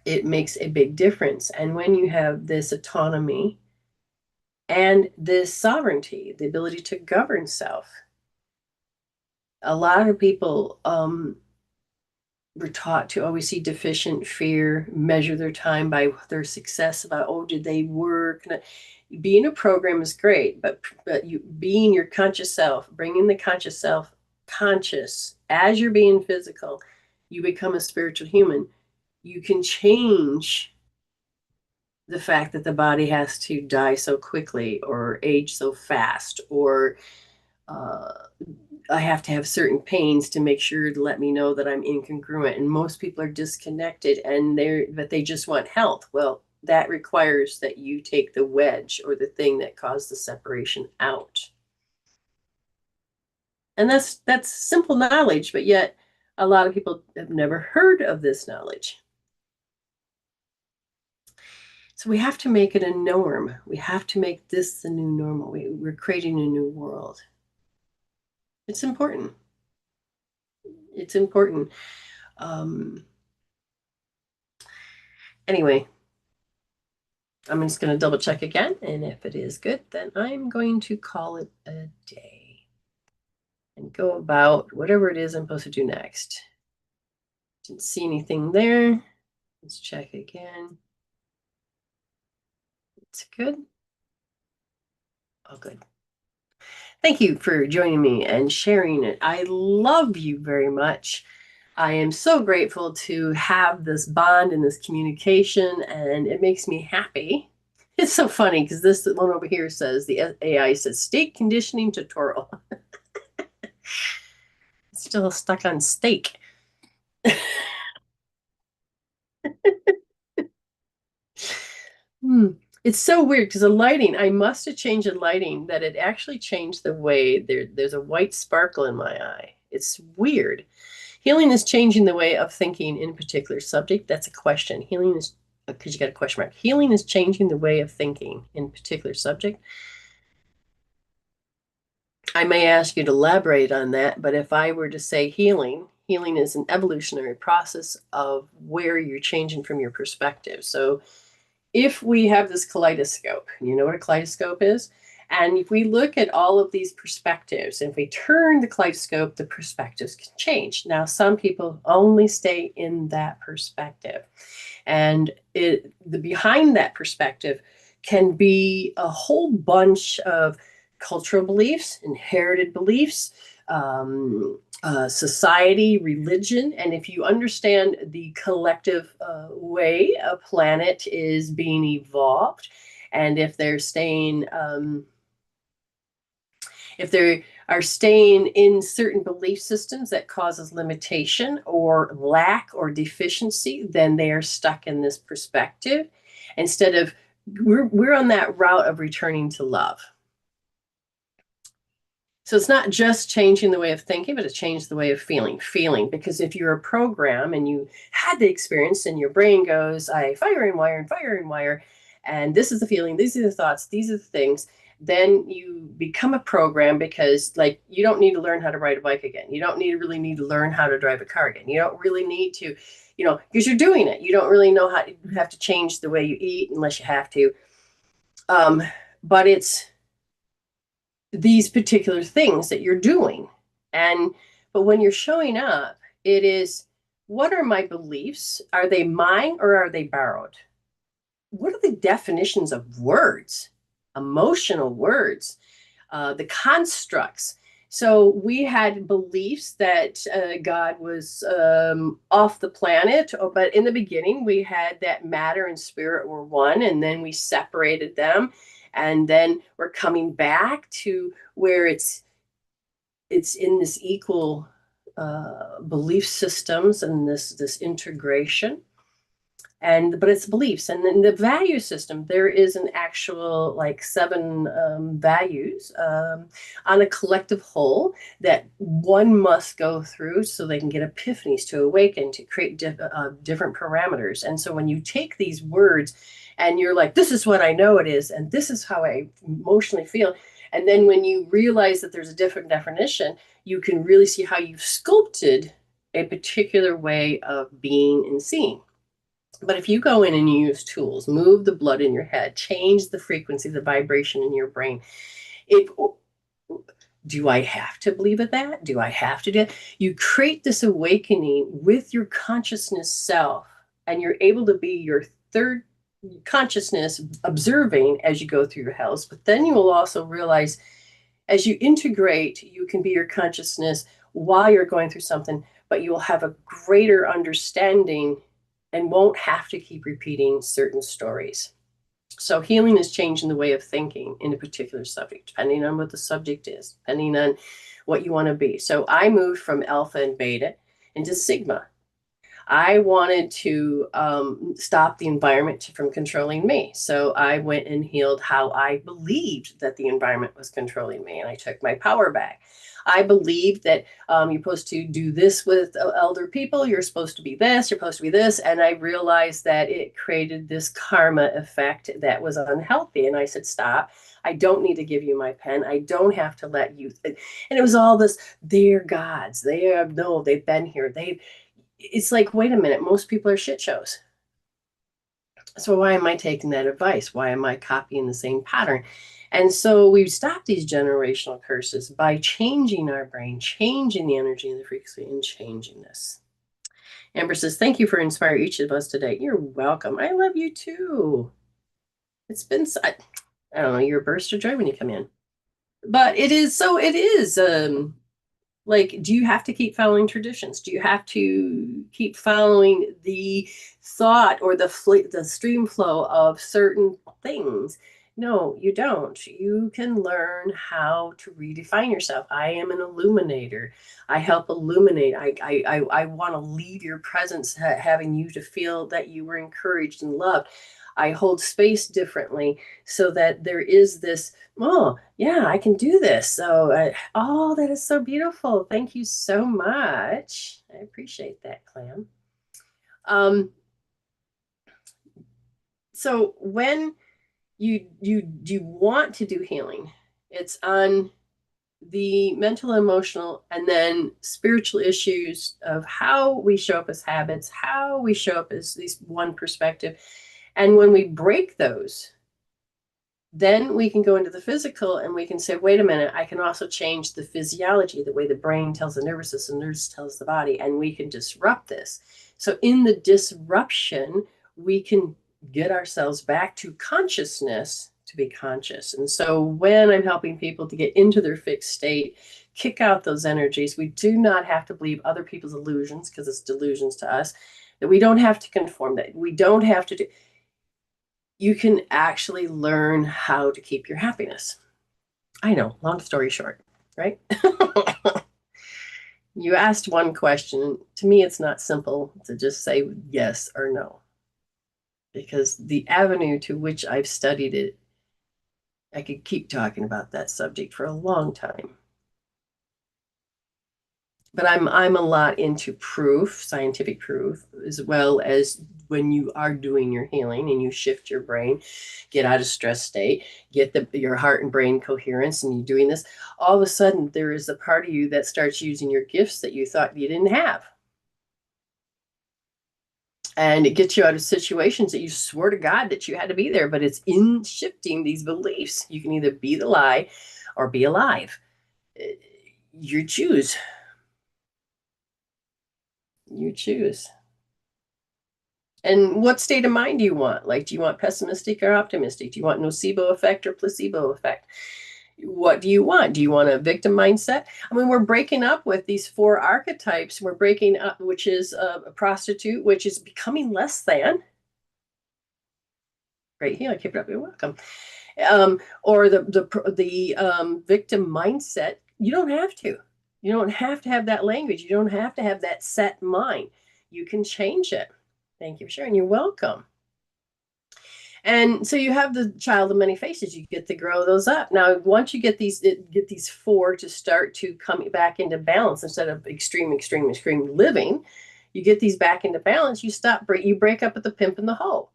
it makes a big difference. And when you have this autonomy and this sovereignty, the ability to govern self, a lot of people were taught to always see deficient, fear, measure their time by their success about, oh, did they work? Being a program is great, but you being your conscious self, bringing the conscious self conscious as you're being physical, you become a spiritual human. You can change the fact that the body has to die so quickly or age so fast, or uh, I have to have certain pains to make sure to let me know that I'm incongruent. And most people are disconnected but they just want health. Well, that requires that you take the wedge or the thing that caused the separation out. And that's simple knowledge, but yet a lot of people have never heard of this knowledge. So we have to make it a norm. We have to make this the new normal. We're creating a new world. It's important. It's important. Um, anyway, I'm just going to double check again. And if it is good, then I'm going to call it a day and go about whatever it is I'm supposed to do next. Didn't see anything there. Let's check again. It's good. Oh, good. Thank you for joining me and sharing it. I love you very much. I am so grateful to have this bond and this communication, and it makes me happy. It's so funny because this one over here says, the AI says, state conditioning tutorial. It's still stuck on steak. It's so weird because the lighting, I must have changed the lighting that it actually changed the way there's a white sparkle in my eye. It's weird. Healing is changing the way of thinking in a particular subject. That's a question. Healing is, because you got a question mark. Healing is changing the way of thinking in a particular subject. I may ask you to elaborate on that, but if I were to say healing, healing is an evolutionary process of where you're changing from your perspective. So if we have this kaleidoscope, you know what a kaleidoscope is? And if we look at all of these perspectives, and if we turn the kaleidoscope, the perspectives can change. Now, some people only stay in that perspective. And the behind that perspective can be a whole bunch of cultural beliefs, inherited beliefs, society, religion. And if you understand the collective way a planet is being evolved, and if they're staying, if they are staying in certain belief systems that causes limitation or lack or deficiency, then they are stuck in this perspective. Instead of, we're on that route of returning to love. So it's not just changing the way of thinking, but it's changed the way of feeling. Because if you're a program and you had the experience and your brain goes, I fire and wire and fire and wire, and this is the feeling, these are the thoughts, these are the things, then you become a program because like you don't need to learn how to ride a bike again. You don't really need to learn how to drive a car again. You don't really need to, because you're doing it. You don't really know how you have to change the way you eat unless you have to. But it's these particular things that you're doing. But when you're showing up, it is, what are my beliefs? Are they mine or are they borrowed? What are the definitions of words, emotional words, the constructs? So we had beliefs that God was off the planet, but in the beginning we had that matter and spirit were one, and then we separated them, and then we're coming back to where it's in this equal belief systems and this integration, and but it's beliefs, and then the value system, there is an actual like seven values on a collective whole that one must go through so they can get epiphanies to awaken to create different parameters. And so when you take these words and you're like, this is what I know it is, and this is how I emotionally feel, and then when you realize that there's a different definition, you can really see how you've sculpted a particular way of being and seeing. But if you go in and you use tools, move the blood in your head, change the frequency, the vibration in your brain, it do I have to believe in that? Do I have to do it? You create this awakening with your consciousness self, and you're able to be your third consciousness observing as you go through your house. But then you will also realize as you integrate, you can be your consciousness while you're going through something, but you will have a greater understanding and won't have to keep repeating certain stories. So healing is changing the way of thinking in a particular subject, depending on what the subject is, depending on what you want to be. So I moved from alpha and beta into sigma. I wanted to stop the environment from controlling me. So I went and healed how I believed that the environment was controlling me, and I took my power back. I believed that you're supposed to do this with elder people, you're supposed to be this, you're supposed to be this. And I realized that it created this karma effect that was unhealthy. And I said, stop. I don't need to give you my pen. I don't have to let you. And it was all this, they're gods. They have, no, they've been here. It's like, wait a minute, most people are shit shows. So why am I taking that advice? Why am I copying the same pattern? And so we stop these generational curses by changing our brain, changing the energy and the frequency, and changing this. Amber says, thank you for inspiring each of us today. You're welcome. I love you too. It's been, I don't know, you're a burst of joy when you come in. But it is, so it is, like, do you have to keep following traditions? Do you have to keep following the thought or the stream flow of certain things? No, you don't. You can learn how to redefine yourself. I am an illuminator. I help illuminate. I want to leave your presence, having you to feel that you were encouraged and loved. I hold space differently so that there is this, oh, yeah, I can do this. So, oh, that is so beautiful. Thank you so much. I appreciate that, Clam. Um, so when you want to do healing, it's on the mental, emotional, and then spiritual issues of how we show up as habits, how we show up as these one perspective. And when we break those, then we can go into the physical and we can say, wait a minute, I can also change the physiology, the way the brain tells the nervous system, the nervous tells the body, and we can disrupt this. So in the disruption, we can get ourselves back to consciousness to be conscious. And so when I'm helping people to get into their fixed state, kick out those energies, we do not have to believe other people's illusions, because it's delusions to us, that we don't have to conform, that we don't have to do. You can actually learn how to keep your happiness. I know, long story short, right? You asked one question. To me, it's not simple to just say yes or no, because the avenue to which I've studied it, I could keep talking about that subject for a long time. But I'm a lot into proof, scientific proof, as well as when you are doing your healing and you shift your brain, get out of stress state, get your heart and brain coherence, and you're doing this, all of a sudden there is a part of you that starts using your gifts that you thought you didn't have. And it gets you out of situations that you swore to God that you had to be there, but it's in shifting these beliefs. You can either be the lie or be alive. You choose. You choose. And what state of mind do you want? Like, do you want pessimistic or optimistic? Do you want nocebo effect or placebo effect? What do you want? Do you want a victim mindset? I mean, we're breaking up with these 4 archetypes. We're breaking up, which is a prostitute, which is becoming less than. Great healer, keep it up. You're welcome. Or the victim mindset. You don't have to. You don't have to have that language. You don't have to have that set mind. You can change it. Thank you for sharing. You're welcome. And so you have the child of many faces. You get to grow those up. Now, once you get these 4 to start to come back into balance instead of extreme, extreme, extreme living, you get these back into balance. You break up with the pimp and the hoe.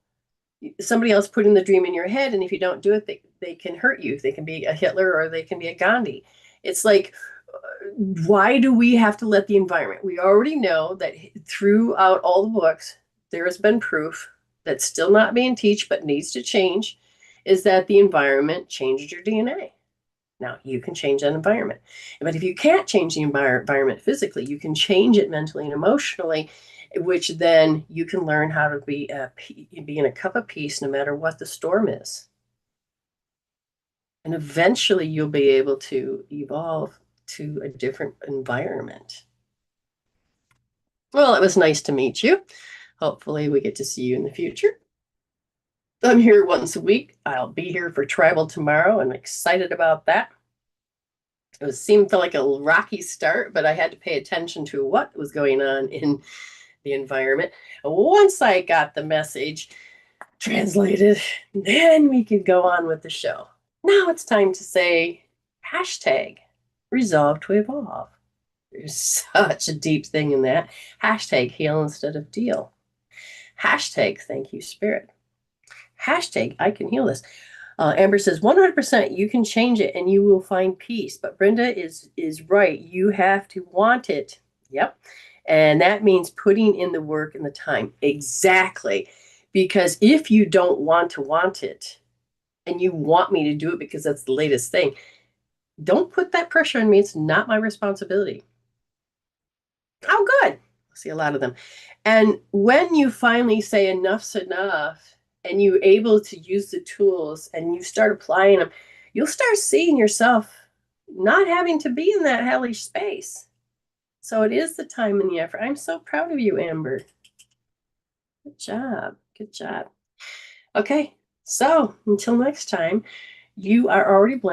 Somebody else put in the dream in your head, and if you don't do it, they can hurt you. They can be a Hitler or they can be a Gandhi. It's like, why do we have to let the environment? We already know that throughout all the books, there has been proof that's still not being taught but needs to change, is that the environment changes your DNA. Now, you can change that environment. But if you can't change the environment physically, you can change it mentally and emotionally, which then you can learn how to be in a cup of peace no matter what the storm is. And eventually you'll be able to evolve to a different environment. Well, it was nice to meet you. Hopefully we get to see you in the future. I'm here once a week. I'll be here for tribal tomorrow. I'm excited about that. It seemed like a rocky start, but I had to pay attention to what was going on in the environment. Once I got the message translated, then we could go on with the show. Now it's time to say hashtag resolve to evolve. There's such a deep thing in that. Hashtag heal instead of deal. Hashtag thank you, spirit. Hashtag I can heal this. Amber says 100% you can change it and you will find peace. But Brenda is right. You have to want it. Yep. And that means putting in the work and the time. Exactly. Because if you don't want it and you want me to do it because that's the latest thing, don't put that pressure on me. It's not my responsibility. Oh, good. I see a lot of them. And when you finally say enough's enough and you're able to use the tools and you start applying them, you'll start seeing yourself not having to be in that hellish space. So it is the time and the effort. I'm so proud of you, Amber. Good job. Good job. Okay. So until next time, you are already blessed.